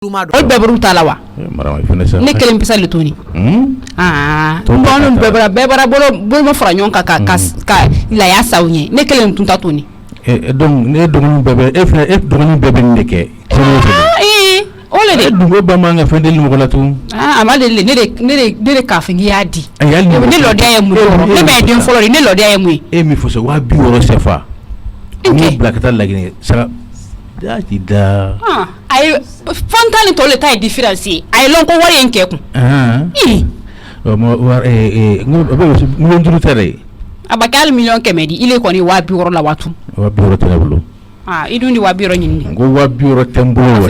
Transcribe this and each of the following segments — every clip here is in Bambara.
ol bebru talawa ne kelen pisal tuni bebra bolo mo fra nyon ka la ya sawnye ne kelen tunta tuni donc ne dogon bebe dogon bebe ndeke ole de dungo ba manga fende limu la tu amade ne ka fingi yadi ne lo dia mu ne be din folo ne lo dia mu mi foso wa bi woro sefa ni blakata lagine sara da ay fontani to le tay différencier ay lon ko wari enke ku mo war mo nduru tere abakal million kemedi ile ko ni wa bi woro la watu wa bi woro tere bulu idundi wa biro nyindi go wa biro tembulo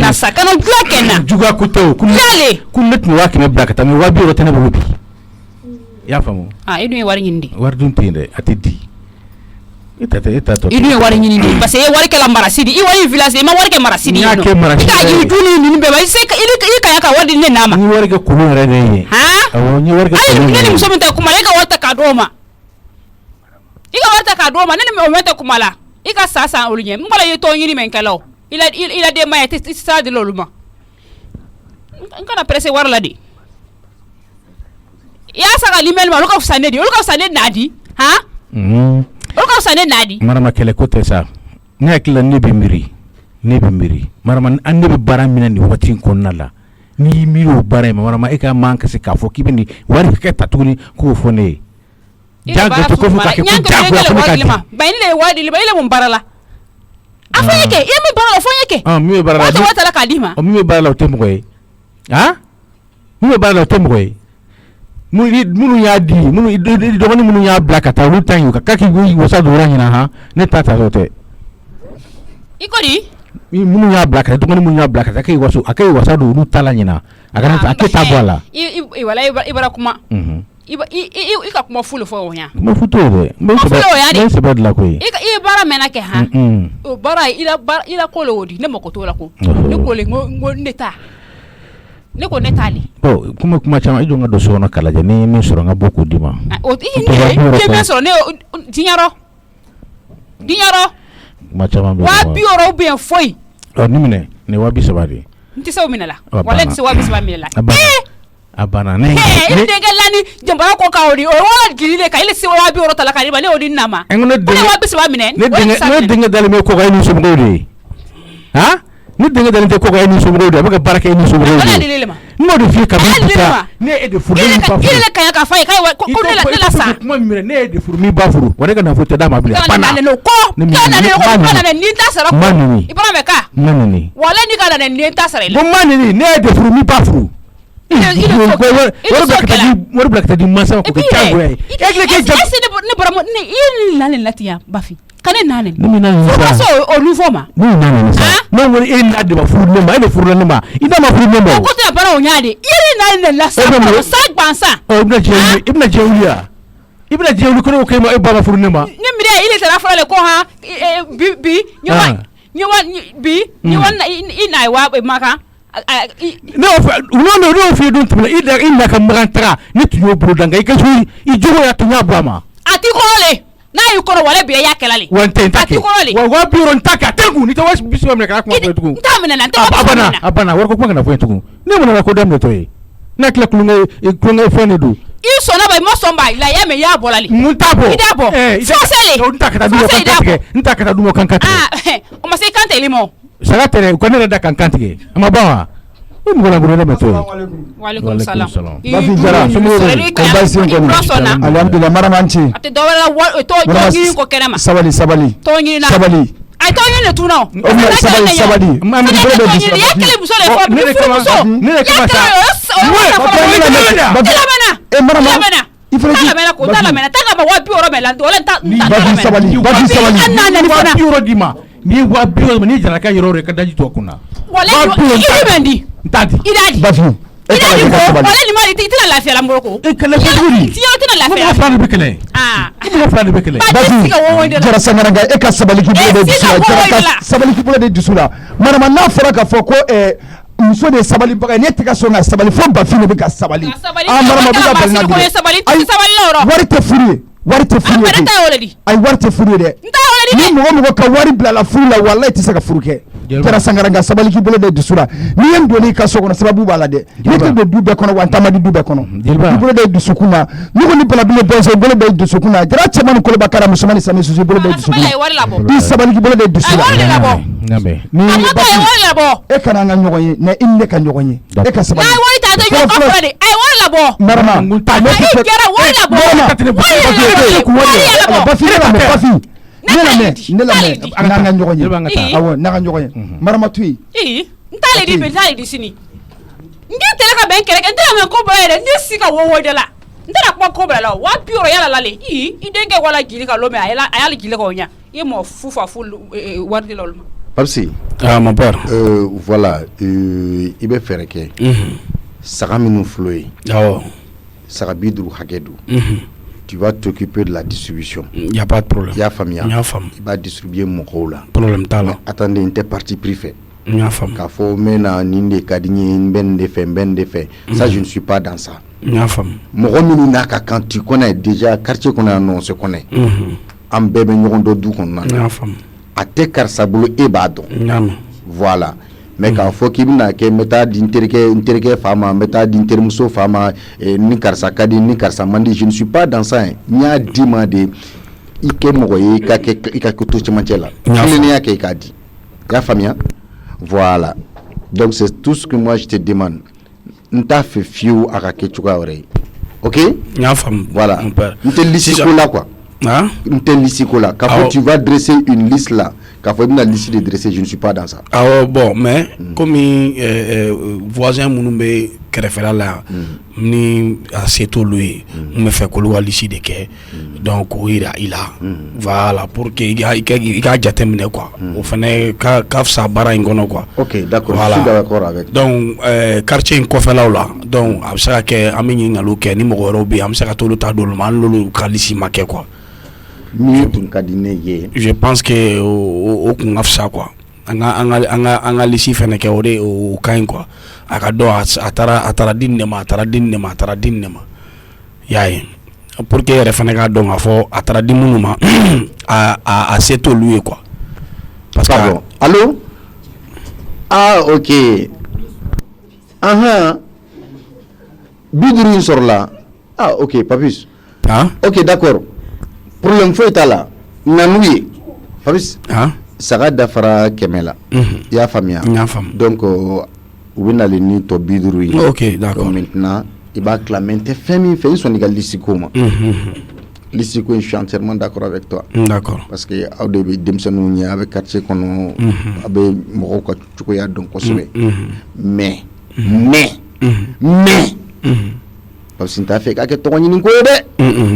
na sakana blakena juga kuto kunnet ni wakime blakata mi wa biro tere bulu ya famu iduni wari nyindi war dun tinde atidi ita to iduni wari nyindi parce que wari kala marasidi i wari village ma wari ke marasidi no ka iduni ni be ba se ili ka yaka wadi ne nama ni wari ke kulun rene ni wari ke kulun ni muso mta kumala ka wata kadoma ika wata kadoma nene me ometa kumala ika sasa olunye mbala yeto nyini menkalo ila de ma yete sa de loluma nkana presse war la di ya saka limel ma luka fusane nadi Oko sane nadi marama kele kote sa ne akila ne bimbiri marama ande be bara mina ni wati konnala ni miro bara marama e ka manka se ka fo kibini wari ka tatuni ko fone jaga to ko ka ke jaga ko ka ba ile wadi ile mun barala afa yake mi barala fo yake mi barala wata la kadima mi barala tembo ko mi barala tembo ko munu ya di munu dogoni munu ya blakata ru tanyu ka ki wasa do ranyina ha ne tata sote ikori munu ya blakata dogoni munu ya blakata kai wasa do ru talanyina akana aketa bola wala ibara kuma ika kuma fulo fo wonya kuma futo de men se bad la koy ibara menake ha bara ila kolo wodi ne makoto la ko ne ko le ngo neta ne ko netali kuma chama ido nga do sona kala je ni min soro nga boku dima ke men soro ne dinyaro ma chama wa bioro bien foi ni mine ne wa bisabadi nti saw minala wala nti wa bisaba minala abana ne de galani jamba ko kawri o wa gilile ka ile si wa bioro talaka ni ba ne odin nama ngone de wa bisaba mine ne de dal me ko ga ni so ngodi ni denga dalinte ko ga ni so ngodi ba baraka ni so ngodi no de fi ka ne e de furu ni ba furu ile kaya ka fay kay ko la sa kuma mi ne e de furu mi ba furu wala ga na foto da ma bile pana ne ko kana ne ni ta sara ko ibrahim ka manini wala ni kana ne ni ta sara mo manini ne e de furu mi ba furu wala blakta di masa ko tango e egle ke ne bara ne il la latiya bafi kane nane ni nane so o nouveau ma ni nane sa no woni e la de ba furu ne ma e furu ne ma ida ma furu ne ma ko te bara o nyaade iri nane la sa gbansa ibna jewli ko ko ma e ba furu ne ma ni mi de ile tara fara le ko ha bi ni wan ina wa be maka no fi dun tula ida ka marantra ni tuyo brodanga ke suri I jogo ya tunya bama ati ko le na yu kono wala biya ya kelale wante ntake wa biro ntaka tengu ni tawas biswa me ka kuma ko tugu ntamena na abana war ko kuma na fo tugu ne mo na ko dem to yi na kla kulunga fone du iso na ba mo somba la ya me ya bolali muntabo idabo sosele ntaka ta dumo kankati o ma se kante limo saga tere ko ne da kankati ama bawa ngona ngona meto wa alaikum salam bafi jara ko baisi ko alhamdulillah maramanci ate do wala to ngi ko kenema sabali to ngi na ay to ngi ne tuno sabali ma mi do do ya kele buso le fo ne kama sa marama ifredi ko tala mena taka ba wa bioro mela wala ta sabali wa bioro dima ni wa bioro ni jara ka yoro re ka daji to kuna wala ibendi ntadi bafi wala ni mari titila la fela ngoko e kala feduri ti yotina la fela fana bekele mo fana bekele bafi jara sangaranga e ka sabali ki bolo de dusula jara ka sabali ki bolo de dusula marama na fara ka fo ko muso de sabali baga ne tika so nga sabali fo bafi ne be ka sabali marama bi ka balna de sabali loro wari te furi ay wari te furi de ni mo ka wari bla la furi la wallahi ti saka furuke Jara Sangara nka sabali k'i bolo de dusu la n'i ye donni ka so kɔnɔ sababu b'a la dɛ ne tɛ don du bɛɛ kɔnɔ wa n taama di du bɛɛ kɔnɔ i bolo de dusukun na ne ko ni balabile bɔnsɔn i bolo de dusukun na Jara cɛman ni koloba kara musoman ni sami susu i bolo de dusukun na i sabali k'i bolo de dusu la e kana an ka ɲɔgɔn ye na i ni ne ka ɲɔgɔn ye e ka sabali Marama Marama tu n'ale di bɛ di sini n tɛ ka bɛn kɛlɛ n tɛ mɛn ko bɛɛ yɛrɛ n si ka wo de la n tɛ kuma ko bɛɛ la wa bi yala la i denkɛ wala jeli ka lo mɛ a y'ale jeli ka ɲɛ i mɔ fu fa fu wari de la ma Papsi mon père voilà i bɛ fɛrɛ kɛ saga minnu filɛ ye saga 50 hakɛ do tu vas t'occuper de la distribution. Il n'y a pas de problème. Il y a famille. Il y a femme. Il va distribuer mon rôle là. Problème t'as là. Attendez, il était parti préfet. Il y a femme. K'a fɔ mena ninde kadinye ben de fait. Ça je ne suis pas dans ça. Il y a femme. Mɔgɔ minnu n'a ka quand tu connais déjà quartier qu'on a non se connaît. An bɛɛ bɛ ɲɔgɔn dɔ du kɔnɔna na. Il y a femme. A tɛ karisa bolo e b'a dɔn. Voilà. Mais k'a fɔ k'i bɛna kɛ n bɛ taa di n terikɛ fa ma n bɛ taa di n terimuso fa ma ni karisa ka di ni karisa man di je ne suis pas dans ça n y'a di ma de i kɛ mɔgɔ ye i ka to cɛmancɛ la kilennenya kɛ i k'a di i y'a faamuya voilà donc c'est tout ce que moi je te demande n t'a fɛ fiyewu a ka kɛ cogoya wɛrɛ ye ok n y'a faamu voilà n tɛ liste ko la quoi n tɛ liste ko la k'a fɔ tu vas dresser une liste là k'a fɔ i bɛna liste de dresser je ne suis pas dans ça bon mais comme voisin minnu bɛ kɛrɛfɛla la ni a se t'olu ye n bɛ fɛ k'olu ka liste de kɛ donc o yira i la voilà pour que i ka jateminɛ quoi o fana ka fisa baara in kɔnɔ quoi ok d'accord je suis d'accord avec donc quartier in kɔfɛlaw la donc a bɛ se ka kɛ an bɛ ɲininkaliw kɛ ni mɔgɔ wɛrɛw bɛ yen an bɛ se ka t'olu ta d'olu ma an n'olu ka liste ma kɛ quoi je pense que o kun ka fisa quoi an ka liste fɛnɛ kɛ o de o ka ɲi quoi a ka dɔn a taara di nin de ma y'a ye pour que yɛrɛ fɛnɛ k'a dɔn k'a fɔ a taara di minnu ma a se t'olu ye quoi parce que allo ok 50 in sɔrɔla ok Papis ok d'accord problème foyi t'a la nanu ye Papis saga dafara 100 la i y'a faamuya donc u bɛ nalen ni tɔ 50 ye ok d'accord maintenant i b'a tila mais n tɛ fɛn min fɛ i sɔn i ka liste ko ma liste ko je suis entièrement d'accord avec toi d'accord parce que aw de bɛ denmisɛnninw ye a bɛ quartier kɔnɔ a bɛ mɔgɔw ka cogoya dɔn kosɛbɛ mais parce que n t'a fɛ k'a kɛ tɔgɔ ɲini ko ye dɛ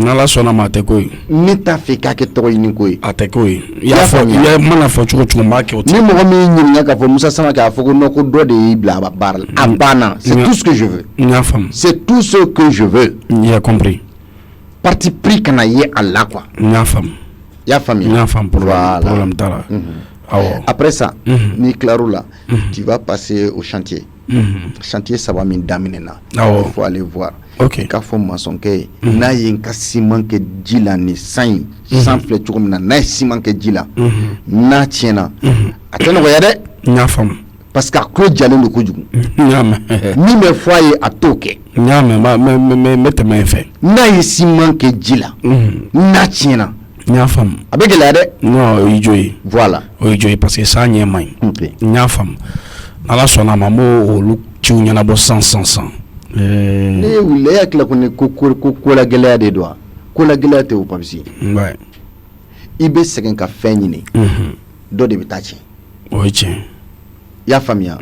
n'Ala sɔnna ma a tɛ ko ye ne t'a fɛ k'a kɛ tɔgɔ ɲini ko ye a tɛ ko ye i y'a fɔ i mana fɔ cogo n b'a kɛ o ni mɔgɔ min ɲininka k'a fɔ Musa Sama k'a fɔ ko non ko dɔ de y'i bila a baara la a banna c'est tout ce que je veux n y'a faamu c'est tout ce que je veux j'ai compris parti pris kana ye a la quoi n y'a faamu i y'a faamuya n y'a faamu problème t'a la après ça n'i tilar'o la tu vas passer au chantier chantier saba min daminɛna il faut aller voir k'a fɔ maçonkɛ ye n'a ye n ka ciment kɛ ji la ni san filɛ cogo min na n'a ye ciment kɛ ji la n'a tiɲɛna a tɛ nɔgɔya dɛ n y'a faamu parce que a tulo jalen don kojugu min bɛ fɔ a ye a t'o kɛ n y'a mɛn n bɛ tɛmɛ yen fɛ n'a ye ciment kɛ ji la n'a tiɲɛna n y'a faamu a bɛ gɛlɛya dɛ non o y'i jo ye voilà o y'i jo ye parce que san ɲɛ man ɲi n y'a faamu n'Ala sɔnna a ma n b'o olu ciw ɲɛnabɔ sisan ne ye wuli e hakili la ko ne ko la gɛlɛya de don wa ko la gɛlɛya tɛ o Papisi i bɛ sɛgɛn ka fɛn ɲini dɔ de bɛ taa tiɲɛ o ye tiɲɛ i y'a faamuya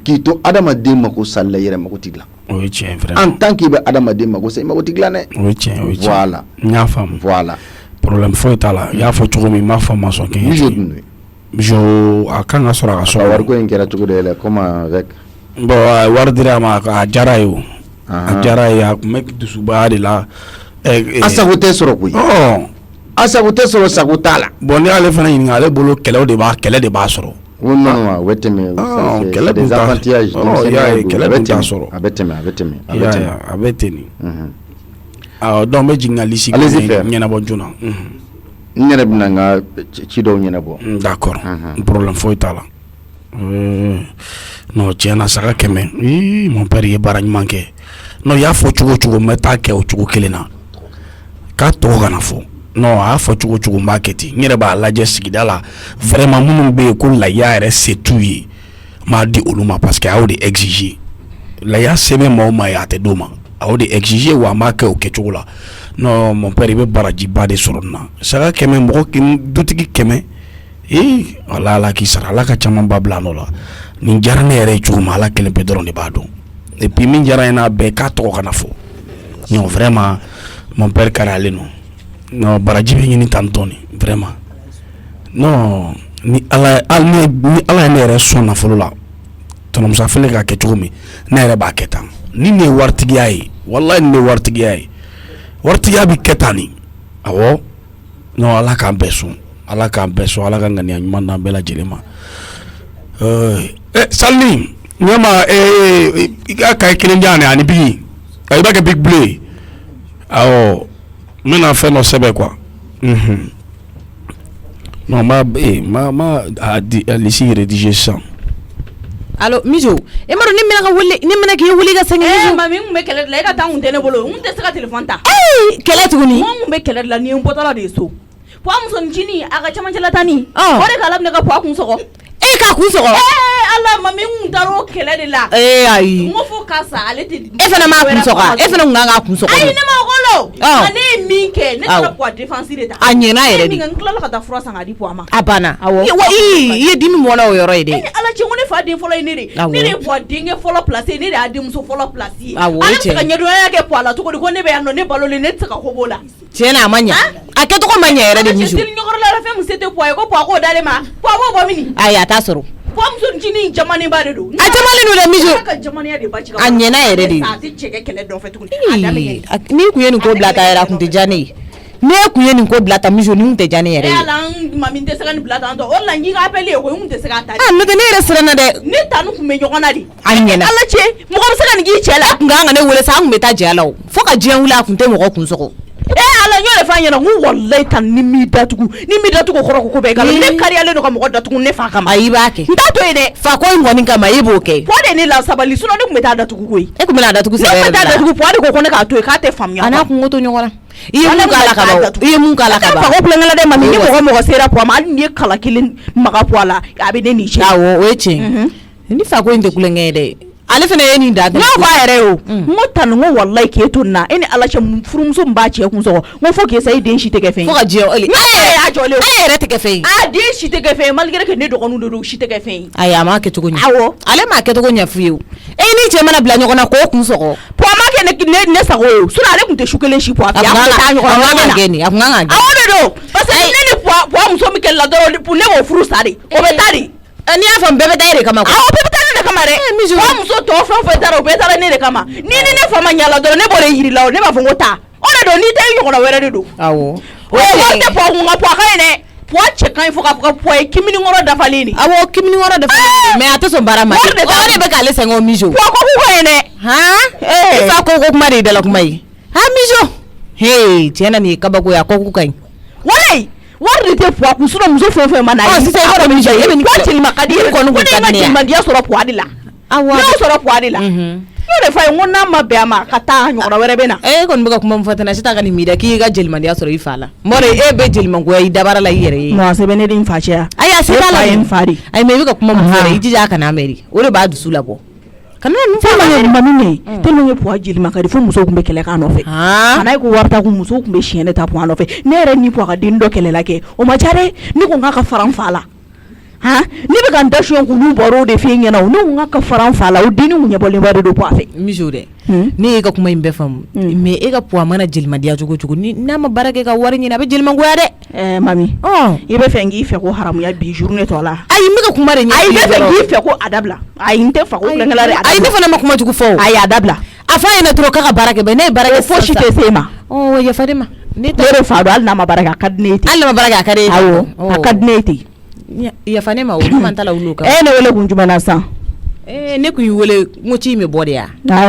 k'i to adamaden mako sali la i yɛrɛ mako tɛ dilan o ye tiɲɛ vraiment en tant k'i bɛ adamaden mako sa i mako tɛ dilan dɛ o ye tiɲɛ voilà n y'a faamu voilà problème foyi t'a la i y'a fɔ cogo min n b'a fɔ maçonkɛ ye a kan ka sɔrɔ a ka so wariko in kɛra cogo de yɛlɛ comment avec bon wari dira a ma a diyara ye o a diyara ye a tun bɛ dusubaya de la a sago tɛ sɔrɔ koyi a sago tɛ sɔrɔ sago t'a la bon ni y'ale fana ɲininka ale bolo kɛlɛ de b'a sɔrɔ non a bɛ tɛmɛ kɛlɛ des avantages kɛlɛ dun t'a sɔrɔ a bɛ tɛmɛ a bɛ ten nin donc n bɛ jigin ka liste ɲɛnabɔ joona n yɛrɛ bɛna n ka ci dɔw ɲɛnabɔ d'accord problème foyi t'a la non tiɲɛna saga 100 mon père ye baara ɲuman kɛ non y'a fɔ cogo cogo n bɛ taa kɛ o cogo kelen na k'a tɔgɔ kana fɔ non a y'a fɔ cogo cogo n b'a kɛ ten n yɛrɛ b'a lajɛ sigida la vraiment minnu bɛ yen ko laya yɛrɛ se t'u ye n m'a di olu ma parce que a y'o de exiger laya sɛbɛn maaw ma ye a tɛ d'o ma a y'o de exiger wa n b'a kɛ o kɛcogo la non mon père i bɛ barajiba de sɔrɔ nin na saga 100 mɔgɔ dutigi 100 wala ala k'i sara ala ka caman ba bila nɔ la nin diyara ne yɛrɛ ye cogo min ala kelen pe dɔrɔn de b'a dɔn et puis min diyara n n'a bɛɛ k'a tɔgɔ kana fɔ non vraiment mon père karalen non non baraji bɛ ɲini tan dɔɔni vraiment non ni ala ye ne yɛrɛ sɔn nafolo la tɔnɔmusa fɛnɛ k'a kɛ cogo min ne yɛrɛ b'a kɛ tan ni nin ye waritigiya ye wallahi nin ye waritigiya ye waritigiya bɛ kɛ tan nin awɔ non ala k'an bɛɛ sɔn ala k'an bɛɛ sɔn ala ka ŋaniya ɲuman d'an bɛɛ lajɛlen ma Salni ɲɛma i ka kaye kelen diyan ani bigi i b'a kɛ big bleu ye awɔ n bɛna fɛn dɔ sɛbɛn quoi non ma a lisi rédiger sisan allo Mijo e ma dɔn ne mena k'i wuli ka sɛgɛn mami n kun bɛ kɛlɛ de la e ka taa n kun tɛ ne bolo n kun tɛ se ka téléphone ta kɛlɛ tuguni n kun bɛ kɛlɛ de la ni n bɔtɔla de ye so puwa musonicinin a ka camancɛla ta nin o de k'a labɛn ka puwa kun sɔgɔ e k'a kun sɔgɔ ala mami n kun taara o kɛlɛ de la ayi n ko fo k'a sa ale tɛ e fana m'a kun sɔgɔ e fana kun kan k'a kun sɔgɔ ayi ne ma kolo nka ne ye min kɛ ne taara puwa défense de ta a ɲɛna yɛrɛ de n tilala ka taa fura san k'a di puwa ma a banna wa i ye dimi mɔna o yɔrɔ ye dɛ ala cɛ ko ne fa den fɔlɔ ye ne de ne de ye puwa denkɛ fɔlɔ place ye ne de y'a denmuso fɔlɔ place ye awɔ ale bɛ se ka ɲɛdɔnya kɛ puwa la cogo di ko ne bɛ yan nɔ ne balolen ne tɛ se ka ko b'o la tiɲɛna a ma ɲɛ a kɛcogo ma ɲɛ yɛrɛ de Mijo ɲɔgɔnla fɛn min se tɛ puwa ye ko puwa k'o dalen ma puwa b'o bɔ mini ayi a t'a sɔrɔ puwa musonicinin jamanenba de don a jamanen don dɛ Mijo ka jamaniya de ba ci a ɲɛna yɛrɛ de a tɛ cɛ kɛlɛ dɔ fɛ tuguni n'i kun ye nin ko bila ta yɛrɛ a kun tɛ diya ne ye ne kun ye nin ko bila ta Mijo nin kun tɛ diya ne yɛrɛ ye ala mami tɛ se ka nin bila tan tɔ o la n y'i ka appel ye ko n kun tɛ se ka ta n'o tɛ ne yɛrɛ siranna dɛ ne ta ni kun bɛ ɲɔgɔn na de a ɲɛna ala cɛ mɔgɔ bɛ se ka nin k'i cɛ la a kun kan ka ne wele sa an kun bɛ taa jɛ la o fo ka diɲɛ wuli a kun tɛ mɔgɔ kun sɔgɔ ala n y'o de f'a ɲɛna n ko walayi tan ni m'i datugu kɔrɔ ko bɛɛ kala ne kariyalen don ka mɔgɔ datugu ne fa kama ayi i b'a kɛ n t'a to yen dɛ fa ko in kɔni kama i b'o kɛ puwa de ne la sabali sinon ne kun bɛ taa datugu koyi e kun bɛna datugu sɛbɛn yɛrɛ de la ne kun bɛ taa datugu puwa de ko ne k'a to yen k'a tɛ faamuya a n'a kun ko to ɲɔgɔn na i ye mun k'a la ka ban i ye mun k'a la ka ban a ko kulonkɛ la dɛ mami ni mɔgɔ sera puwa ma hali ni ye kala kelen maga puwa la a bɛ ne ni cɛ awɔ o ye tiɲɛ ni fa ko in tɛ kulonkɛ ye dɛ ale fana ye nin da n y'a fɔ a yɛrɛ ye o n ko tan n ko walayi k'e to nin na e ni ala cɛ furumuso min b'a cɛ kun sɔgɔ n ko fo k'e sa e den si tɛ kɛ fɛn ye fo ka diɲɛ ale y'a jɔlen ale yɛrɛ tɛ kɛ fɛn ye a den si tɛ kɛ fɛn ye malgré que ne dɔgɔninw de don si tɛ kɛ fɛn ye ayi a m'a kɛcogo ɲɛ awɔ ale m'a kɛcogo ɲɛ f'i ye o e ni cɛ mana bila ɲɔgɔn na k'o kun sɔgɔ puwa ma kɛ ne sago ye o sinon ale tun tɛ su kelen si puwa fɛ a kun bɛ taa ɲɔgɔn na a kun kan ka gɛn awɔ de don parce que ne ni puwa muso min kɛlɛ la dɔrɔn ne b'o furu sa de o bɛ taa de n'i y'a fɔ bɛɛ bɛ taa e de kama quoi awɔ bɛɛ bɛ taa ne de kama dɛ puwa muso tɔ fɛn o fɛn taara o bɛɛ taara ne de kama ni ne fa ma ɲa la dɔrɔn ne b'o de yiri la o ne b'a fɔ n ko taa o de don n'i tɛ ɲɔgɔnna wɛrɛ de don awɔ o tɛ puwa kun nka puwa ka ɲi dɛ puwa cɛ ka ɲi fo k'a fɔ ka puwa ye kiminikɔrɔ dafalen de awɔ kiminikɔrɔ dafalen mais a tɛ sɔn baara ma o de bɛ k'ale sɛgɛn o Mijo puwa ko k'u ka ɲi dɛ i fa ko kuma de ye dala kuma ye Mijo tiɲɛna nin ye kabako ye a ko k'u ka ɲi walayi wari de tɛ puwa kun sinon muso fɛn o fɛn ma na ye sisan i b'a dɔn Mijo e bɛ nin puwa cɛlima ka di ye kɔni kun ka di ne ye jɛlimaniya sɔrɔ puwa de la awɔ ne y'o sɔrɔ puwa de la n y'o de f'a ye n ko n'a ma bɛn a ma ka taa ɲɔgɔnna wɛrɛ bɛ na e kɔni bɛ ka kuma min fɔ tɛnɛ si t'a ka nin mi dɛ k'i ka jɛlimaniya sɔrɔ i fa la mɔre e bɛ jɛlimangoya i dabara la i yɛrɛ ye non a sɛbɛn ne de n fa cɛya ayi a se t'a la ye n fa de ayi mais i bɛ ka kuma min fɔ dɛ i jija a kana mɛri o de b'a dusu labɔ kana nin fɔ mami ne tellement que puwa jɛlima ka di fo musow tun bɛ kɛlɛ k'a nɔfɛ kana ye ko wari ta kun musow tun bɛ siɲɛ ne ta puwa nɔfɛ ne yɛrɛ ni puwa ka den dɔ kɛlɛla kɛ o ma ca dɛ ne ko n k'a ka fara n fa la ne bɛ ka n da suyɛn k'olu bɔra o de f'e ɲɛna o ne ko n k'a ka fara n fa la o denni kun ɲɛbɔlenba de don puwa fɛ Mijo dɛ ne y'e ka kuma in bɛɛ faamu mais e ka puwa mana jɛlimaniya cogo cogo n'a ma baara kɛ ka wari ɲini a bɛ jɛlimangoya dɛ mami i bɛ fɛ n k'i fɛ ko haramuya bi journée tɔ la ayi n bɛ ka kuma de ɲɛ ayi i bɛ fɛ n k'i fɛ ko a dabila ayi n tɛ fa ko kulonkɛ la dɛ ayi ne fana ma kuma jugu fɔ o ayi a dabila a f'a ɲɛna dɔrɔn k'a ka baara kɛ ne ye baara kɛ fo si tɛ se ma yafa ne ma ne de fa don hali n'a ma baara kɛ a ka di ne ye ten hali n'a ma baara kɛ a ka di e awɔ a ka di ne ye ten yafa ne ma o kuma t'a la wuli o kan ne wele kun jumɛn na sisan ne kun y'i wele n ko ci in bɛ bɔ de ya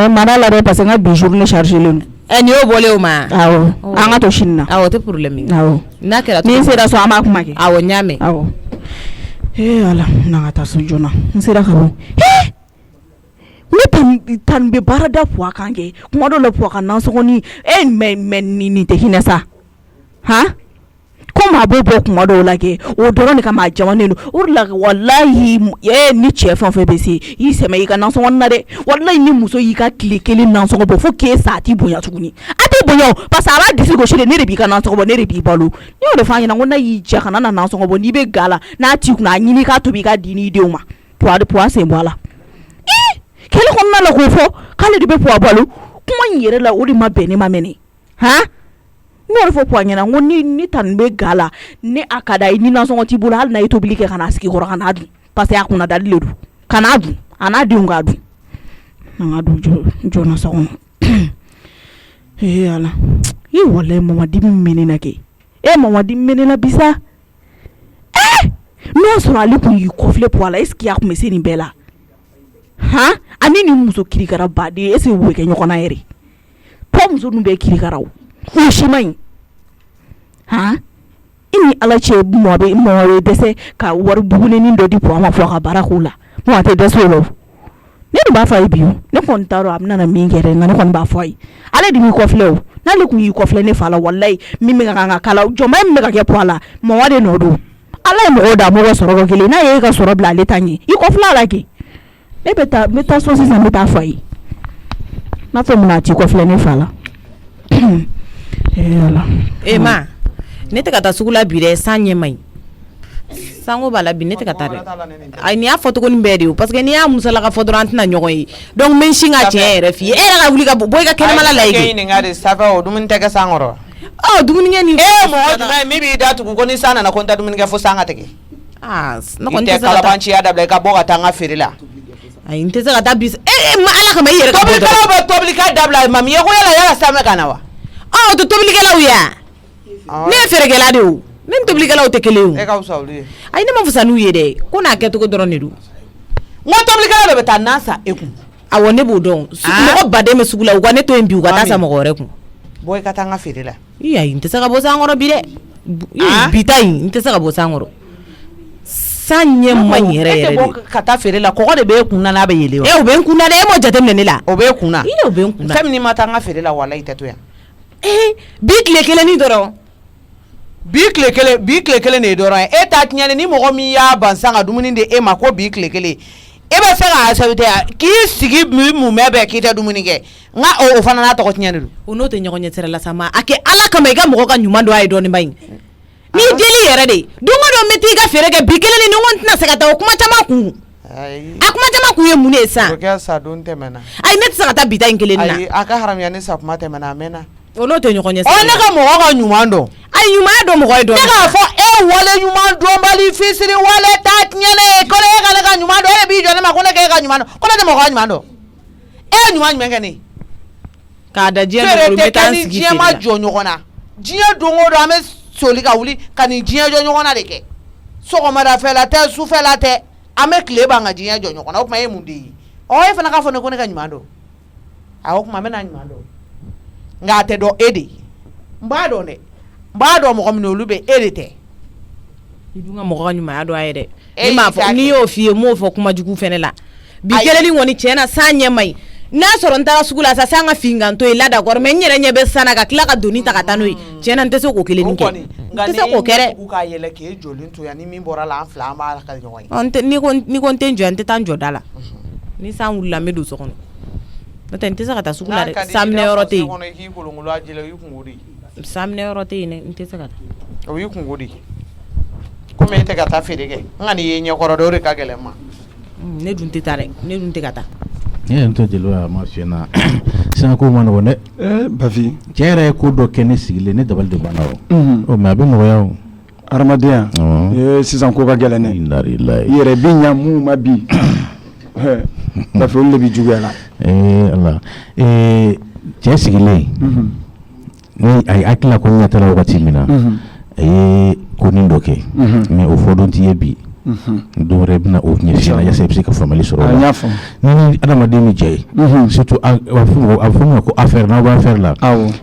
mana la dɛ parce que n ka bi journée chargé len don nin y'o bɔlen o ma awɔ an ka to sini na awɔ o tɛ problème ye awɔ n'a kɛra ni n sera so an b'a kuma kɛ awɔ n y'a mɛn awɔ ala n'an ka taa so joona n sera ka bɔ ne tan bɛ baara da puwa kan kɛ kuma dɔ la puwa ka nansɔngɔni mɛ nin tɛ hinɛ sa ko maa b'o bɔ kuma dɔw la kɛ o dɔrɔn de kama a jamanen don o de la walahi ni cɛ fɛn fɛn bɛ se i sɛmɛ i ka nansɔngɔni na dɛ walahi ni muso y'i ka tile kelen nansɔngɔ bɔ fo k'e sa a t'i bonya tuguni a t'i bonya o parce que a b'a disi gosi de ne de b'i ka nansɔngɔ bɔ ne de b'i balo ne y'o de f'a ɲɛna ko n'a y'i diya kana na nansɔngɔ bɔ n'i bɛ ga la n'a t'i kunna a ɲini k'a tobi i ka di n'i denw ma puwa sen bɔ a la kɛlɛ kɔnɔna la k'o fɔ k'ale de bɛ puwa balo kuma in yɛrɛ la o de ma bɛn ne ma mɛnɛ n'o de fɔ puwa ɲɛna ko ni tan bɛ ga la ni a ka da ye ni nansɔngɔ t'i bolo hali n'a ye tobili kɛ ka n'a sigi kɔrɔ ka n'a dun parce que a kunna dali de don ka n'a dun a n'a denw k'a dun an ka dun joona so kɔnɔ ala i walayi mamadi min mɛ ne na kɛ mamadi mɛ ne na bisa n'o sɔrɔ ale kun y'i kɔfilɛ puwa la est ce que a kun bɛ se nin bɛɛ la ani ni muso kirikara baden est ce que u bɛ kɛ ɲɔgɔn na yɛrɛ tɔ muso ninnu bɛɛ kirikara o si ma ɲi i ni ala cɛ mɔ bɛ dɛsɛ ka wari bugunenin dɔ di puwa ma fɔ ka baara k'o la mɔ a tɛ dɛsɛ o la ne de b'a fɔ a ye bi ne kɔni t'a dɔn a bɛna min kɛ dɛ nka ne kɔni b'a fɔ a ye ale de b'i kɔfilɛ o n'ale kun y'i kɔfilɛ ne fa la walayi min bɛ ka kan ka kala jɔnma min bɛ ka kɛ puwa la mɔgɔ de nɔ don ala ye mɔgɔw da mɔgɔ sɔrɔ kelen n'a ye e ka sɔrɔ bila ale ta ɲɛ i kɔfilɛ a la kɛ ne bɛ taa so sisan n bɛ taa fɔ a ye n'a fɔ mun a t'i kɔfilɛ ne fa la ma ne tɛ ka taa sugu la bi dɛ san ɲɛ maɲi sango b'a la bi ne tɛ ka taa dɛ ayi nin y'a fɔ tuguni bɛɛ de o parce que n'i y'a musala ka fɔ dɔrɔn an tɛna ɲɔgɔn ye donc n bɛ n sin ka tiɲɛ yɛrɛ f'i ye e yɛrɛ ka wuli ka bɔ i ka kɛnɛmala la yen ɲininka de safɛ o dumuni tɛ kɛ san kɔrɔ dumunikɛ nin mɔgɔ jumɛn min b'i da tugu ko ni san nana ko n tɛ dumuni kɛ fo san ka tigɛ ne kɔni tɛ kalabanciya dabila i ka bɔ ka taa n ka feere la ayi n tɛ se ka taa bi ma ala kama i yɛrɛ ka bɔ tobilikɛlaw bɛ tobilika dabila mami ye ko yala samɛ ka na wa o tɛ tobilikɛlaw ye ne ye feerekɛla de o ne ni tobilikɛlaw tɛ kelen o e ka wusa olu ye ayi ne ma fusa n'u ye dɛ ko n'a kɛcogo dɔrɔn de don n ko tobilikɛlaw de bɛ taa nan san e kun awɔ ne b'o dɔn mɔgɔ baden bɛ sugu la u ka ne to yen bi u ka taa san mɔgɔ wɛrɛ kun bɔ i ka taa n ka feere la ayi n tɛ se ka bɔ san kɔrɔ bi dɛ bi ta in n tɛ se ka bɔ san kɔrɔ san ɲɛ man yɛrɛ yɛrɛ de ka taa feere la kɔgɔ de bɛ e kun na n'a bɛ yɛlɛ wa o bɛ n kun na dɛ e m'o jateminɛ ne la o bɛ e kun na o bɛ n kun na fɛn min ma taa n ka feere la walayi i tɛ to yan bi tile kelen ni dɔrɔn bi tile kelen de ye dɔrɔn ye e ta tiɲɛni ni mɔgɔ min y'a ban san ka dumuni di e ma ko bi tile kelen e bɛ se k'a sɛbɛn yan k'i sigi mun bɛɛ k'i tɛ dumuni kɛ nka o fana n'a tɔgɔ tiɲɛ de don o n'o tɛ ɲɔgɔn ɲɛ sira la sa ma a kɛ ala kama i ka mɔgɔ ka ɲuman don a ye dɔɔnin ba in n'i deli yɛrɛ de don o don n bɛ t'i ka feere kɛ bi kelen ni ɲɔgɔn tɛna se ka taa o kuma caman kun a kuma caman kun ye mun de ye san ayi ne tɛ se ka taa bi ta in kelen na a ka haramuya ni sa kuma tɛmɛna a mɛnna o n'o tɛ ɲɔgɔn ɲɛ sira la ne ka mɔgɔ ka ɲuman dɔn ayi ɲuman dɔn mɔgɔ ye dɔn ne k'a fɔ e wale ɲuman dɔnbali fisiri wale ta tiɲɛlen ko e ka ne ka ɲuman dɔn e b'i jɔ ne ma ko ne k'e ka ɲuman dɔn ko ne tɛ mɔgɔ ka ɲuman dɔn e ye ɲuman jumɛn kɛ ne k'a da diɲɛ feere tɛ kɛ ni diɲɛ ma jɔ ɲɔgɔn na diɲɛ don o don an bɛ soli ka wuli ka nin diɲɛ jɔ ɲɔgɔn na de kɛ sɔgɔmadafɛla tɛ sufɛla tɛ an bɛ tile b'an ka diɲɛ jɔ ɲɔgɔn na o tuma e ye mun de ye e fana k'a fɔ ne ko ne ka ɲuman dɔn o tuma n bɛ na ɲuman dɔn nka a tɛ dɔn e de n b'a dɔn dɛ n b'a dɔn mɔgɔ min olu bɛ e de tɛ i dun ka mɔgɔ ka ɲumanya dɔn a ye dɛ ne m'a fɔ n'i y'o f'i ye n m'o fɔ kuma jugu fɛnɛ la bi kelen ni kɔni tiɲɛ na san ɲɛ ma ɲi n'a sɔrɔ n taara sugu la sa san ka finkan to yen la d'accord mais n yɛrɛ ɲɛ bɛ san na ka tila ka doni ta ka taa n'o ye tiɲɛ na n tɛ se k'o kelen ni kɛ n tɛ se k'o kɛ dɛ k'a yɛlɛ k'e jɔlen to yan ni min bɔra la an fila an b'a la ka ɲɔgɔn ye n'i ko n tɛ n jɔ yan n tɛ taa n jɔ da la ni san wulila n bɛ don so kɔnɔ n'o tɛ n tɛ se ka taa sugu la dɛ san minɛ yɔrɔ tɛ yen san minɛ yɔrɔ tɛ yen dɛ n tɛ se ka taa o y'i kungo de komi e tɛ ka taa feere kɛ n ka nin ye ɲɛkɔrɔ dɛ o de ka gɛlɛn ma ne dun tɛ taa dɛ ne dun tɛ ka taa n tɛ jeliw ma fiyɛ na sisan ko ma nɔgɔn dɛ Bafi cɛ yɛrɛ ye ko dɔ kɛ ne sigilen ne dabali de banna o mais a bɛ nɔgɔya o hadamadenya sisan ko ka gɛlɛn dɛ i yɛrɛ bɛ ɲa mun ma bi Bafi olu de bɛ juguya la ala cɛ sigilen a ye hakilila ko n ɲɛtala wagati min na a ye ko nin dɔ kɛ mais o fɔ don t'i ye bi don wɛrɛ bɛna o ɲɛ fiyɛ na yasa i bɛ se ka faamuyali sɔrɔ o la ni adamaden min jɛ ye surtout a bɛ fɔ min ma ko affaire n'aw bɛ affaire la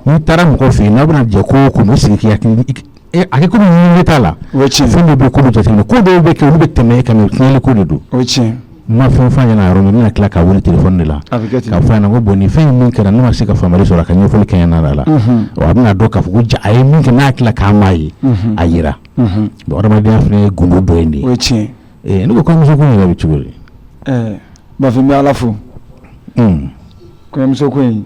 n'i taara mɔgɔ fɛ yen n'a bɛna jɛ ko o ko n'o sigi k'i hakili a ko ni t'a la fɛn dɔ bɛ ko jateminɛ ko dɔw bɛ kɛ olu bɛ tɛmɛ ka tiɲɛli ko de don ma fɛn fɛn ɲɛna yɔrɔ min bɛna tila ka wuli téléphone de la k'a fɔ ɲɛna ko bon nin fɛn min kɛra ne ma se ka faamuyali sɔrɔ a ka ɲɛfɔli kɛ ɲɛna la a bɛna dɔn k'a fɔ ko a ye min kɛ n'a tila k'an m'a ye a yira bon adamadenya fana ye gundo dɔ ye de ye ne ko kɔɲɔmuso ko in yɛrɛ bɛ cogo di Bafin bɛ Ala fo kɔɲɔmuso ko in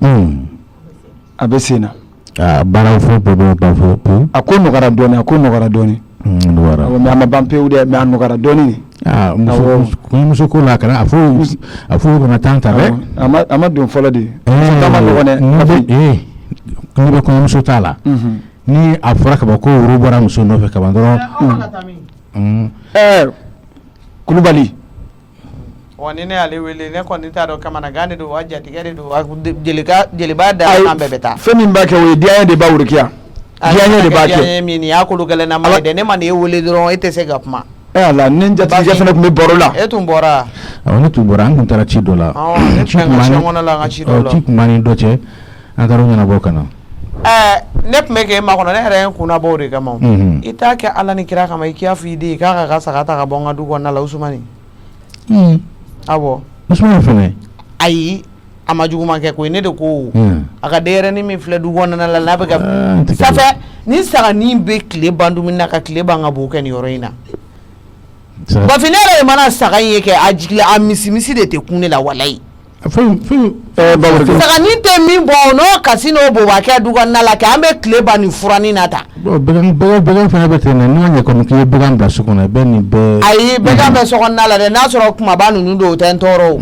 a bɛ sen na baaraw fɔ bɛɛ b'a fɔ a ko nɔgɔyara dɔɔnin mais a ma ban pewu dɛ mais a nɔgɔyara dɔɔnin kɔɲɔmuso ko la kana a fɔ kana tan ta dɛ a ma don fɔlɔ de muso ma nɔgɔn dɛ ne bɛ kɔɲɔmuso t'a la ni a fɔra ka ban ko woro bɔra muso nɔfɛ ka ban dɔrɔn Kulubali ni ne y'ale wele ne kɔni t'a dɔn kamanagan de don wa jatigɛ de don jeliba da kan bɛɛ bɛ taa fɛn min b'a kɛ o ye diyaɲɛ de b'a wurikiya diyaɲɛ de b'a kɛ diyaɲɛ min y'a kolo gɛlɛnna ma ye dɛ ne ma nin wele dɔrɔn e tɛ se ka kuma ala ne jatigɛ fana tun bɛ baro la e tun bɔra ne tun bɔra an tun taara ci dɔ la ne tun ka sɛŋɔnɔ la an ka ci dɔ la ci tun b'an ni dɔ cɛ an taara o ɲɛnabɔ ka na ne tun bɛ kɛ e ma kɔnɔ ne yɛrɛ ye n kunna bɔ o de kama i t'a kɛ ala ni kira kama i k'a fɔ i den k'a ka saga ta ka bɔ n ka du kɔnɔna la Usumani awɔ Usumani fɛnɛ ayi a ma juguman kɛ koyi ne de ko a ka denyɛrɛnin min filɛ du kɔnɔna la n'a bɛ ka safɛ ni saganin bɛ tile ban dumuni na ka tile ban ka b'o kɛ nin yɔrɔ in na Bafin ne yɛrɛ de mana saga in ye kɛ a jigila a misi de tɛ kun ne la walayi saganin tɛ min bɔ n'o kasi n'o bobakɛ du kɔnɔna la kɛ an bɛ tile ban nin furanin na ta bɛgɛn fana bɛ ten dɛ n'i ma ɲɛ kɔni k'i ye bɛgɛn bila so kɔnɔ bɛɛ nin bɛɛ ayi bɛgɛn bɛ so kɔnɔna la dɛ n'a sɔrɔ kumaba ninnu don o tɛ n tɔɔrɔ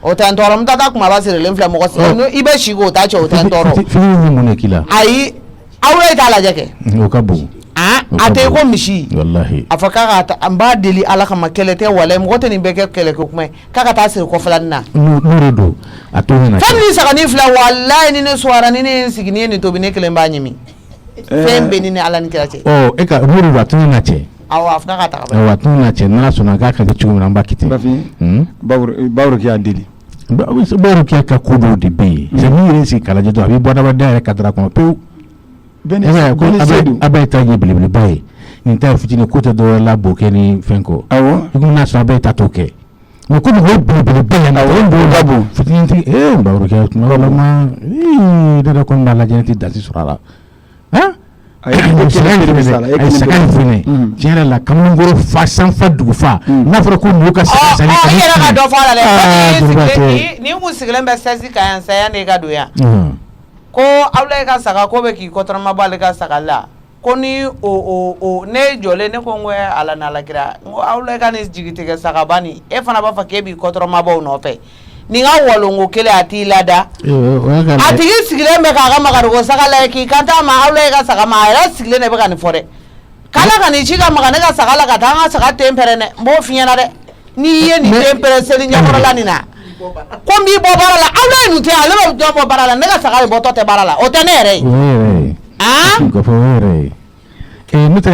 o tɛ n tɔɔrɔ n taa kumaba sirilen filɛ mɔgɔ si i bɛ si k'o ta cɛ o tɛ n tɔɔrɔ fini ye mun de k'i la ayi aw ye t'a lajɛ kɛ o ka bon a tɛ ko misi wallahi a fɔ k'a ka n b'a deli ala kama kɛlɛ tɛ walayi mɔgɔ tɛ nin bɛɛ kɛ kɛlɛ kɛ kuma ye k'a ka taa siri kɔfɛlanin na n'o de don a to ɲɛna fɛn min saganin filɛ walayi ni ne suwara ni ne ye n sigi ni ye nin tobi ne kelen b'a ɲimi fɛn bɛ ni ni ala ni kira cɛ e ka n'o de don a to ɲɛna cɛ awɔ a fana ka taga a to ɲɛna cɛ n'ala sɔnna k'a ka kɛ cogo min na an b'a kɛ ten Bawro k'i y'a deli Bawro k'i ka ko dɔw de bɛ yen c'est min yɛrɛ sigi k'a lajɛ dɔrɔn a bɛ bɔ adamadenya yɛrɛ kadira kɔnɔ pewu a bɛ ta ye belebeleba ye nin ta ye fitinin ko tɛ dɔwɛrɛ la b'o kɛ ni fɛn kɔ i komi n'a sɔrɔ a bɛ ta t'o kɛ mais komi o belebeleba ye na o ye bolo ka bon fitinin tigi Bawro kɛ tuma dɔ la ma ne yɛrɛ kɔni b'a lajɛ ne tɛ dasi sɔrɔ a la a ye saga in fɛnɛ tiɲɛ yɛrɛ la kamalenkɔrɔ fa sanfa dugu fa n'a fɔra ko n'o ka saga i yɛrɛ ka dɔ fɔ a la dɛ ni kun sigilen bɛ sɛsi kan yan saya ne ka don yan ko Abulayi ka saga ko bɛ k'i kɔtɔrɔma bɔ ale ka saga la ko ni ne jɔlen ne ko n ko ala n'ala kira n ko Abulayi ka nin jigitigɛ sagaba nin e fana b'a fɔ k'e b'i kɔtɔrɔma bɔ o nɔfɛ nin ka walongo kelen a t'i lada a tigi sigilen bɛ k'a ka magariko saga la k'i kan t'a ma Abulayi ka saga ma a yɛrɛ sigilen de bɛ ka nin fɔ dɛ k'ala ka nin ci ka maga ne ka saga la ka taa an ka saga ten pɛrɛn dɛ n b'o f'i ɲɛna dɛ n'i ye nin ten pɛrɛn seli ɲɛkɔrɔla nin na ko n b'i bɔ baara la Abulayi nin tɛ ale bɛ jɔn bɔ baara la ne ka saga de bɔtɔ tɛ baara la o tɛ ne yɛrɛ ye n'o tɛ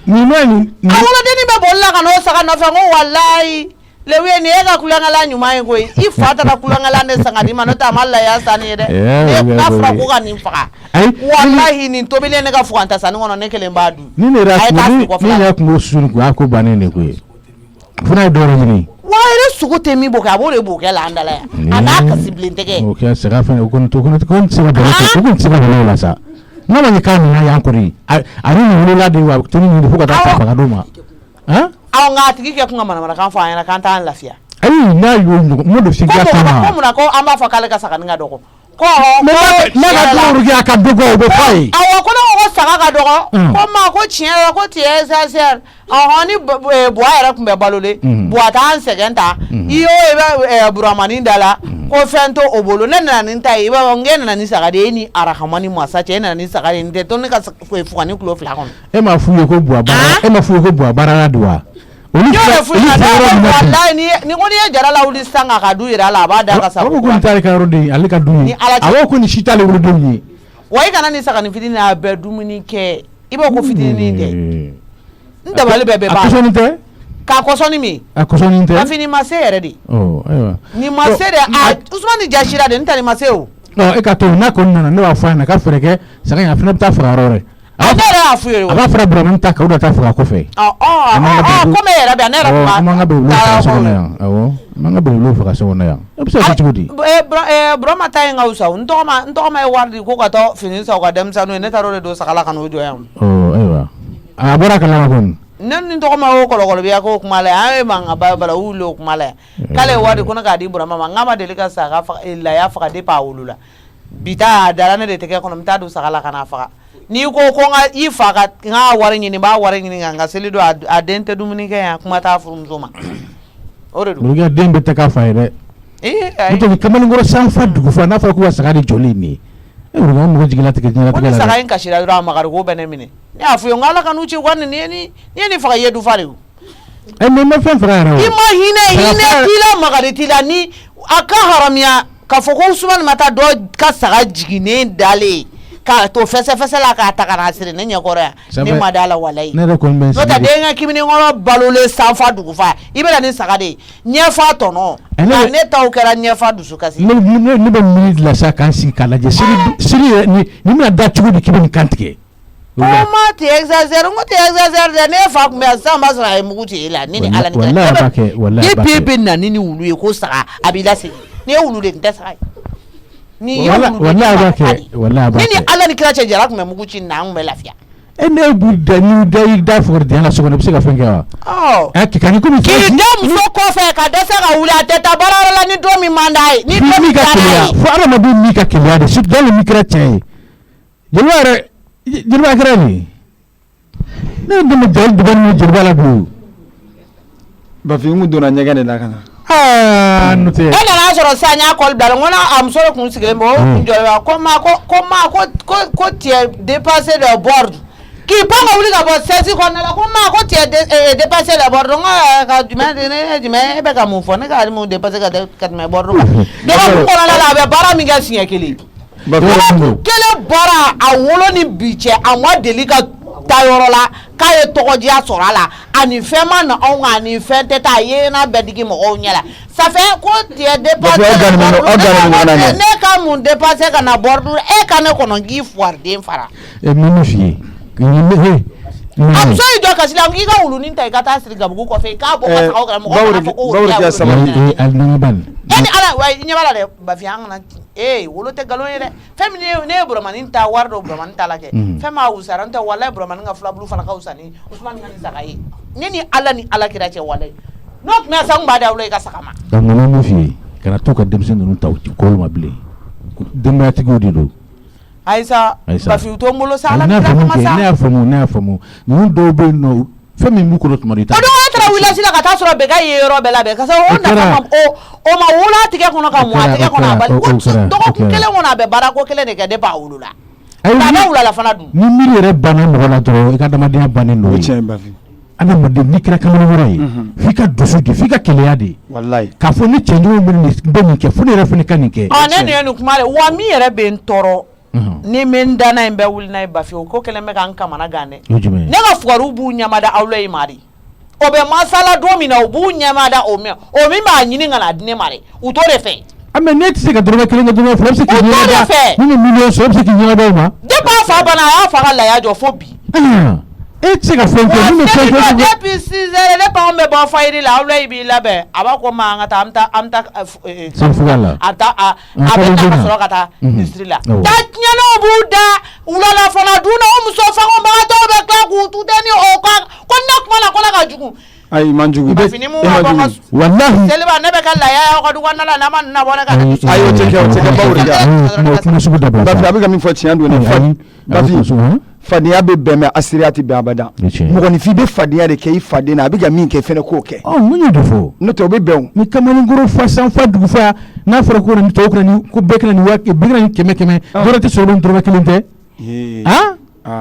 wolodennin bɛ boli la ka n'o saga nɔfɛ n ko walayi Lewi ni e ka kulonkala ɲuman ye koyi i fa taara kulonkala ne sanga di ma n'o tɛ a ma laya sanni ye dɛ ne n'a fɔra ko ka nin faga walahi nin tobilen ne ka fuganta sanni kɔnɔ ne kelen b'a dun ni ne yɛrɛ kun b'o susu ko a ko bannen de koyi fana ye dɔwɛrɛ ɲini wa yɛrɛ sugu tɛ min bɔ kɛ a b'o de b'o kɛ la an dala yan a n'a kasi bilen tɛgɛ o kɛ saga fɛnɛ o kɔni tɛ se ka balo la sa n'a ma ɲɛ k'a nana yan kɔni a ni nin wolola de wa to ni nin fo ka taa ta faga d'o ma aw nka a tigi kɛ kun ka manamanakan fɔ an ɲɛna k'an t'an lafiya ayi n'a y'o ɲɔgɔn mo do sigiya kama ko mun na ko an b'a fɔ k'ale ka saganin ka dɔgɔ ko ne ka dumuni kɛ a ka dɔgɔ o bɛ fɔ a ye awɔ ko ne ko saga ka dɔgɔ ko ma ko tiɲɛ yɛrɛ ko tiɲɛ sincère ni buwa yɛrɛ tun bɛ balolen buwa t'an sɛgɛn ta i y'o i bɛ buramani da la ko fɛn to o bolo ne nana nin ta ye i b'a fɔ n k'e nana ni saga de ye e ni arahamani masa cɛ e nana ni saga de nin tɛ to ne ka fugani kilo 2 kɔnɔ e ma f'u ye ko buwa baara e ma f'u ye ko buwa baara de wa ni ko n'i ye jara lawuli sisan ka du yira a la a b'a da ka sago ko nin t'ale ka yɔrɔ de ye ale ka dumuni ye awɔ ko nin si t'ale wolodenw ye wa i kana nin saganin fitinin a bɛɛ dumuni kɛ i b'o ko fitinin tɛ n dabali bɛɛ b'a la a kɔsɔnni tɛ k'a kɔsɔnni min a kɔsɔnni tɛ Bafin nin ma se yɛrɛ de ayiwa nin ma se de Usumani jasira de n tɛ nin ma se o e ka to n'a kɔni nana ne b'a fɔ a ɲɛna ka fɛɛrɛ kɛ saga in a fana bɛ taa faga yɔrɔ wɛrɛ a fu ye a b'a fara Burama ta ka o da ta faga kɔfɛ comme yɛrɛ bɛ ne yɛrɛ kuma an b'an ka belebele faga so kɔnɔ yan awɔ an b'an ka belebele faga so kɔnɔ yan e bɛ se ka kɛ cogo di Burama ta in ka wusa n tɔgɔma ye wari di ko ka taa fini san u ka denmisɛnninw ye ne taara o de don sagala ka n'o jɔ yan ayiwa a bɔra kalama kɔni ne ni tɔgɔma o kɔlɔkɔlɔbiya k'o kuma la an ye mankan ba bala u wuli o kuma la k'ale ye wari ko ne k'a di Burama ma n k'a ma deli ka saga laya faga depuis a wolola bi ta a dara ne de tɛgɛ kɔnɔ n bɛ taa don sagala ka n'a faga n'i ko ko i fa ka n ka wari ɲini n b'a wari ɲini ka n ka seli don a den tɛ dumuni kɛ yan kuma t'a furumuso ma o de don den bɛ tɛ k'a fa ye dɛ n'o tɛ kamalenkɔrɔ sanfa dugu fa n'a fɔra ko ka saga de jɔlen nin ye mɔgɔ jigilatigɛ ko ni saga in kasira dɔrɔn a makari ko bɛ ne minɛ ne y'a fɔ ye n ko Ala ka n'u ci wa nin ye nin faga i ye du fa de o mais n bɛ fɛn faga yɛrɛ o i ma hinɛ t'i la makari t'i la ni a ka haramiya k'a fɔ ko Usumani ma taa dɔ ka saga jiginnen dalen k'a to fɛsɛfɛsɛ la k'a ta ka n'a siri ne ɲɛkɔrɔ yan ne ma da la walayi ne yɛrɛ kɔni bɛ n n'o tɛ den ka kimininkɔrɔ balolen sanfa dugu fa i bɛna ni saga de ye ɲɛfa tɔnɔ ne taw kɛra ɲɛfa dusukasi ne bɛ minute la sa k'an sigi k'a lajɛ siri yɛrɛ ni bɛna da cogo di k'i bɛ nin kan tigɛ o ma tɛ exagère n ko tɛ exagère dɛ ne fa tun bɛ yan sisan b'a sɔrɔ a ye mugu ci e la ni Ala ni kɛ depuis e bɛ na ni wulu ye ko saga a b'i lasegin ni ye wulu de tun tɛ saga ye ni Ala ni kira cɛ jara tun bɛ mugu ci na an tun bɛ lafiya ne b'i da fɔ de la so kɔnɔ i bɛ se ka fɛn kɛ wa k'i da muso kɔfɛ ka dɛsɛ ka wuli a tɛ taa baarayɔrɔ la ni don min man d'a ye ni don min diyara a ye fo adamaden n'i ka keleya de surtout hali n'i kɛra cɛ ye jeliba kɛra nin ne ye dɛmɛ jeli dɔgɔnin ni jeliba la bi Bafin mun donna ɲɛgɛn de la ka na n'o tɛ e nana sɔrɔ sisan n y'a kɔli bila n ko a muso de kun sigilen bɛ o kun jɔlen bɛ ko tiɲɛ dépassé le bord k'i pan ka wuli ka bɔ sɛsi kɔnɔna la ko tiɲɛ dépassé le bord n ko ka jumɛn e bɛ ka mun fɔ ne ka mun dépassé ka tɛmɛ bord kan dɔgɔkun kɔnɔna la a bɛ baara min kɛ siɲɛ kelen kelen bɔra a wolo ni bi cɛ a ma deli ka taa yɔrɔ la k'a ye tɔgɔdiya sɔrɔ a la ani fɛn ma na anw kan ani fɛn tɛ taa a ye n'a bɛɛ digi mɔgɔw ɲɛ la ça fait ko tiɲɛ dépassé ne ka mun dépassé ka na bord e ka ne kɔnɔ k'i fuwariden fara min f'i ye a muso y'i jɔ kasi la k'i ka wulunin ta i ka taa siri gabugu kɔfɛ i k'a bɔ ka sagaw kɛrɛ mɔgɔw kana fɔ ko ni Ala wa ɲɛ b'a la dɛ Bafin an kana wolo tɛ nkalon ye dɛ fɛn min ne ye Buramanin ta wari dɔ Buramanin ta la kɛ fɛn m'a wusara n tɛ walayi Buramanin ka filabulu fana ka wusa ni Usumani ka ni saga ye ne ni Ala kira cɛ walayi n'o tun bɛ sa n b'a da wula i ka saga ma min f'i ye kana to ka denmisɛnnin ninnu ta u kɔlɔ ma bilen denbayatigiw de don Ayisa Bafin to n bolo sa Ala ne y'a faamu ninnu dɔw bɛ yen nɔ fɛn min b'u kɔnɔ tuma di ta o don e taara village la ka taa sɔrɔ bɛɛ ye yɔrɔ bɛɛ labɛn ka sɔrɔ o nafa o ma wolo a tigɛ kɔnɔ ka mɔ a tigɛ kɔnɔ a bali dɔgɔkun kelen kɔnɔ a bɛ baara ko kelen de kɛ depuis a wolola a bɛ wulala fana dun ni miiri yɛrɛ banna mɔgɔ la dɔrɔn i ka adamadenya bannen don ye adamaden n'i kɛra kamalenkɔrɔ ye f'i ka dusu de f'i ka keleya de k'a fɔ ni cɛnjugu bɛ nin kɛ fo ne yɛrɛ fana ka nin kɛ ne nin ye nin kuma de wa min yɛrɛ bɛ n tɔɔrɔ ni min danna in bɛɛ wuli n'a ye Bafin o ko kelen bɛ k'an kamana gan dɛ ne ka fugariw b'u ɲamada aw la ye mari o bɛ masala don min na u b'u ɲamada o min b'a ɲini ka na di ne ma dɛ u t'o de fɛ mais ne tɛ se ka dɔrɔmɛ kelen kɛ dɔrɔmɛ fila bɛ se k'i ɲɛnabɔ ni miliyɔn sɔrɔ bɛ se k'i ɲɛnabɔ o ma depuis a fa banna a y'a fa ka laya jɔ fo bi e tɛ se ka fɛn kɛ min bɛ fɛn kɛ depuis 6 heures ne pa anw bɛ bɔ fayiri la aw la i b'i labɛn a b'a ko ma an ka taa an bɛ taa sanfuga la a bɛ taa ka sɔrɔ ka taa misiri la datiɲɛnaw b'u da wulala fana dun na o muso fangabagatɔw bɛ tila k'u tu tɛ ni o kan ko ne kuma la ko ne ka jugu ayi man jugu Bafin mun ma bɔ ka wallahi seliba ne bɛ ka laya aw ka du kɔnɔna la n'a ma na bɔ ne ka ayi o tɛ kɛ Bafin a bɛ ka min fɔ tiɲɛ don ne Bafin fadenya bɛ bɛn mɛ asiriya tɛ bɛn abada mɔgɔninfin bɛ fadenya de kɛ i faden na a bɛ ka min kɛ fɛnɛ k'o kɛ mun y'o de fɔ n'o tɛ o bɛ bɛn ni kamalenkɔrɔ fa sanfa dugu fa n'a fɔra ko nin tɔw ko bɛɛ kɛra nin kɛmɛ dɔwɛrɛ tɛ sɔrɔ dɔrɔmɛ kelen tɛ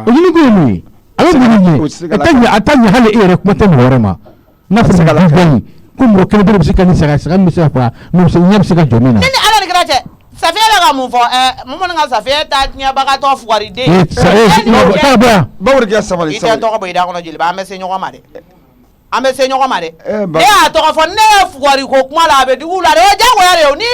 o ɲini ko ye mun ye a bɛ mun ɲɛ a ta ɲɛ hali e yɛrɛ kuma tɛ mɔgɔ wɛrɛ ma n'a fɔra ka bɛn ko mɔgɔ kelen bɛ se ka nin saga min bɛ se ka faga ɲɛ bɛ se ka jɔ min na ne ni Ala ni kira cɛ Safiya bɛ ka mun fɔ mun ka Safiya ta ɲɛbagatɔ fugariden Baworikɛ sabali i tɛ tɔgɔ bɔ i da kɔnɔ jeliba an bɛ se ɲɔgɔn ma dɛ ne y'a tɔgɔ fɔ ne ye fugari ko kuma la a bɛ dugu la dɛ o ye diyagoya de ye n'i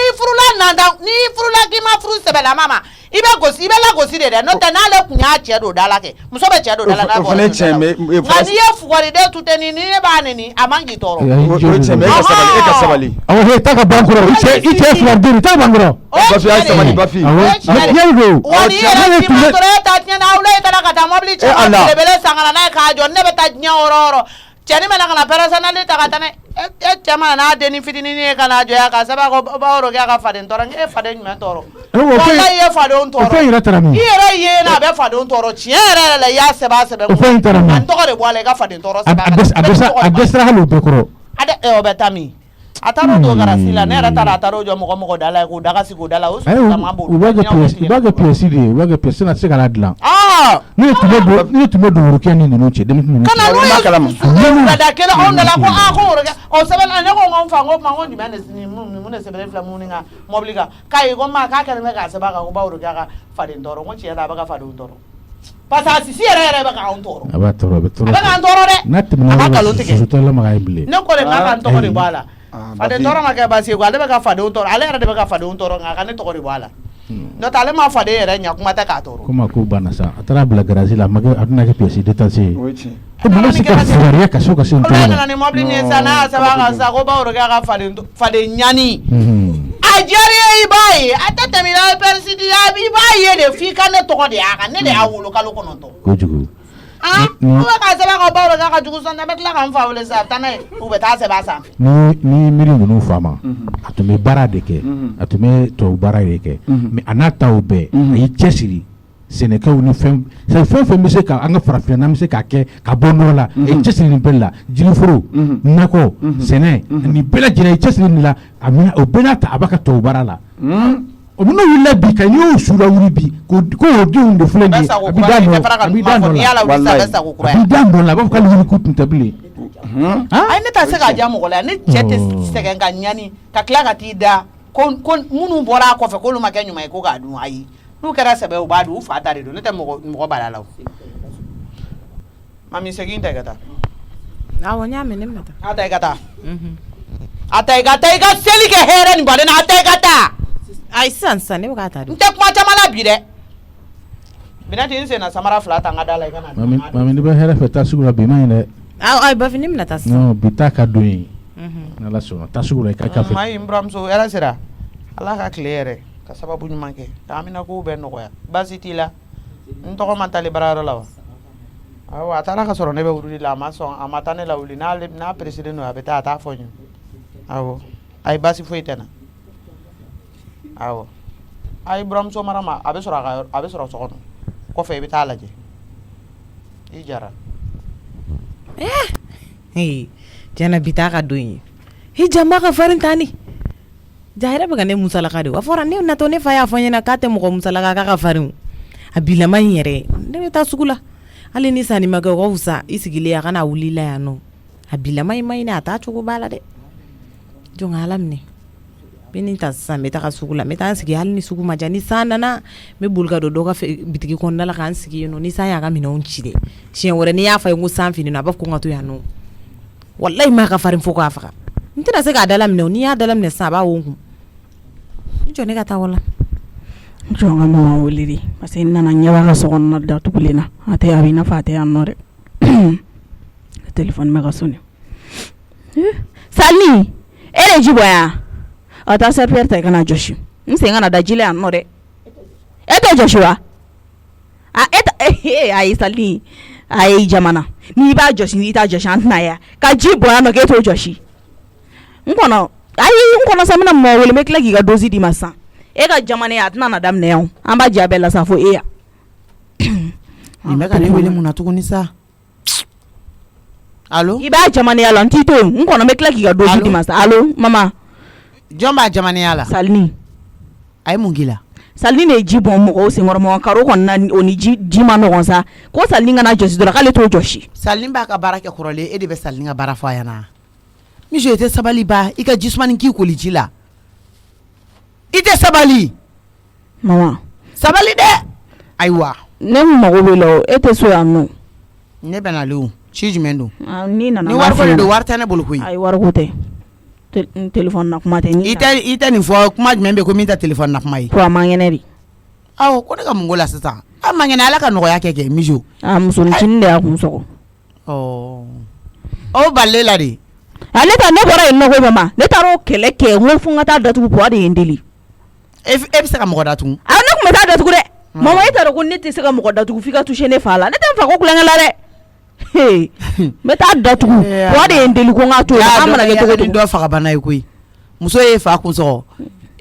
furula k'i ma furu sɛbɛlama ma ibe la gosi de no ta na le kunya che do dala ke muso be che do dala na bo fane cheme ngani ye fugori de tuteni ni ba ni amangi toro o cheme ka sabali awo he ta ka bankuro iche flardiri ta bankuro bafi ay sabali bafi wani ye ti ma tore ta nya na ule ta ka ta mobli che le bele sangana na ka jo ne be ta nya ororo cheni mena kana personality ta ka ta ne e chama na de ni fitini ni kana jo ya ka saba ko ba oro ga fa den toran e fa den men toro wala ye fa don toro fe ira tarami ira ye na be fa don toro chiere le ya se ba se be fe tarami an to ko de boale ga fa den toro se ba adesra halu be koro ade e obetami ataro do garasila ne rata ataro jo mo dala ko daga si ko dala o tamambo ubaga pesi de ubaga pesi na se kana dlan ni tume do rukia ni no che dem ni kana no makala da kela on dala ko ko rukia o seben ane ko ngon fa ngo mango ni mane ni mun se bele flamu ni nga mobliga kai ko ma ka kele ga se ba ka ko ba rukia ka fa den doro ngo che da ba ka fa den doro pasa si ere ba ka on toro aba toro be toro ba ka on toro de na timna so la ma ibli ne ko le na kan to ko de bala fade toro ma ka basi ko ale be ka fade on toro ale ere de be ka fade on toro nga ka ne to ko de bala no tale ma fade ere nya kuma ta ka toro kuma ko bana sa atara bla garasi la ma aduna ke pesi detase ko mo se ka furaria ka so ka sen toro na ni mobli ni sana sa ba ka sa ko ba oro ka fade nyani ajari ibai atata mi la persidi ibai de fi ka ne to ko de aka ne de awulo ka lo ko non to ko jugu o ka se ba ko ba oro ka jugu sanda bet la kan fa wole sa tane u be ta se ba sa ni miri ngunu fama atume bara de ke atume to bara de ke mais anata obe yi chesiri Sénégal ni fem mi se ka anga farafina na mi se ka ke ka bono la e chesiri ni bella jilifuru nako sene ni bella jina chesiri ni la amina obenata abaka to bara la o muno willa bi kan yo sura wuri bi ko de unde fulani abidano la ba ka li ku tuntabli ai ne ta se ka jamu ko la ne chete se ka nyani ka kla ka ti da kon munu bora ko fe ko lu ma kenyu mai ko ga dun ai nu kɛra sɛbɛ u b'a dun u fa ta de don ne tɛ mɔgɔ bala la o mami segin ta i ka taa awɔ n y'a mɛn ne bɛna taa a ta i ka taa a ta i ka seli kɛ hɛrɛ nin baden na a ta i ka taa ayi sisan ne bɛ k'a ta de n tɛ kuma caman la bi dɛ Binati n senna samara 2 ta n ka da la i ka na mami ni bɛ hɛrɛ fɛ taa sugu la bi ma ɲi dɛ ayi Bafi ne bɛna taa sisan non bi taa ka don yen n'Ala sɔnna taa sugu la i ka kafe mayi n buramuso hɛrɛ sera Ala ka tile yɛrɛ ka sababu ɲuman kɛ k'amina kow bɛ nɔgɔya baasi t'i la n tɔgɔ ma tali baarayɔrɔ la wa awɔ a taara ka sɔrɔ ne bɛ wulili la a ma taa ne la wuli n'a pereselen don a bɛ taa a t'a fɔ n ye awɔ ayi baasi foyi tɛ na awɔ ayi buramuso mara ma a bɛ sɔrɔ so kɔnɔ kɔfɛ i bɛ taa lajɛ i jara jɛna bi taa ka don ye i janba ka farin tani Jahira bɛ ka ne musalaka de a fɔra ne natɔ ne fa y'a fɔ ɲɛna k'a tɛ mɔgɔ musalaka k'a ka farin a bilama in yɛrɛ ne bɛ taa sugu la hali ni sanni ma kɛ o ka fusa i sigilen a kana wuli la yan nɔ a bilama in ma ɲinɛ a taa cogo b'a la dɛ jɔn ka Ala minɛ bɛ nin ta sisan n bɛ taga sugu la n bɛ taa n sigi hali ni sugu ma ja ni san nana n bɛ boli ka don dɔ ka bitigi kɔnɔna la k'an sigi yen nɔ ni san y'a ka minɛnw ci dɛ siɲɛ wɛrɛ n'i y'a fɔ a ye ko san fini na a b'a fɔ ko n ka to yan nɔ walayi ma ka farin fo k'a faga n tɛna se k'a dalaminɛ o n'i y'a dalaminɛ sisan a b'a wo kun jɔ ne ka taa wala jɔ n ka mama wele de parce que n nana ɲɛba ka so kɔnɔna datugulen na a bɛ i n'a fɔ a tɛ yan nɔ dɛ téléphone bɛ ka sonné Sali e de ji bɔ yan a taa serpillère ta i kana jɔsi n sen kana da ji la yan nɔ dɛ e tɛ jɔsi wa ayi Sali ayi jamana n'i b'a jɔsi n'i t'a jɔsi an tɛna yan ka ji bɔ yan nɔ k'e t'o jɔsi n kɔnɔ ayi n kɔnɔ sa bɛna mɔgɔ wele n bɛ tila k'i ka dosi d'i ma sisan e ka jamana a tɛna na daminɛ yan an b'a jɛ a bɛɛ la sa fo e yan nin bɛ ka ne wele mun na tuguni sa allo i b'a jamanaya la n t'i to yen n kɔnɔ n bɛ tila k'i ka dosi d'i ma sisan allo mama jɔn b'a jamanaya la Salini a ye mun k'i la Salini de ye ji bɔn mɔgɔw senkɔrɔ mɔgɔ karo kɔni na o ni ji ma nɔgɔn sa ko Salini kana jɔsi dɔrɔn k'ale t'o jɔsi Salini b'a ka baara kɛ kɔrɔlen e de bɛ Salini ka baara fɔ a ɲɛna Mijo i tɛ sabali ba i ka jisumani k'i koli ji la i tɛ sabali mama sabali dɛ ayiwa ne mago bɛ la e tɛ so yan nɔ ne bɛ nalen o ci jumɛn don n'i nana ni wari ko de don wari tɛ ne bolo koyi ayi wari ko tɛ téléphone na kuma tɛ i tɛ nin fɔ kuma jumɛn bɛ ko min tɛ téléphone na kuma ye ko a man kɛnɛ de aw ko ne ka mun la sisan a mangena ala ka nɔgɔya kɛ mijo musonin de y'a kun sɔgɔ o balle la de ale ta ne bɔra yen nɔgɔ mama ne taara o kɛlɛ kɛ n ko fo n ka taa datugu puwa de ye n deli e bɛ se ka mɔgɔ datugu ne tun bɛ taa datugu dɛ mama e taara ko ne tɛ se ka mɔgɔ datugu f'i ka toucher ne fa la ne tɛ n fa ko kulonkɛ la dɛ n bɛ taa datugu puwa de ye n deli ko n ka to yen an mana kɛ cogo dɔ faga bana ye koyi muso ye fa kun sɔgɔ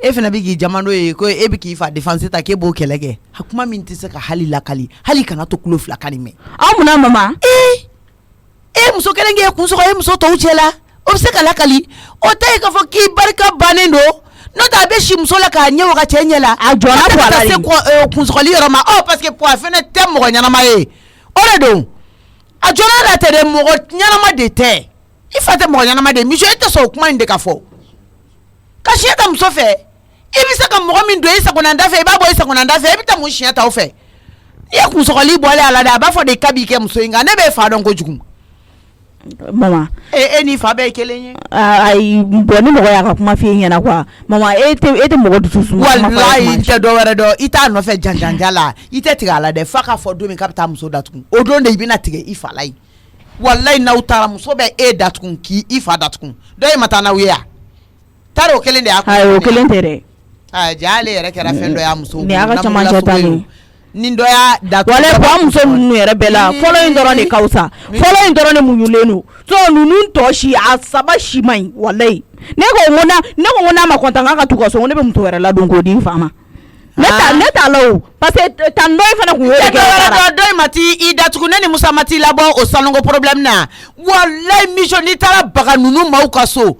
e fana bɛ k'i jama n'o ye ko e bɛ k'i fa défense ta k'e b'o kɛlɛ kɛ a kuma min tɛ se ka hali lakali hali kana to kulo fila kari mɛn aw munna mama e muso kelen k'e kun sɔgɔ e muso tɔw cɛ la o bɛ se ka lakali o tɛ ye k'a fɔ k'i barika bannen don n'o tɛ a bɛ si muso la k'a ɲɛ wa ka cɛ ɲɛ la a jɔna puwa la se kun sɔgɔli yɔrɔ ma parce que puwa fana tɛ mɔgɔ ɲɛnama ye o de don a jɔna la tɛ dɛ mɔgɔ ɲɛnama de tɛ i fa tɛ mɔgɔ ɲɛnama de ye miso e tɛ sɔn o kuma in de ka fɔ ka siɲɛ ta muso fɛ i bɛ se ka mɔgɔ min don i sagonada fɛ i b'a bɔ i sagonada fɛ i bɛ taa mun siɲɛ ta o fɛ i ye kunsɔgɔli bɔlen a la dɛ a b'a fɔ de k'a b'i kɛ muso in kan ne bɛ fa dɔn kojugu mama e ni fa bɛɛ ye kelen ye ayi bɔn ni mɔgɔ y'a ka kuma f'i ɲɛna quoi mama e tɛ mɔgɔ dusu suma walayi n tɛ dɔ wɛrɛ dɔn i t'a nɔfɛ janjanja la i tɛ tigɛ a la dɛ f'a k'a fɔ don min k'a bɛ taa muso datugu o don de i bɛna tigɛ i fa la ye walayi n'aw taara muso bɛ e datugu k'i fa datugu dɔ ye ma taa n'aw ye yan taara o kelen de y'a kun ayi o kelen tɛ dɛ ja ale yɛrɛ kɛra fɛn dɔ y'a muso ni y'a ka camancɛ ta ni ni dɔ y'a datugu walayi puwa muso ninnu yɛrɛ bɛɛ la fɔlɔ in dɔrɔn de ka wusa fɔlɔ in dɔrɔn de muɲulen don so ninnu tɔ si a saba si man ɲi walayi ne ko n'a ma kɔntan k'a ka t'u ka so ne bɛ muso wɛrɛ ladon k'o di n fa ma ne t'a la o parce que tan dɔ in fana kun y'o de kɛ dɔ in ma t'i datugu ne ni Musa ma t'i labɔ o salonko problème na walayi mijo n'i taara baga ninnu maaw ka so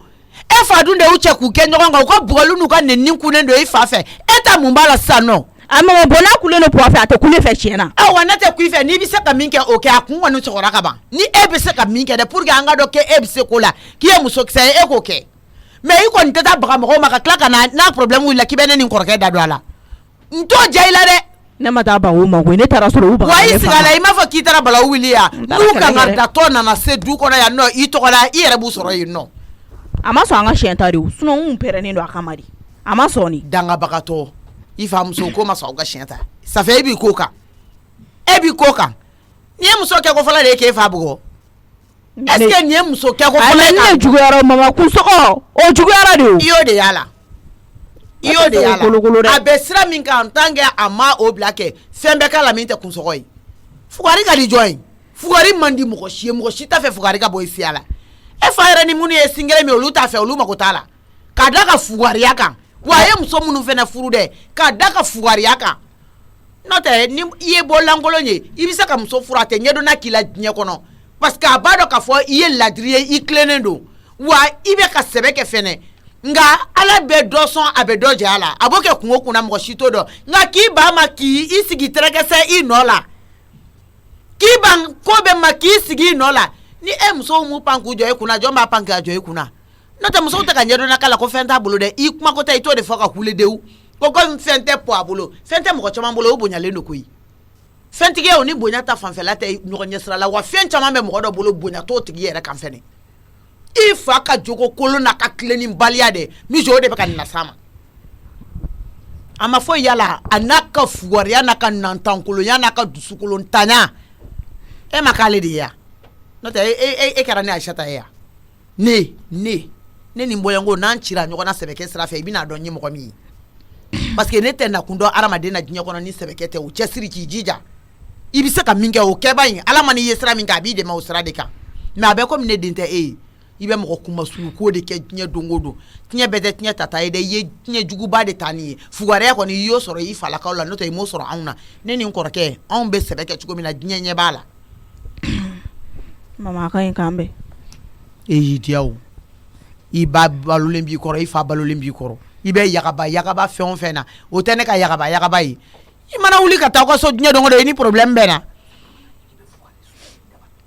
e fa dun de y'u cɛ k'u kɛ ɲɔgɔn kan u ka bugɔli n'u ka nɛni kunnen don i fa fɛ e ta mun b'a la sisan nɔ a mama bɔn n'a kulen don puwa fɛ a tɛ kun ne fɛ tiɲɛ na awa ne tɛ kun i fɛ n'i bɛ se ka min kɛ o kɛ a kun kɔni cɛkɔrɔba ka ban ni e bɛ se ka min kɛ dɛ pour que an ka dɔn k'e bɛ se ko la k'i ye muso kisɛ ye e k'o kɛ mais i kɔni tɛ taa baga mɔgɔw ma ka tila ka na n'a problème wulila k'i bɛ ne ni n kɔrɔkɛ da don a la n t'o diya i la dɛ ne ma taa baga o ma koyi ne taara sɔrɔ u baga wa i sigi a la i m'a fɔ k'i taara bala wuli yan n'u kangadatɔ nana se du kɔnɔ yan nɔ i tɔgɔ la i yɛrɛ b'u sɔrɔ yen nɔ a ma sɔn an ka siɲɛ ta de o sinon n pɛrɛnnen don a kama de a ma sɔn ni dangabagatɔ i fa muso ko ma sɔn aw ka siɲɛ ta ça fait e b'i ko kan n'i ye muso kɛ ko fɔlɔ de ye k'e fa bugɔ est ce que nin ye muso kɛ ko fɔlɔ ye ne juguyara mama kunsɔgɔ o juguyara de o i y'o de y'a la a bɛ sira min kan en tant que a ma o bila kɛ fɛn bɛɛ k'a la min tɛ kunsɔgɔ ye fugari ka di jɔn ye fugari man di mɔgɔ si ye mɔgɔ si t'a fɛ fugari ka bɔ i siya la e fa yɛrɛ ni minnu ye singere min olu t'a fɛ olu mako t'a la k'a da ka fugariya kan wa a ye muso minnu fana furu dɛ k'a da ka fugariya kan n'o tɛ ni i ye bɔ lankolon ye i bɛ se ka muso furu a tɛ ɲɛdɔnna k'i la diɲɛ kɔnɔ parce que a b'a dɔn k'a fɔ i ye ladiri ye i tilennen don wa i bɛ ka sɛbɛ kɛ fɛnɛ nka ala bɛ dɔ sɔn a bɛ dɔ jɛ a la a b'o kɛ kungo kunna mɔgɔ si t'o dɔn nka k'i ban ma k'i sigi tɛrɛkɛsɛ i nɔ la k'i ban ko bɛ ma k'i sigi i nɔ la ni e musow m'u pan k'u jɔ i kunna jɔn b'a pan k'a jɔ i kunna n'o tɛ musow tɛ ka ɲɛdɔnna k'a la ko fɛn t'a bolo dɛ i kuma ko tɛ i t'o de fɔ ka kule dewu ko comme fɛn tɛ po a bolo fɛn tɛ mɔgɔ caman bolo o bonyalen don koyi fɛntigi o ni bonya ta fanfɛla tɛ ɲɔgɔn ɲɛ sira la wa fɛn caman bɛ mɔgɔ dɔ bolo bonya t'o tigi yɛrɛ kan fɛnɛ i fa ka jogo kolon n'a ka tilenni baliya de mijo o de bɛ ka nin las'a ma a ma fɔ yala a n'a ka fugariya n'a ka nantankolonya n'a ka dusukolontanɲa e ma k'ale de ye yan n'o tɛ e kɛra ne Ayisata ye yan ne ni bɔyanko n'an cira ɲɔgɔn na sɛbɛkɛ sira fɛ i bɛna dɔn n ye mɔgɔ min ye parce que ne tɛ nakun dɔn adamaden na diɲɛ kɔnɔ ni sɛbɛkɛ tɛ o cɛsiri k'i jija i bɛ se ka min kɛ o kɛba in ala ma n'i ye sira min kɛ a b'i dɛmɛ o sira de kan mais a bɛ komi ne den tɛ e ye i bɛ mɔgɔ kumasuluko de kɛ diɲɛ don o don diɲɛ bɛɛ tɛ diɲɛ tata ye dɛ i ye diɲɛ juguba de ta nin ye fugariya kɔni i y'o sɔrɔ i falakaw la n'o tɛ i m'o sɔrɔ anw na ne ni n kɔrɔkɛ anw bɛ sɛbɛ kɛ cogo min na diɲɛ ɲɛ b'a la mama a ka ɲi k'an bɛn e y'i diya o i ba balolen b'i kɔrɔ i fa balolen b'i kɔrɔ i bɛ yagaba fɛn o fɛn na o tɛ ne ka yagaba ye i mana wuli ka taa aw ka so diɲɛ don o don i ni problème bɛ na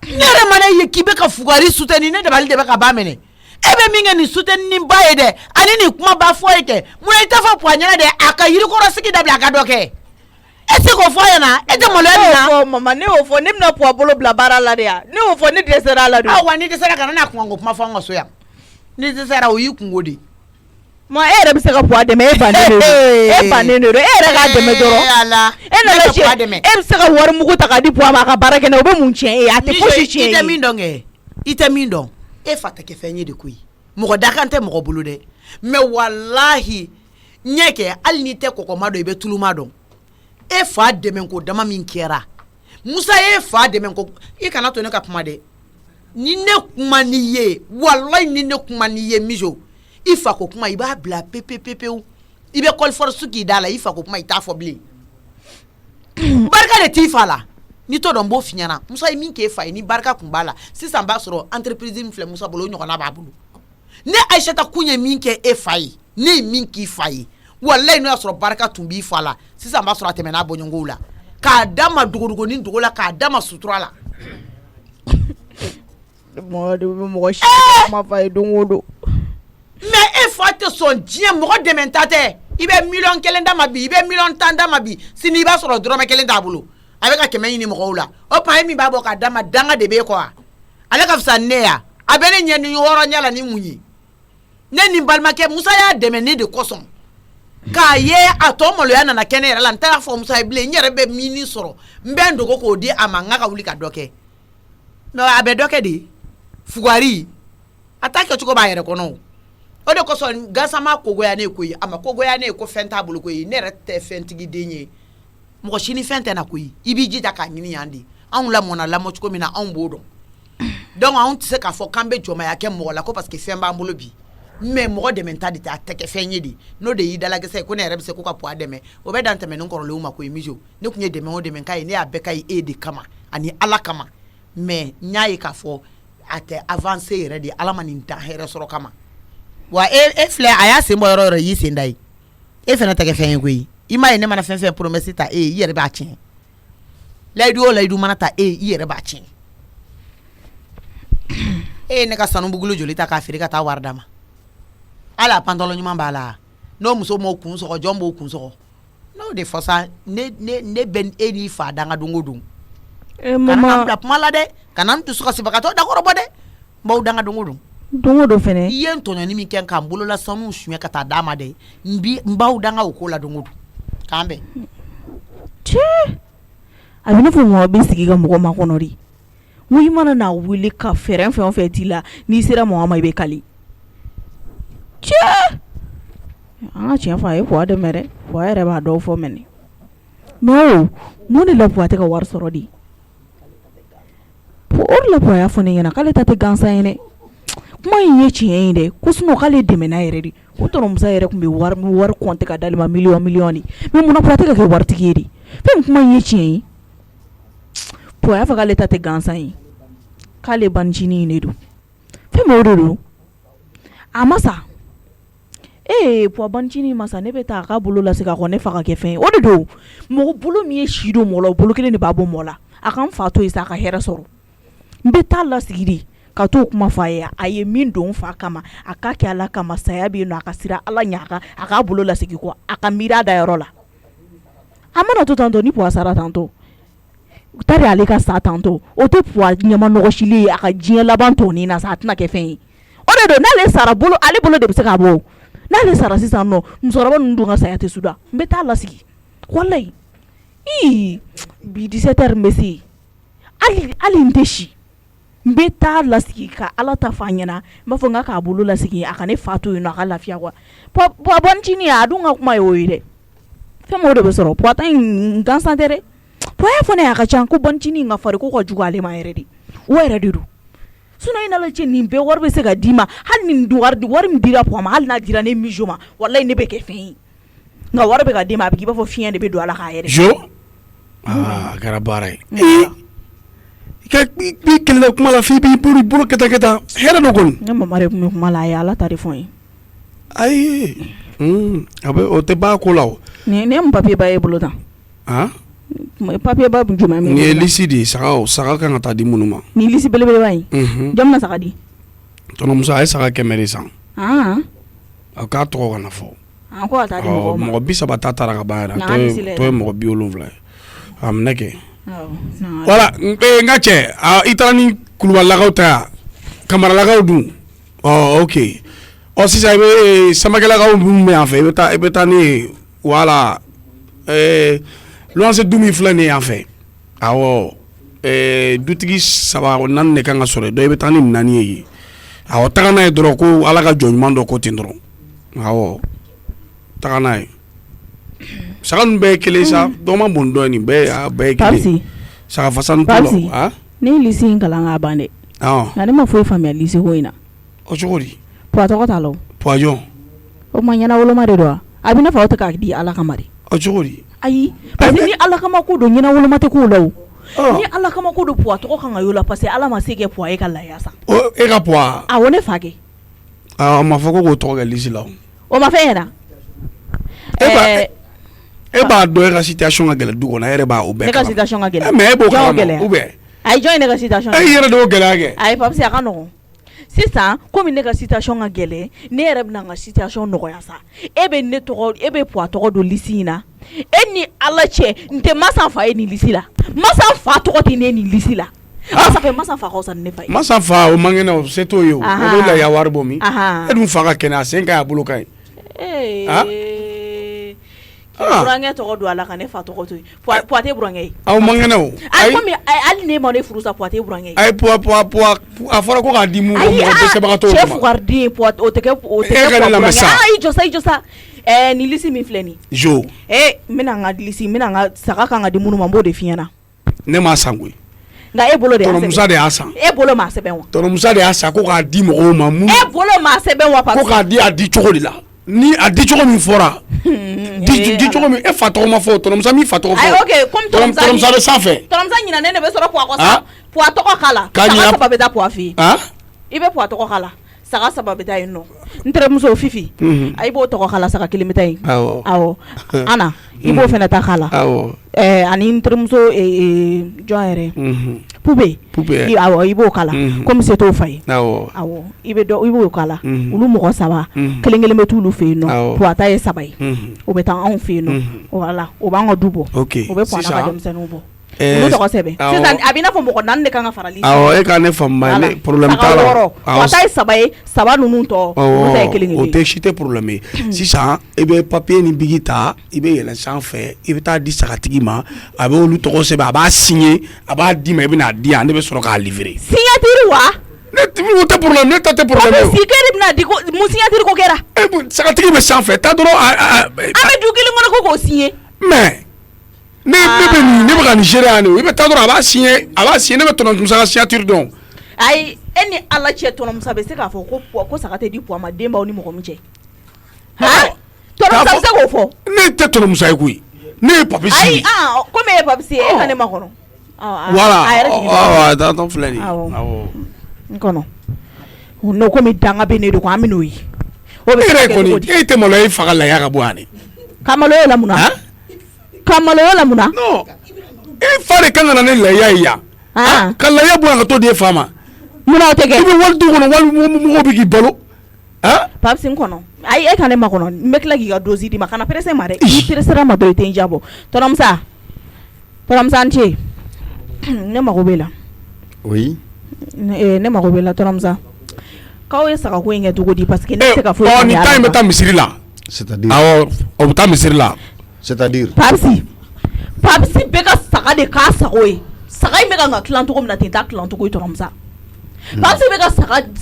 ne yɛrɛ mana ye k'i bɛ ka fugari soutenir ne dabali de bɛ ka ba minɛ e bɛ min kɛ nin soutenir ba ye dɛ ani nin kumaba fɔ ye kɛ mun i t'a fɔ puwa ɲɛna dɛ a ka yirikɔrɔsigi dabila a ka dɔ kɛ e se k'o fɔ a ɲɛna e tɛ maloya min na mama ne y'o fɔ ne bɛna puwa bolo bila baara la de yan ne y'o fɔ ne dɛsɛra a la de awa ni dɛsɛra kana n'a kungo kuma fɔ an ka so yan ni dɛsɛra o y'i kungo de ma e yɛrɛ bɛ se ka puwa dɛmɛ e bannen de don e yɛrɛ k'a dɛmɛ dɔrɔn e nana cɛ e bɛ se ka wari mugu ta k'a di puwa ma a ka baara kɛ n'a o bɛ mun tiɲɛ e a tɛ fosi tiɲɛ ye. I tɛ min dɔn kɛ i tɛ min dɔn e fa tɛ kɛ fɛn ye de koyi mɔgɔ dakan tɛ mɔgɔ bolo dɛ mais walahi ɲɛ kɛ hali n'i tɛ kɔkɔma dɔn i bɛ tuluma dɔn e fa dɛmɛ ko dama min kɛra Musa e fa dɛmɛ ko i kana to ne ka kuma dɛ ni ne kuma n'i ye walahi ni ne kuma n'i ye mijo i fa ko kuma i b'a bila pepepepewu i bɛ kɔlifɔrisu k'i da la i fa ko kuma i t'a fɔ bilen barika de t'i fa la ni to dɔn n b'o f'i ɲɛna Musa ye min k'e fa ye ni barika kun b'a la sisan b'a sɔrɔ entreprise min filɛ Musa bolo o ɲɔgɔnna b'a bolo ne Aïssata kun ye min kɛ e fa ye ne ye min k'i fa ye walahi n'o y'a sɔrɔ barika tun b'i fa la sisan b'a sɔrɔ a tɛmɛna bɔɲɔgɔnw la k'a d'a ma dogodogo ni dogo la k'a d'a ma sutura la mɔgɔ si ma fa ye don o don mais e fa tɛ sɔn diɲɛ mɔgɔ dɛmɛ ta tɛ i bɛ miliyɔn 1 d'a ma bi i bɛ miliyɔn 10 d'a ma bi sini i b'a sɔrɔ dɔrɔmɛ 1 t'a bolo a bɛ ka 100 ɲini mɔgɔw la o tuma e min b'a bɔ k'a d'a ma danga de b'e kɔ wa ale ka fisa ne ya a bɛ ne ɲɛ ni hɔrɔnya la ni mun ye ne ni n balimakɛ Musa y'a dɛmɛ ne de kosɔn k'a ye a tɔ maloya nana kɛ ne yɛrɛ la n tɛ fɔ Musa ye bilen n yɛrɛ bɛ mini sɔrɔ n bɛ n dogo k'o di a ma n ka wuli ka dɔ kɛ mais a bɛ dɔ kɛ de fugari a t'a kɛcogo b'a yɛrɛ kɔnɔ o de kosɔn Gansama kogoya ne koyi a ma kogoya ne ko fɛn t'a bolo koyi ne yɛrɛ tɛ fɛntigi den ye mɔgɔ si ni fɛn tɛ na koyi i b'i jija k'a ɲini yan de anw lamɔna lamɔ cogo min na anw b'o dɔn donc anw tɛ se k'a fɔ k'an bɛ jɔnmaya kɛ mɔgɔ la ko parce que fɛn b'an bolo bi mais mɔgɔ dɛmɛ ta de tɛ a tɛ kɛ fɛn ye de n'o de y'i dalakisɛ ye ko ne yɛrɛ bɛ se ko ka puwa dɛmɛ o bɛ dan tɛmɛnen kɔrɔlenw ma koyi mijo ne tun ye dɛmɛ o dɛmɛ k'a ye ne y'a bɛɛ ka ye e de kama ani Ala kama mais n y'a ye k'a fɔ a tɛ avancer yɛrɛ de Ala ma nin dan hɛrɛ sɔrɔ kama wa e filɛ a y'a sen bɔ yɔrɔ yɔrɔ y'i sen da ye e fana tɛ kɛ fɛn ye koyi i m'a ye ne mana fɛn fɛn promesse ta i yɛrɛ b'a tiɲɛ layidu o layidu mana ta i yɛrɛ b'a tiɲɛ e ye ne ka sanu bugulu joli ta k'a feere ka taa wari d'a ma hali a pantalon ɲuman b'a la n'o muso m'o kun sɔgɔ jɔn b'o kun sɔgɔ n'o de fɔ sa ne bɛ e n'i fa danga don o don kana bila kuma la dɛ kana n dusu kasibagatɔ dakɔrɔbɔ dɛ n b'aw danga don o don don o don fɛnɛ i ye n tɔɲɔni min kɛ k'an bolola sanu suɲɛ ka taa d'a ma dɛ n b'aw danga o ko la don o don k'an bɛn cɛ a bɛ ne fɔ mɔgɔ bɛ sigi ka mɔgɔ ma kɔnɔ de n i mana n'a wuli ka fɛɛrɛ fɛn o fɛn t'i la n'i sera mɔgɔ ma i bɛ kali cɛ an ka tiɲɛ fɔ a ye puwa dɛmɛ dɛ puwa yɛrɛ b'a dɔw fɔ mɛnɛ mais o mun de la puwa tɛ ka wari sɔrɔ de o de la puwa y'a fɔ ne ɲɛna k'ale ta tɛ gansan ye dɛ kuma in ye tiɲɛ ye dɛ ko sinon k'ale dɛmɛna yɛrɛ de o tɔnɔmusa yɛrɛ tun bɛ wari compter ka d'ale ma miliyɔn de mais munna puwa tɛ ka kɛ waritigi ye de fɛn kuma in ye tiɲɛ ye puwa y'a fɔ k'ale ta tɛ gansan ye k'ale banicinin in de don fɛn min o de don a ma sa puwa banicinin ma sa ne bɛ taa a ka bolo lase k'a kɔ ne fa ka kɛ fɛn ye o de don mɔgɔ bolo min ye si don mɔgɔ la o bolo kelen de b'a bɔ mɔgɔ la a ka n fa to yen sa a ka hɛrɛ sɔrɔ n bɛ taa lasigi de ka t'o kuma fɔ a ye a ye min don fa kama a ka kɛ Ala kama saya bɛ yen nɔ a ka sira Ala ɲɛ a k'a bolo lasigi kɔ a ka miiri a dayɔrɔ la a mana to tantɔ ni puwa sara tantɔ tari ale ka sa tantɔ o tɛ puwa ɲɛma nɔgɔsilen ye a ka diɲɛ laban tɔnin na sa a tɛna kɛ fɛn ye o de don n'ale sara ale bolo de bɛ se k'a bɔ n'ale sara sisan nɔ musokɔrɔba ninnu dun ka saya tɛ suda n bɛ taa lasigi walayi bi 17h n bɛ se yen hali n tɛ si n bɛ taa lasigi ka Ala ta fɔ a ɲɛna n b'a fɔ n k'a bolo lasigi a ka ne fa to yen nɔ a ka lafiya quoi puwa banicinin a dun ka kuma ye o ye dɛ fɛn min o de bɛ sɔrɔ puwa ta in gansan tɛ dɛ puwa y'a fɔ ne ye a ka ca ko banicinin ka farin ko ka jugu ale ma yɛrɛ de o yɛrɛ de don sinon i nana cɛ nin bɛɛ wari bɛ se ka d'i ma hali nin wari min dira puwa ma hali n'a dira ne mijo ma walayi ne bɛ kɛ fɛn ye nka wari bɛ ka d'i ma a bɛ k'i b'a fɔ fiɲɛ de bɛ don a la k'a yɛrɛ jo a kɛra baara ye i kɛlɛ kuma la f'i b'i bolo kɛta hɛrɛ dɔ kɔni ne mama de tun bɛ kuma la a ye Ala ta de fɔ n ye ayi a bɛ o tɛ ban ko la o ni mun papier ba ye bolo tan papier ba jumɛn nin ye lisi de ye saga kan ka taa di minnu ma ni lisi belebeleba in jɔn bɛna saga di tɔnɔmuso a ye saga 100 de san a k'a tɔgɔ kana fɔ ko ka taa di mɔgɔw ma mɔgɔ 30 ta taara ka ban yɛrɛ tɔ ye mɔgɔ 70 ye a minɛ kɛ wala n ka cɛ i taara ni kulubalilakaw ta yan kamaralakaw dun ok sisan i bɛ samakɛlakaw minnu bɛ yan fɛ i bɛ taa ni wala luwanse du min filɛ nin yan fɛ awɔ dutigi 3 4 de kan ka sɔrɔ dɔ i bɛ taa ni 4 ye yen awɔ taga n'a ye dɔrɔn ko ala ka jɔn ɲuman dɔ ko ten dɔrɔn awɔ taga n'a ye saga ninnu bɛɛ ye kelen sa dɔ ma bon dɔɔnin bɛɛ ye kelen saga fasani t'o la ne ye lisi in kalan k'a ban dɛ nka ne ma foyi faamuya lisi ko in na o cogo di puwa tɔgɔ t'a la o puwa jɔn o ma ɲɛna woloma de don wa a bɛ ne fa o tɛ k'a di ala kama de o cogo di ayi parce que ni ala kama ko don ɲɛna woloma tɛ k'o la o ni ala kama ko don puwa tɔgɔ kan ka y'o la parce que ala ma se kɛ puwa ye ka laya sa e ka puwa awɔ ne fa kɛ a ma fɔ ko k'o tɔgɔ kɛ lisi la o ma fɛn ɲɛna e b'a dɔn e ka situation ka gɛlɛn du kɔnɔ e yɛrɛ b'a o bɛɛ ne ka situation ka gɛlɛn mais e b'o kalama ou bien ayi jɔn ye ne ka situation e yɛrɛ de y'o gɛlɛya kɛ ayi papisi a ka nɔgɔn sisan komi ne ka situation ka gɛlɛn ne yɛrɛ bɛna n ka situation nɔgɔya sa e bɛ puwa tɔgɔ don lisi in na e ni ala cɛ n tɛ masa fa ye nin lisi la masa fa tɔgɔ tɛ ne nin lisi la masa fa ka fisa ni ne fa ye masa fa o man kɛnɛ o se t'o ye o bɛ laya wari bɔ min e dun fa ka kɛnɛ a sen ka ɲi a bolo ka ɲi burankɛ tɔgɔ don ala ka ne fa tɔgɔ to yen puwa tɛ burankɛ ye aw man kɛnɛ o ayi komi hali ne ma ne furu sa puwa tɛ burankɛ ye ayi puwa a fɔra ko k'a di mun mɔgɔ dɛsɛbagatɔw ma cɛ fugariden puwa o tɛ kɛ burankɛ ayi jɔ sa nin lisi min filɛ nin jo n bɛna n ka lisi n bɛna n ka saga kan ka di minnu ma n b'o de f'i ɲɛna ne m'a san koyi nka e bolo de y'a sɛbɛn tɔnɔmusa de y'a san e bolo m'a sɛbɛn wa tɔnɔmusa de y'a san ko k'a di mɔgɔw ma mun e bolo m'a sɛbɛn wa ko k'a di a di cogo de la ni a di cogo min fɔra di cogo min e fa tɔgɔ ma fɔ tɔnɔmusa min fa tɔgɔ fɔ tɔnɔmusa bɛ sanfɛ tɔnɔmusa ɲinɛnen de bɛ sɔrɔ puwa kɔ sa puwa tɔgɔ k'a la saga 3 bɛ taa puwa fɛ yen i bɛ puwa tɔgɔ k'a la saga 3 bɛ taa yen nɔ n terimuso Fifi a i b'o tɔgɔ k'a la saga 1 bɛ taa yen awɔ Ana i b'o fana ta k'a la ani n terimuso jɔn yɛrɛ Pube awɔ i b'o k'a la komi se t'o fa ye awɔ i b'o k'a la olu mɔgɔ 3 kelen bɛ t'olu fɛ yen nɔ puwa ta ye 3 ye o bɛ taa anw fɛ yen nɔ wala o b'an ka du bɔ o bɛ puwa n'a ka denmisɛnninw bɔ olu tɔgɔ sɛbɛn sisan a bɛ i n'a fɔ mɔgɔ 4 de kan ka fara lisi awɔ e ka ne faamu ne problème t'a la puwa ta ye 3 ye 3 ninnu tɔ olu ta ye 1 o tɛ si tɛ problème ye sisan i bɛ papier ni bigi ta i bɛ yɛlɛn sanfɛ i bɛ taa di sagatigi ma a bɛ olu tɔgɔ sɛbɛn a b'a signer a b'a d'i ma i bɛ n'a di yan ne bɛ sɔrɔ k'a livrer signature wa o tɛ problème ne ta tɛ problème ye o signature bɛna di ko mun signature ko kɛra sagatigi bɛ sanfɛ taa dɔrɔn an bɛ du kelen kɔnɔ ko k'o signer mais ne bɛ ka nin gérer yan de i bɛ taa dɔrɔn a b'a signer ne bɛ tɔnɔmusa ka signature dɔn ayi e ni ala cɛ tɔnɔmusa bɛ se k'a fɔ ko saga tɛ di puwa ma den b'aw ni mɔgɔ min cɛ tɔnɔmusa bɛ se k'o fɔ ne tɛ tɔnɔmusa ye koyi ne ye papisi ayi komi e ye papisi ye e ka ne ma kɔnɔ voilà t'an filɛ nin awɔ n kɔnɔ n'o komi danga bɛ ne de ko an bɛ n'o ye e yɛrɛ kɔni e tɛ maloya e fa ka laya ka bɔ yan de ka maloya la mun na ka maloya la mun na non e fa de kan ka na ne laya ye yan ka laya bɔ yan ka t'o di e fa ma munna o tɛ kɛ i bɛ wali du kɔnɔ wali mɔgɔw bɛ k'i balo papisi n kɔnɔ ayi e ka ne ma kɔnɔ n bɛ tila k'i ka dosi di ma kana perese ma dɛ n'i peresera ma dɔrɔn i tɛ n jabɔ tɔnɔmusa n ce ne mago b'e la oui ne mago b'e la tɔnɔmusa k'aw ye sagako in kɛ cogo di parce que ne tɛ se ka foyi nin ta in bɛ taa misiri la c'est-à-dire awɔ o bɛ taa misiri la c'est-à-dire papisi bɛ ka saga de k'a sago ye saga in bɛ ka tilan cogo min na ten t'a tilan cogo ye tɔnɔmusa papisi bɛ ka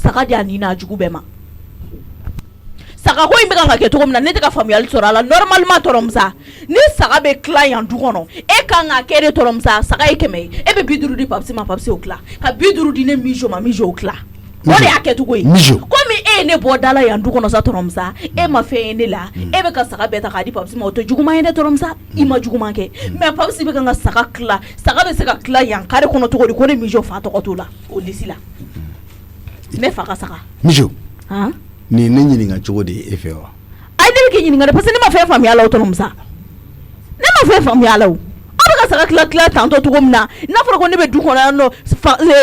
saga di a ni n'a jugu bɛɛ ma saga ko in bɛ ka kɛ cogo min na ne tɛ ka faamuyali sɔrɔ a la normalement tɔnɔmusa ni saga bɛ tila yan du kɔnɔ e kan ka kɛ de tɔnɔmusa saga ye 100 ye e bɛ 50 di papisi ma papisi y'o tila ka 50 di ne mijo ma mijo y'o tila o de y'a kɛ cogo ye komi e ye ne bɔ da la yan du kɔnɔ sa tɔnɔmusa e ma fɛn ye ne la e bɛ ka saga bɛɛ ta k'a di papisi ma o tɛ juguman ye dɛ tɔnɔmusa i ma juguman kɛ mais papisi bɛ ka saga tila saga bɛ se ka tila yan kare kɔnɔ cogo di ko ne mijo fa tɔgɔ t'o la o lisi la ne fa ka saga mijo ni ne ɲininka cogo de e fɛ wa ayi ne bɛ k'i ɲininka dɛ parce que ne ma fɛn faamuya la o tɔnɔmusa ne ma fɛn faamuya la o aw bɛ ka saga tila tantɔ cogo min na n'a fɔra ko ne bɛ du kɔnɔ yan nɔ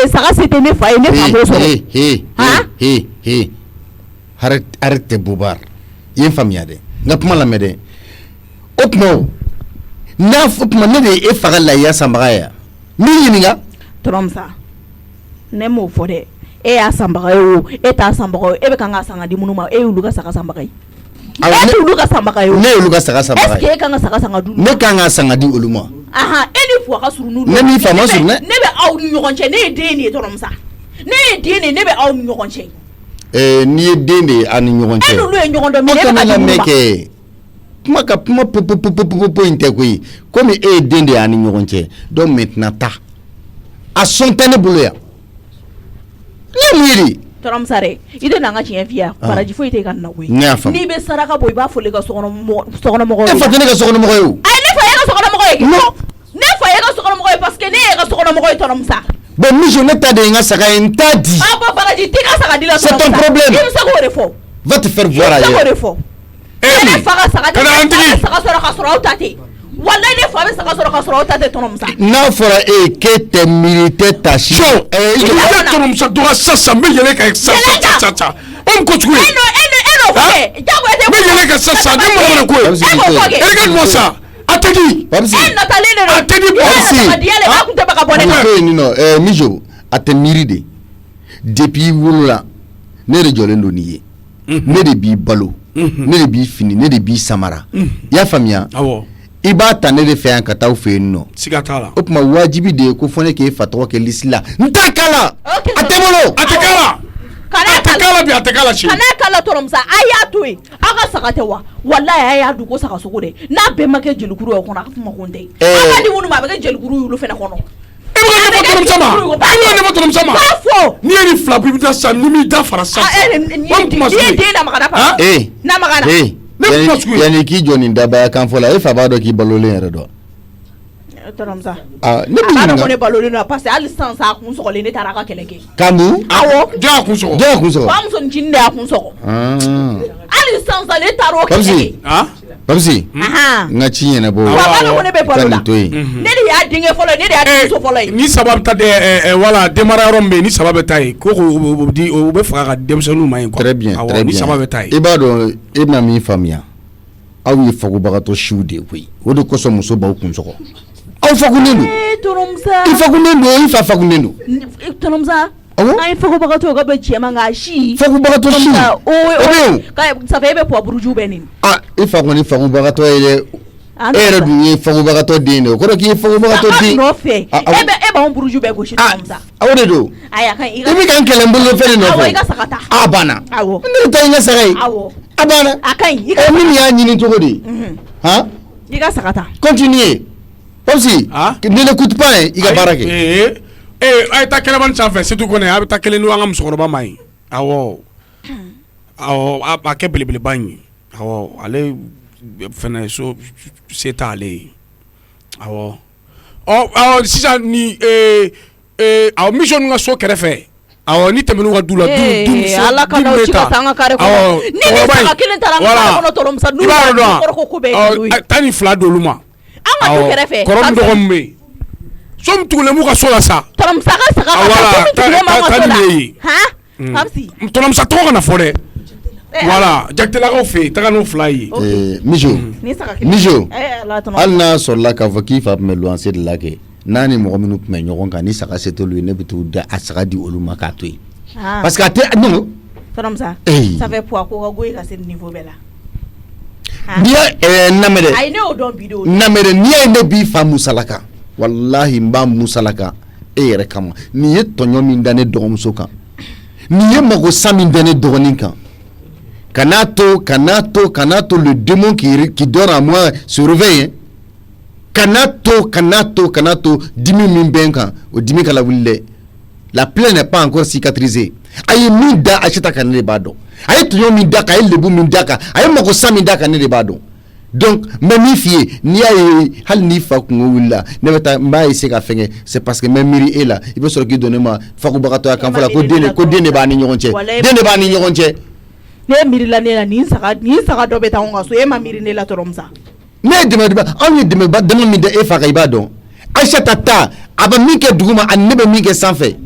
saga se tɛ ne fa ye ne fa b'o sɔrɔ arrête Boubar i ye n faamuya dɛ n ka kuma lamɛn dɛ o tuma ne de ye e fa ka lahiya sanbaga ye n b'i ɲininka tɔnɔmusa ne m'o fɔ dɛ e y'a sanbaga ye o e t'a sanbaga ye e bɛ kan ka san ka di minnu ma e y'olu ka saga sanbaga ye e t'olu ka sanbaga ye o ne y'olu ka saga sanbaga ye est-ce que e kan ka saga san ka di ne kan ka san ka di olu ma e ni fuwa ka surun n'u ne m'i faamu surun dɛ ne bɛ aw ni ɲɔgɔn cɛ ne ye den de ye Tɔrɔmusa ne ye den de ye ne bɛ aw ni ɲɔgɔn cɛ n'i ye den de ye aw ni ɲɔgɔn cɛ e n'olu ye ɲɔgɔn dɔn mais e bɛ ka di minnu ma kuma popo in tɛ koyi komi e ye den de ye aw ni ɲɔgɔn cɛ donc maintenant ta a sɔn tɛ ne bolo yan ne miiri Tɔrɔmusa dɛ i tɛ n'an ka tiɲɛ f'i ye baraji foyi tɛ ka na koyi ne y'a faamu n'i bɛ saraka bɔ i b'a fɔ ne ka sokɔnɔmɔgɔw e fa tɛ ne ka sokɔnɔmɔgɔ ye o ayi ne fa ye ka sokɔnɔmɔgɔ ye ne fa ye ka sokɔnɔmɔgɔ ye parce que ne ye ka sokɔnɔmɔgɔ ye Tɔrɔmusa bon Mijo ne ta de ye n ka saga ye n t'a di bɔn baraji t'i ka saga di la c'est ton problème i bɛ se k'o de fɔ va te faire voir i bɛ se k'o ailleurs de fɔ ne fa ka saga di saga sɔrɔ ka sɔrɔ aw ta tɛ wallahi ne fa bɛ saga sɔrɔ ka sɔrɔ aw ta tɛ Tɔrɔmusa n'a fɔra e k'e tɛ miiri tɛ ta si i bɛ Tɔrɔmusa dɔgɔ sisan n bɛ yɛlɛ ka sa o mu ko cogo ye e n'o fɔ jagoya tɛ n bɛ yɛlɛ ka sa ne mɔgɔ ko ye e m'o fɔ kɛ e ka ɲɔ sa a tɛ di e natalen de don a tɛ di saga di yɛlɛ a kun tɛ bɛ ka bɔ ne la Mijo a tɛ miiri de depuis wolola ne de jɔlen don n'i ye ne de b'i balo ne de b'i fini ne de b'i samara i y'a faamuya i b'a ta ne de fɛ yan ka taa aw fɛ yen nɔ siga t'a la o tuma wajibi de ye ko fɔ ne k'e fa tɔgɔ kɛ liste la n t'a k'a la a tɛ bolo a tɛ k'a la a tɛ k'a la bi a tɛ k'a la sini kana k'a la Tɔrɔmusa a y'a to yen aw ka saga tɛ wa wallahi a y'a dun ko saga sogo dɛ n'a bɛɛ ma kɛ jelikuru ye o kɔnɔ a ka kuma ko n tɛ a b'a di minnu ma a bɛ kɛ jelikuru ye olu fana kɔnɔ n'i ye nin fila bɔ i bɛ taa sa ni m'i da fara sa n'i ye den lamaga da fa lamaga na yanni k'i jɔ nin dabaya kan fɔ la e fa b'a dɔn k'i balolen yɛrɛ dɔn Tɔrɔmusa ne bɛ ɲininka ko ne balolen don parce que hali sisan sa a kun sɔgɔlen ne taara a ka kɛlɛ kɛ Kambu awɔ jɔn y'a kun sɔgɔ jɔn y'a kun sɔgɔ fa musonicinin de y'a kun sɔgɔ hali sisan sa ne taara o kɛlɛ kɛ Babsi n ka ci ɲɛnabɔ ko ne bɛ balo la to yen ne de y'a denkɛ fɔlɔ ye ne de y'a denmuso fɔlɔ ye ni saba bɛ taa wala denmara yɔrɔ min bɛ yen ni saba bɛ taa yen ko o bɛ faga ka denmisɛnninw ma yen quoi très bien ni saba bɛ taa yen i b'a dɔn e bɛna min faamuya aw ye fagobagatɔ siw de ye koyi o de kosɔn muso b'aw kun sɔgɔ aw fakunden don Tɔrɔmusa i fakunden don i fa fakunden don Tɔrɔmusa an ye fagobagatɔ ka bɛ cɛman nka si fagobagatɔ si ça fait e bɛ poids buruju bɛ nin i fa kɔni fagobagatɔ ye dɛ e yɛrɛ dun ye fagobagatɔ den de ye o kɔrɔ k'i ye fagobagatɔ den nɔfɛ e b'anw buruju bɛɛ gosi Tɔrɔmusa aw de don i bɛ ka n kɛlɛ n bolo fɛn de nɔfɛ awɔ i ka saga ta a banna ne ta i ka saga ye awɔ a banna a ka ɲi min y'a ɲini cogo di i ka saga ta continue Babsi ne l'écoute pas i ka baara kɛ a ye taa kɛnɛmani sanfɛ surtout kɔni a bɛ taa kelen don an ka musokɔrɔba ma yen awɔ a kɛ belebeleba in ye awɔ ale fɛnɛ so se t'ale ye awɔ sisan ni awɔ Mijo ninnu ka so kɛrɛfɛ awɔ ni tɛmɛn'u ka du la Ala ka n'aw ci ka taa an ka kare kɔnɔ ni saga kelen taara an ka kare kɔnɔ Tɔrɔmusa n'u y'a kɔrɔ ko bɛɛ ye awɔ taa ni fila d'olu ma an ka du kɛrɛfɛ kɔrɔ ni dɔgɔ min bɛ yen so min tugulen b'u ka so la sa Tɔrɔmusa ka saga ka taa tugulen b'an ka so la Babsi Tɔrɔmusa tɔgɔ kana fɔ dɛ voilà jakitelakaw fɛ yen taga n'o fila ye Mijo hali n'a sɔrɔla k'a fɔ k'i fa tun bɛ luwanse de la kɛ n'a ni mɔgɔ minnu tun bɛ ɲɔgɔn kan ni saga se t'olu ye ne bɛ t'u da a saga di olu ma k'a to yen parce que a tɛ non Tɔrɔmusa ça fait poids ko ka go ka se niveau bɛɛ la n'i ye namɛrɛ ayi ne y'o dɔn bi de namɛrɛ n'i ye ne b'i fa musalaka walahi n b'a musalaka e yɛrɛ kama nin ye tɔɲɔ min da ne dɔgɔmuso kan nin ye magosa min da ne dɔgɔnin kan kana to le démon qui dort à moi se réveille kana to dimi min bɛ n kan o dimi kala wuli dɛ la plaie n'est pas encore cicatrisée a ye min da Acheta kan ne de b'a dɔn a ye tɔɲɔ min da kan a ye lebu min da kan a ye magosa min da kan ne de b'a dɔn donc n bɛ min f'i ye n'i y'a ye hali n'i fa kungo wulila ne bɛ taa n b'a essayer ka fɛngɛ c'est parce que n bɛ miiri e la i bɛ sɔrɔ k'i don ne ma fagobagatɔya kan fɔ la ko den de b'a ni ɲɔgɔn cɛ ne miirila ne la nin saga dɔ bɛ taa anw ka so e ma miiri ne la Tɔrɔmusa ne ye dɛmɛba anw ye dɛmɛba dama min da e fa kan i b'a dɔn Acheta ta a bɛ min kɛ duguma ani ne bɛ min kɛ sanfɛ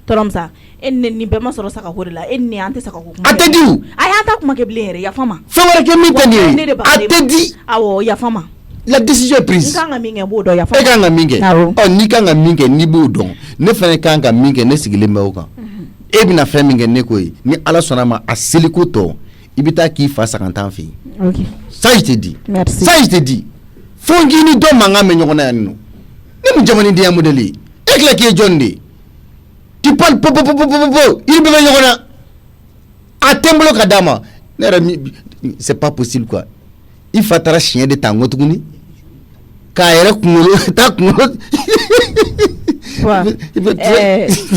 Tɔrɔmusa e ni nin bɛɛ ma sɔrɔ saga ko de la e ni an tɛ saga ko kuma a tɛ di a y'an ta kuma kɛ bilen yɛrɛ yafa ma fɛn wɛrɛ kɛ min tɛ nin ye a tɛ di awɔ yafa ma la décision est prise n kan ka min kɛ n b'o dɔn yafa ma e kan ka min kɛ n'i kan ka min kɛ n'i b'o dɔn ne fana kan ka min kɛ ne sigilen bɛ o kan e bɛna fɛn min kɛ ne ko ye ni ala sɔnna ma a seliko tɔ i bɛ taa k'i fa sagantan fɛ yen ça je te dis ça je te dis fo n k'i ni dɔ mankan mɛn ɲɔgɔn na yan nɔ ne mun jamanidenya modèle ye e tila k'i ye jɔn de ye tu parles po i bɛɛ bɛ ɲɔgɔn na a tɛ n bolo ka d'a ma ne yɛrɛ c'est pas possible quoi i fa taara siɲɛ de ta n ko tuguni k'a yɛrɛ kunkolo ta kunkolo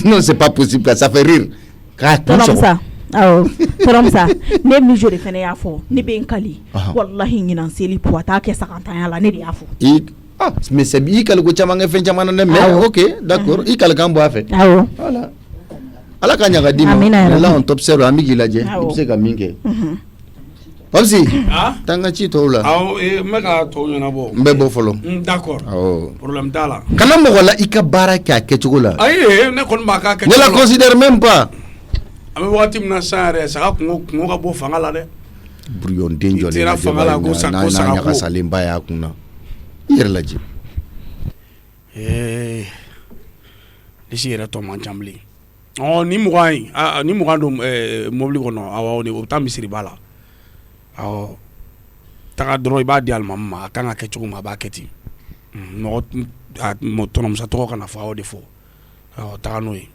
non c'est pas possible quoi ça fait rire k'a tɔn sɔgɔ tɔrɔmusa ne mi jo de fɛnɛ y'a fɔ ne bɛ n kali wallahi ɲinan seli po a t'a kɛ sagantanya la ne de y'a fɔ mais c'est i kali ko caman kɛ fɛn caman na dɛ mais ok d'accord i kali kan bɔ a fɛ voilà ala ka ɲaga d'i ma là on t'observe an bɛ k'i lajɛ i bɛ se ka min kɛ Papsi taa n ka ci tɔw la n bɛ ka tɔw ɲɛnabɔ n bɛ bɔ fɔlɔ d'accord problème t'a la kana mɔgɔ la i ka baara kɛ a kɛcogo la ayi ne kɔni b'a k'a kɛcogo la ne la considère même pas an bɛ wagati min na sisan yɛrɛ saga kungo ka bɔ fanga la dɛ brouillon den jɔlen na fanga la ko saga n'a ɲagasalenba y'a kun na i yɛrɛ lajɛ lisi yɛrɛ tɔ man ca bilen ni mugan don mobili kɔnɔ awɔ o bɛ taa misiriba la awɔ taga dɔrɔn i b'a di alimami ma a kan ka kɛ cogo min a b'a kɛ ten mɔgɔ tɔnɔmusa tɔgɔ kana fɔ a y'o de fɔ awɔ taga n'o ye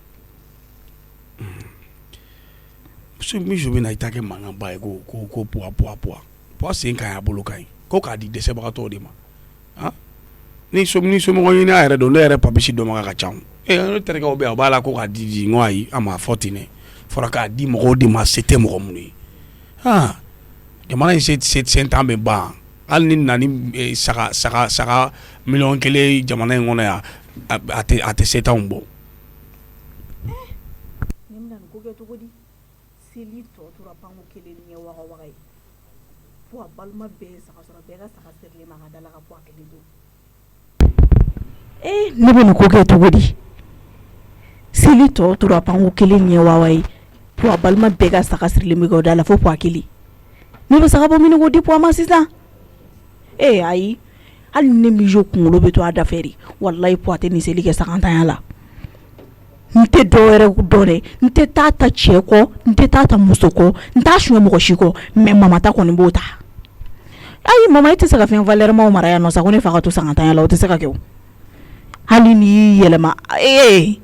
muso bɛ na i ta kɛ mankan ba ye ko puwa sen ka ɲi a bolo ka ɲi ko k'a di dɛsɛbagatɔw de ma ni somɔgɔ ɲini a yɛrɛ don ne yɛrɛ papisi dɔnbaga ka ca ne terikɛw bɛ yan o b'a la ko k'a di n ko ayi a ma fɔ ten dɛ fɔra k'a di mɔgɔw de ma se tɛ mɔgɔ minnu ye jamana in sen tan bɛ ban hali ni nana ni saga 1,000,000 jamana in kɔnɔ yan a tɛ se t'anw bɔ. Seli tɔ tora panko kelen ɲɛ waga ye fo a balima bɛɛ saga sɔrɔ bɛɛ ka saga sirilen ma ka da la ka fɔ a kelen to ne bɛ nin ko kɛ cogo di seli tɔ tora panko kelen ɲɛ waga ye fo a balima bɛɛ ka saga sirilen bɛ ka da la fo a kelen ne bɛ saga bɔ min ko di puwa ma sisan ayi hali ne mi jo kunkolo bɛ to a da fɛ de wallahi puwa tɛ nin seli kɛ sagantanya la n tɛ dɔwɛrɛ dɔn dɛ n tɛ taa ta cɛ kɔ n tɛ taa ta muso kɔ n t'a suɲɛ mɔgɔ si kɔ mais mama ta kɔni b'o ta ayi mama i tɛ se ka fɛn valeur mara yan nɔ sa ko ne fa ka to sagantanya la o tɛ se ka kɛ o hali ni y'i yɛlɛma i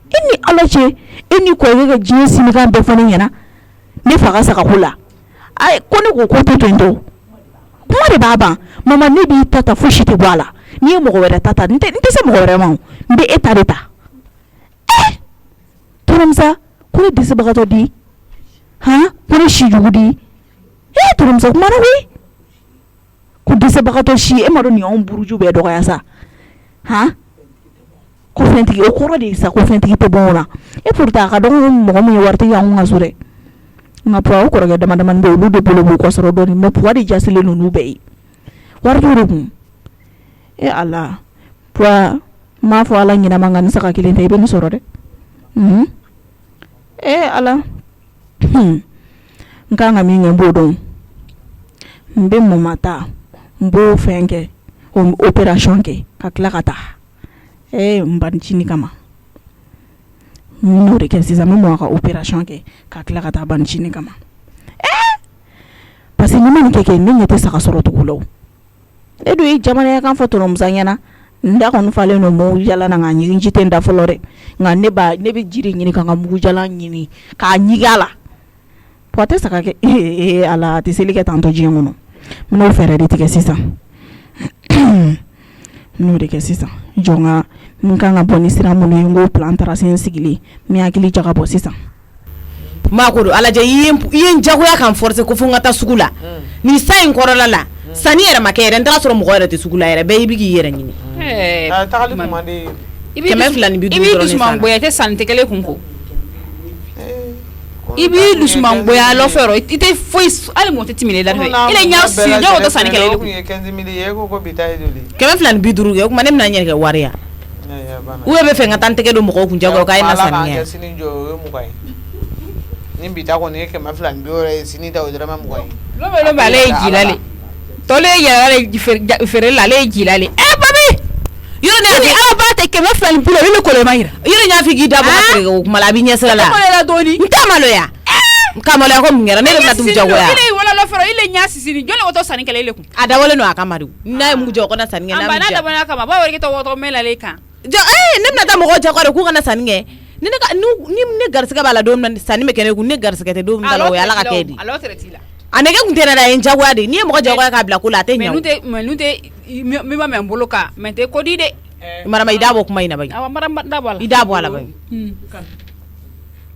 ni ala cɛ e ni kɔ i ka diɲɛ sinikan bɛɛ fɔ ne ɲɛna ne fa ka saga ko la ayi ko ne ko tɛ ten tɔ kuma de b'a ban mama ne b'i ta fo si tɛ bɔ a la n'i ye mɔgɔ wɛrɛ ta n tɛ se mɔgɔ wɛrɛ ma n bɛ e ta de ta tɔrɔmusa ko ne dɛsɛbagatɔ di ko ne si jugu di tɔrɔmusa kuma na koyi ko dɛsɛbagatɔ si e ma dɔn nin y'anw buruju bɛɛ dɔgɔya sa ko fɛntigi o kɔrɔ de ye sa ko fɛntigi tɛ bɔ o la pourtant a ka dɔn ko mɔgɔ min ye waritigi y'anw ka so dɛ nka puwa o kɔrɔkɛ damadamani bɛ olu de bolo b'u kɔsɔrɔ dɔɔnin mais puwa de jasilen ninnu bɛɛ ye waritigi de kun ala puwa n m'a fɔ ala ɲinama nka ni saga kelen tɛ i bɛ nin sɔrɔ dɛ ala n kan ka min kɛ n b'o dɔn n bɛ mama ta n b'o fɛn kɛ opération kɛ ka tila ka taa n banicinin kama n y'o de kɛ sisan n bɛ mɔgɔ ka opération kɛ ka tila ka taa banicinin kama parce que ni ma nin kɛ ne ɲɛ tɛ saga sɔrɔ tugu la o e dun ye jamanayakan fɔ tɔnɔmusa ɲɛna n da kɔni falen don mugu jalan na nka ɲigin ji tɛ n da fɔlɔ dɛ nka ne bɛ jiri ɲini ka n ka mugu jalan ɲini k'a ɲigin a la puwa tɛ saga kɛ ala a tɛ seli kɛ tantɔ diɲɛ kɔnɔ n bɛn'o fɛɛrɛ de tigɛ sisan n y'o de kɛ sisan jɔn ka n kan ka bɔ ni sira minnu ye n k'o plan taara se n sigilen n hakili jaga bɔ sisan. maa ko don alajɛ i ye n jagoya kan forcer ko fo n ka taa sugu la nin sa in kɔrɔla la sani yɛrɛ ma kɛ yɛrɛ n t'a sɔrɔ mɔgɔ yɛrɛ tɛ sugu la yɛrɛ bɛɛ i bɛ k'i yɛrɛ ɲini. I b'i dusuman bonya i tɛ sanni tɛ kelen kun ko i b'i dusuman bonya lɔfɛ yɔrɔ i tɛ foyi hali mɔgɔ tɛ timinan i la fɛ i le ɲa si jɔn o tɛ sanni kɛlɛ kun 250 kɛ o kuma ne bɛna n yɛrɛ kɛ wari ya u bɛ fɛ n ka taa n tɛgɛ don mɔgɔw kun jago k'a ye na sanni kɛ ni bi ta kɔni ye 250 ye sini ta o dɔrɔmɛ 20 ye lɔbɛ ale ye jilale tɔle yɛrɛ feere la ale ye jilale babi yoro ne ni aw ba ta kɛmɛ fila ni bolo i bɛ kɔlɔma yira yoro nya fi gida ba tere o kuma la bi nya sala la la doni nta maloya kamaloya ko ngera ne bɛ tum jagoya ile wala lo fero ile nya sisini jole woto sani kala ile kun ada wala no akamadu na mu jago na sani ngena amba na da bana kama ba wori to woto mela le kan ne bɛna taa mɔgɔ jago ku kana sani ngɛ ne garsiga bala dom na sani me kene ku ne garsiga te dom dala o yala ka kedi alo tereti la anege kun tena da en jagoya de ni mɔgɔ jagoya ka bila ko la te nya menute mi ba men bolo ka mente ko di de marama idabo kuma ina bai awa marama da bala idabo ala bai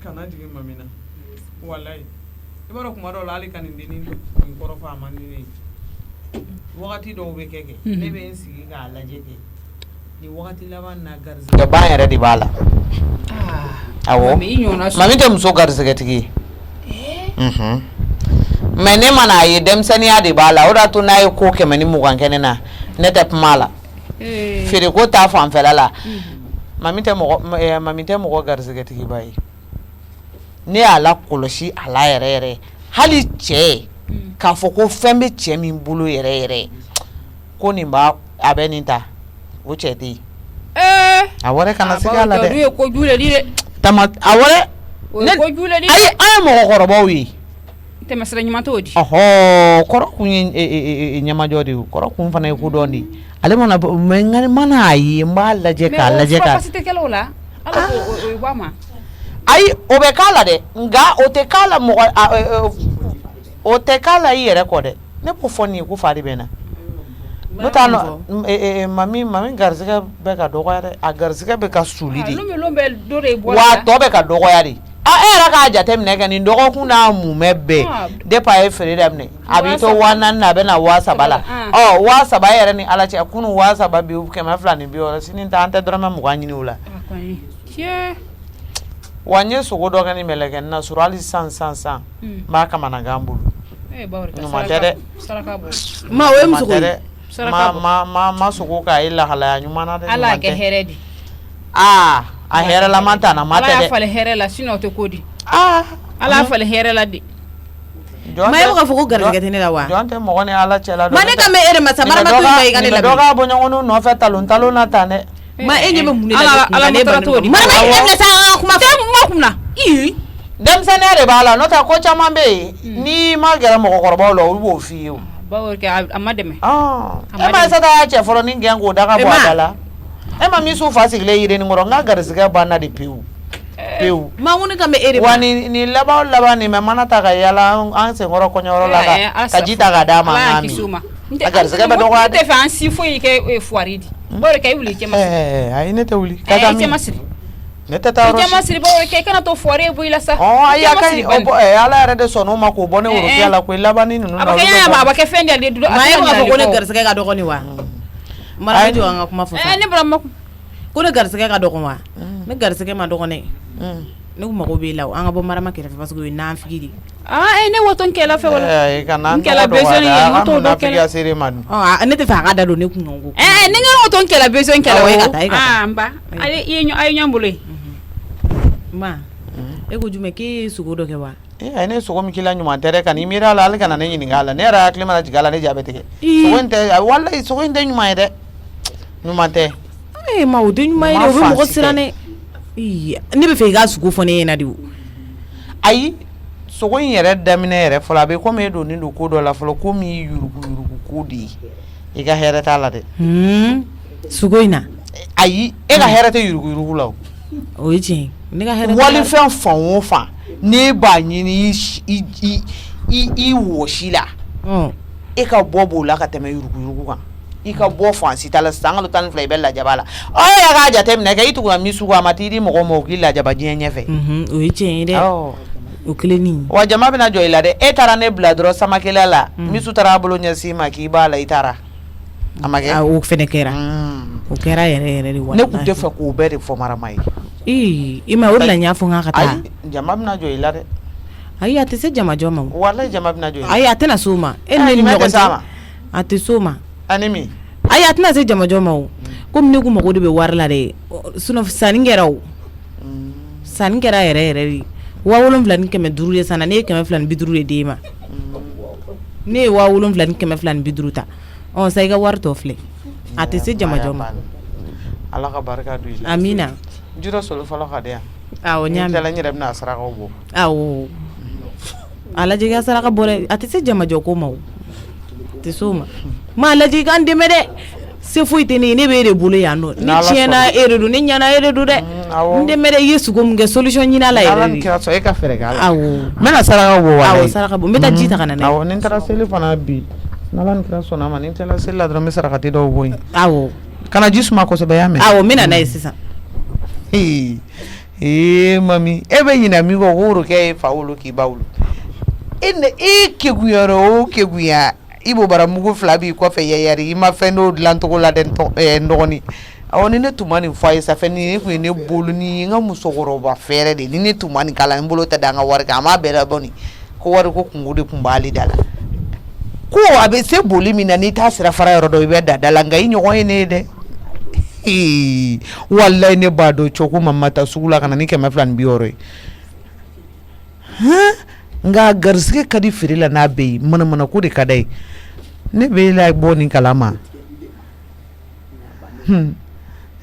kana jigin mamina wallahi ibaro kuma do lali kan indini koro fa man ni wakati do be keke ne be sigi ga laje ke ni wakati laban na garzi ga ba yare di bala awo mami te muso garzi ga tigi mene mana yi dem saniya di bala ora to na yi ko ke mani mu kan kenena ne te mala fere ko ta fan fela la mami te mo garzi ga tigi bai ne ala kolosi ala yɛrɛ hali cɛ k'a fɔ ko fɛn bɛ cɛ min bolo yɛrɛ ko nin b'a a bɛ nin ta o cɛ tɛ yen a wɛrɛ kana se a la dɛ tama a wɛrɛ ayi an ye mɔgɔkɔrɔbaw ye tɛmɛsira ɲuman t'o di kɔrɔ kun ye ɲɛmajɔ de ye kɔrɔ kun fana ye ko dɔn de ale mana mana a ye n b'a lajɛ k'a lajɛ ka ayi o bɛ k'a la dɛ nka o tɛ k'a la o tɛ k'a la i yɛrɛ kɔ dɛ ne b'o fɔ nin ye ko fari bɛ na n'o t'a nɔ mami garisɛgɛ bɛ ka dɔgɔya dɛ a garisɛgɛ bɛ ka suli de wa tɔ bɛ ka dɔgɔya de e yɛrɛ k'a jateminɛ kɛ nin dɔgɔkun n'a mumɛ bɛɛ depuis a ye feere daminɛ a b'i to 4000 na a bɛ na 3000 la 3000 yɛrɛ ni ala cɛ kunun 3000 bi 260 sini ta an tɛ dɔrɔmɛ 20 ɲini o la wa n ye sogo dɔ kɛ ni mɛlɛkɛ na sɔrɔ hali san n b'a kamanagan bolo ɲuman tɛ dɛ ma o ye muso dɛ ma sogo k'a ye lahalaya ɲuman na dɛ ala kɛ hɛrɛ di a hɛrɛ la man ta na ma tɛ dɛ ala y'a falen hɛrɛ la sinon o tɛ ko di ala y'a falen hɛrɛ la de ma e bɛ ka fɔ ko garijɛgɛ tɛ ne la wa jɔn tɛ mɔgɔ ni ala cɛla dɔ ma ne ka mɛn e de ma sa marama to ma i ka ne lamɛn dɔ k'a bɔ ɲɔgɔn nɔfɛ talon na tan dɛ ma e ɲɛ bɛ mun de la ala ne ba t'o di marama i tɛ bila sa an ka kuma fɛ kuma kunna denmisɛnniya de b'a la n'o tɛ ko caman bɛ yen n'i ma gɛrɛ mɔgɔkɔrɔbaw la olu b'o f'i ye o bawo kɛ a ma dɛmɛ e ma se k'a cɛ fɔlɔ ni gɛn k'o da ka bɔ a da la e ma min su fa sigilen yiri nin kɔrɔ n ka garisɛgɛ banna de pewu ma ŋuni ka mɛ e de wa ni laban nin mɛ mana ta ka yala an senkɔrɔ kɔɲɔyɔrɔ la ka ji ta ka d'a ma an ka min a garisɛgɛ bɛ dɔgɔya dɛ. Ne tɛ fɛ an si foyi kɛ fuwari di bawo kɛ i wuli i cɛ ma siri ayi ne tɛ wuli ka taa min ne tɛ taa yɔrɔ si i cɛ ma siri bawo kɛ i kana to fuwari ye bɔ i la sa ayi a ka ɲi ala yɛrɛ de sɔnn'o ma k'o bɔ ne worofiya la koyi laban ni ninnu a bɛ kɛ ɲɛ ma a bɛ kɛ fɛn de ye ma e bɛ ka fɔ ko ne garisɛgɛ ka dɔgɔ ni wa marama jɔ an ka kuma fɔ ne bɔra ma ko ne garisɛgɛ ka dɔgɔ wa ne garisɛgɛ ma dɔgɔ ne ne ko mago b'e la an ka bɔ marama kɛrɛfɛ parce que o ye n'anfigi de ne wato n kɛla fɛ wala n kɛla besoin ye n t'o dɔn kɛla seere ma dun ne tɛ fɛ a ka da don ne kun ko ne ka wato n kɛla besoin kɛla o ye ka taa e ka taa n ba a ye ɲɔgɔn bolo ye ma e ko jumɛn k'e ye sogo dɔ kɛ wa a ne sogo min k'i la ɲuman tɛ dɛ ka n'i miiri a la ale kana ne ɲininka a la ne yɛrɛ hakili mana jigin a la ne ja bɛ tigɛ sogo in tɛ walayi sogo in tɛ ɲuman ye dɛ ɲuman tɛ ma o tɛ ɲuman ye dɛ o bɛ mɔgɔ siran dɛ ne bɛ fɛ i ka sogo fɔ ne ɲɛna de o ayi sogo in yɛrɛ daminɛ yɛrɛ fɔlɔ a bɛ komi e donnen don ko dɔ la fɔlɔ ko min ye yurugu ko de ye i ka hɛrɛ t'a la dɛ sogo in na ayi e ka hɛrɛ tɛ yurugu la o ye tiɲɛ ne ka hɛrɛ walifɛn fan o fan ne b'a ɲini i wɔsi la e ka bɔ b'o la ka tɛmɛ yurugu kan i ka bɔ fan si t'a la sisan kalo 12 i bɛ lajaba la ɔ e yɛrɛ k'a jateminɛ kɛ i tugula min sugu a ma t'i di mɔgɔ ma o k'i lajaba diɲɛ ɲɛfɛ o ye tiɲɛ ye dɛ o kelenni wa jama bɛna jɔ i la dɛ e taara ne bila dɔrɔn samakɛla la misu taara a bolo ɲɛsin ma k'i b'a la i taara a ma kɛ o fɛnɛ kɛra o kɛra yɛrɛ de ne tun tɛ fɛ k'o bɛɛ de fɔ marama ye i ma o de la n y'a fɔ n k'a ka taa jama bɛna jɔ i la dɛ ayi a tɛ se jamajɔ ma walayi jama bɛna jɔ i la ayi a tɛna s'o ma e ne ni ɲɔgɔn cɛ a tɛ s'o ma ani min ayi a tɛna se jamajɔ ma o komi ne kun mago de bɛ wari la dɛ sanni kɛra o sanni kɛra yɛrɛ de 7,500 de san na ne ye 250 de d'e ma ne ye 7,550 ta sa i ka wari tɔ filɛ a tɛ se jamajɔ ma ala ka barika don i la amina jura solo fɔlɔ ka di yan awɔ ni ɲaami tɛla n yɛrɛ bɛna sarakaw bɔ awɔ ala jigi saraka bɔ dɛ a tɛ se jamajɔ ko ma o tɛ se o ma ma lajɛ kan dɛmɛ dɛ se foyi tɛ ne ye ne bɛ e de bolo yan nɔ ni tiɲɛna e de don ni ɲana e de don dɛ n dɛmɛ dɛ i ye sugo min kɛ solution ɲini a la ala yɛrɛ ni de kira sɔn e ka fɛɛrɛ kɛ ala awɔ n bɛna sarakaw bɔ awɔ walayi saraka bɔ n bɛ taa ji ta ka na n'a ye awɔ ni n taara seli fana bi n'ala ni kira sɔnna ma ni n tɛla seli la dɔrɔn n bɛ sarakati dɔw bɔ yen awɔ kana ji suma kosɛbɛ y'a mɛn awɔ n bɛ na n'a ye sisan mami e bɛ ɲinɛ min kɔ ko worokɛ ye fa wolo k'i ba wolo e kegunya o kegunya i b'o bara mugu fila b'i kɔfɛ yɛyɛri i ma fɛn dɔw dilan cogo la dɛ n dɔgɔnin awɔ ni ne tun ma nin fɔ a ye sa fɛn ni kun ye ne bolo ni n ka musokɔrɔba fɛɛrɛ de ni ne tun ma nin kala n bolo tɛ da n ka wari kan a m'a bɛɛ labɔ nin ko wari ko kungo de tun b'ale da la ko a bɛ se boli min na n'i t'a sira fara yɔrɔ dɔ i bɛ da la nka i ɲɔgɔn ye ne ye dɛ wallahi ne b'a dɔn cɔko ma taa sugu la ka na ni 260 ye nka garisɛgɛ ka di feere la n'a bɛɛ ye manamana ko de ka d'a ye ne bɛ la bɔ nin kalama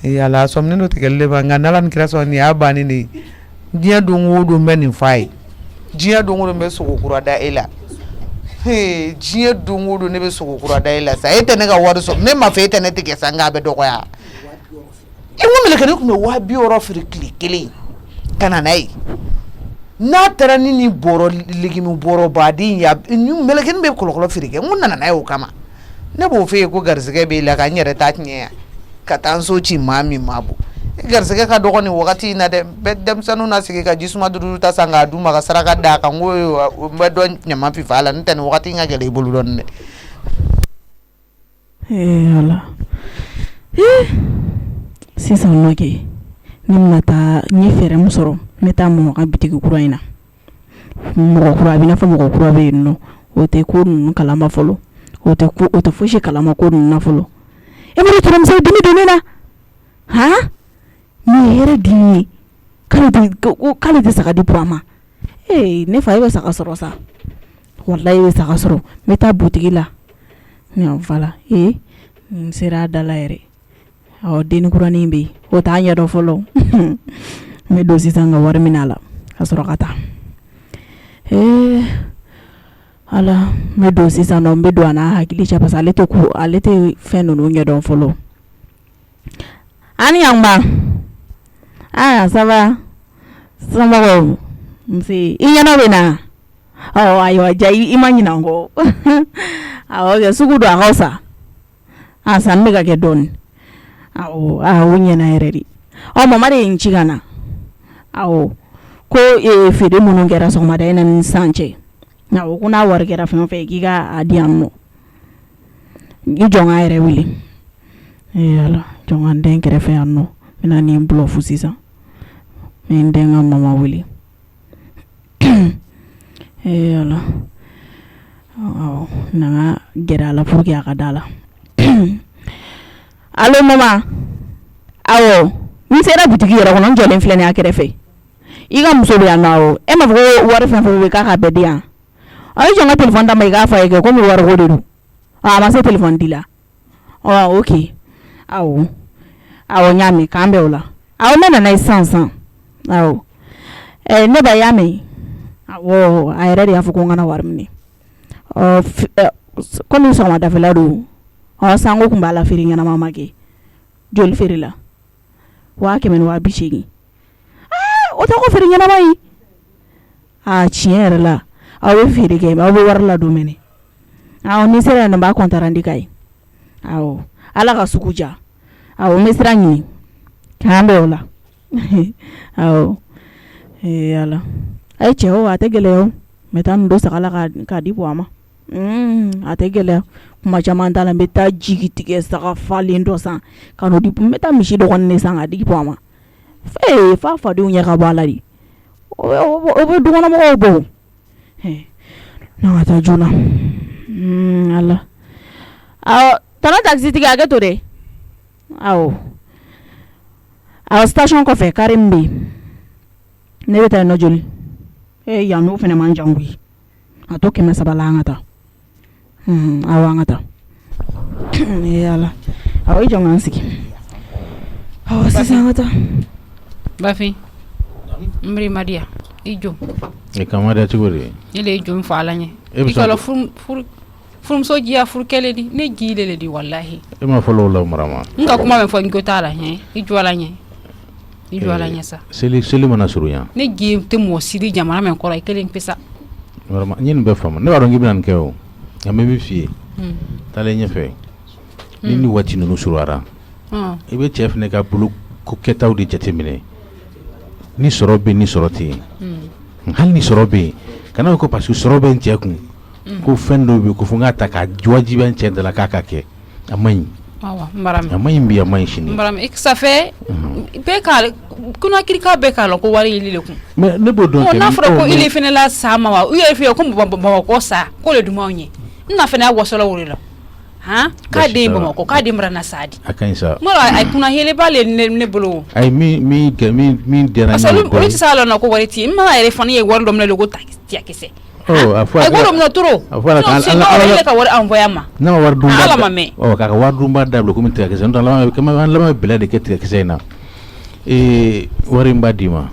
ala sɔminen dɔ tigɛli ba nka n'ala ni kira sɔn nin y'a bannen de ye diɲɛ don o don bɛ nin f'a ye diɲɛ don o don bɛ sogo kura da e la diɲɛ don o don ne bɛ sogo kura da e la sa e tɛ ne ka wari sɔrɔ ne ma fɛ e tɛ ne tigɛ sa nka a bɛ dɔgɔya e ko mɛlɛkɛ ne tun bɛ 260 feere tile kelen ka na n'a ye n'a taara ni nin bɔrɔ legimi bɔrɔ baden ya ni mɛlɛkɛ bɛ kɔlɔkɔlɔ feere kɛ n ko nana n'a ye o kama ne b'o fɛ yen ko garisɛgɛ b'e la ka n yɛrɛ ta tiɲɛ yan ka taa n so ci maa min ma bɔ garisɛgɛ ka dɔgɔ nin wagati in na dɛ bɛɛ denmisɛnninw na sigi ka jisuma duuru ta san k'a d'u ma ka saraka d'a kan n ko n bɛ dɔn ɲama fifa la n tɛ nin wagati in ka gɛlɛn i bolo dɔɔnin dɛ. ala sisan nɔ kɛ ne bɛna taa n ye fɛɛrɛ min sɔrɔ n bɛ taa mɔgɔ ka bitigi kura in na mɔgɔ kura a bɛ i n'a fɔ mɔgɔ kura bɛ yen nɔ o tɛ ko ninnu kalama fɔlɔ o tɛ fosi kalama ko ninnu na fɔlɔ e ma turamuso dimi don ne na han nin ye hɛrɛ di ye k'ale tɛ saga di Burama ne fa e bɛ saga sɔrɔ sa walayi e bɛ saga sɔrɔ n bɛ taa butigi la voilà n sera a da la yɛrɛ denni kuranin bɛ yen o t'a ɲɛdɔn fɔlɔ n bɛ don sisan ka wari minɛ a la ka sɔrɔ ka taa ala n bɛ don sisan nɔ n bɛ don a n'a hakili cɛ parce que ale tɛ fɛn ninnu ɲɛdɔn fɔlɔ ani yan ba ça va somɔgɔw nse i ɲɛna bɛ na ayiwa ja i ma ɲinɛ n kɔ awɔ kɛ sugu don a ka fisa sanni bɛ ka kɛ dɔɔnin o ɲɛna yɛrɛ de mama de ye n ci ka na awɔ ko feere minnu kɛra sɔgɔmada in na ni sisan cɛ awɔ ko n'a wari kɛra fɛn o fɛn k'i ka a di yan nɔ i jɔn ka yɛrɛ wele ala jɔn ka n den kɛrɛfɛ yan nɔ n bɛna ni n bulɔfu sisan n ye n den ka mama wele ala awɔ na n ka gɛrɛ a la pour que a ka da la allo mama awɔ n sera butigi yɛrɛ kɔnɔ n jɔlen filɛ nin ye a kɛrɛfɛ i ka muso bɛ yan nɔ awɔ e m'a fɔ ko wari fɛn fɛn bɛ k'a ka bɛɛ di yan a ye jɔn ka téléphone d'a ma i k'a fɔ a ye kɛ komi wari ko de don a ma se téléphone di la ok awɔ n y'a mɛn k'an bɛn o la awɔ ne nana ye sisan awɔ ne ba y'a mɛn awɔ a yɛrɛ de y'a fɔ ko n kana wari minɛ komi sɔgɔmadafɛla don sango kun b'a la feere ɲɛnama ma kɛ joli feere la 100 ni 280 o tɛ ko feere ɲɛnama ye tiɲɛ yɛrɛ la aw bɛ feere kɛ aw bɛ wari la don mɛnɛ ni sera yen nɔ n b'a kɔntarandi ka ye awɔ ala ka sugu ja awɔ n bɛ sira ɲini k'an bɛn o la awɔ ala a ye cɛ o a tɛ gɛlɛya o n bɛ taa nin don saga la k'a di Burama a tɛ gɛlɛya kuma caman t'a la n bɛ taa jigi tigɛ saga falen dɔ san ka n'o di n bɛ taa misi dɔgɔnin de san k'a di Burama f'a fadenw ɲɛ ka bɔ a la de o bɛ dukɔnɔmɔgɔw bɔ n'an ka taa joona ala tɔnɔ taxitigi hakɛ to dɛ awɔ station kɔfɛ kari min bɛ yen ne bɛ taa yen nɔ joli yan n'o fana man jan koyi a to 300 la an ka taa awɔ an ka taa ala awɔ i jɔ n ka n sigi sisan ka taa Bafin Mbri Maria ijo e kamada tigori ile ijo mfa alanye E bi ikala sɔn- furum so jiya fur kele di ne jile di wallahi e ma fɔlɔ o la marama nga kuma men fo ngo tala he ijo alanye sa seli mana surunya ne ji te mo siri jamana men kora kelen pesa marama ñin be fama ne waro ngi binan kew ame bi fie tale ñefe ni wati no surara e be chef ne ka bulu ko ketaw di jatemine ni sorobe ni soroti hal ni sorobe kana ko parce que sorobe ntiakun ko fendo be ko funga ta ka joji ben cende la kaka ke amay awa mbaram amay mbi amay shini mbaram ik ça fait be kal kuna kirika be kal ko wari lile ku mais ne bo don on afro ko ile fene la sama wa u ye fe ko ko sa ko le duma onye na fene agwosolo wurilo ha ka de mo ko ka de mrana sadi akan sa mara ay kuna hele bale ne bolo ay mi dera asalu o ti sala na ko wari ti ma ere fani e wardo mna logo ta kese oh afwa ay goro mna turo afwa ala ka wari envoyer ma na war dumba ala mame oh ka war dumba dablo ko min ta kese ndala ma lama bela de kete kese na wari mbadima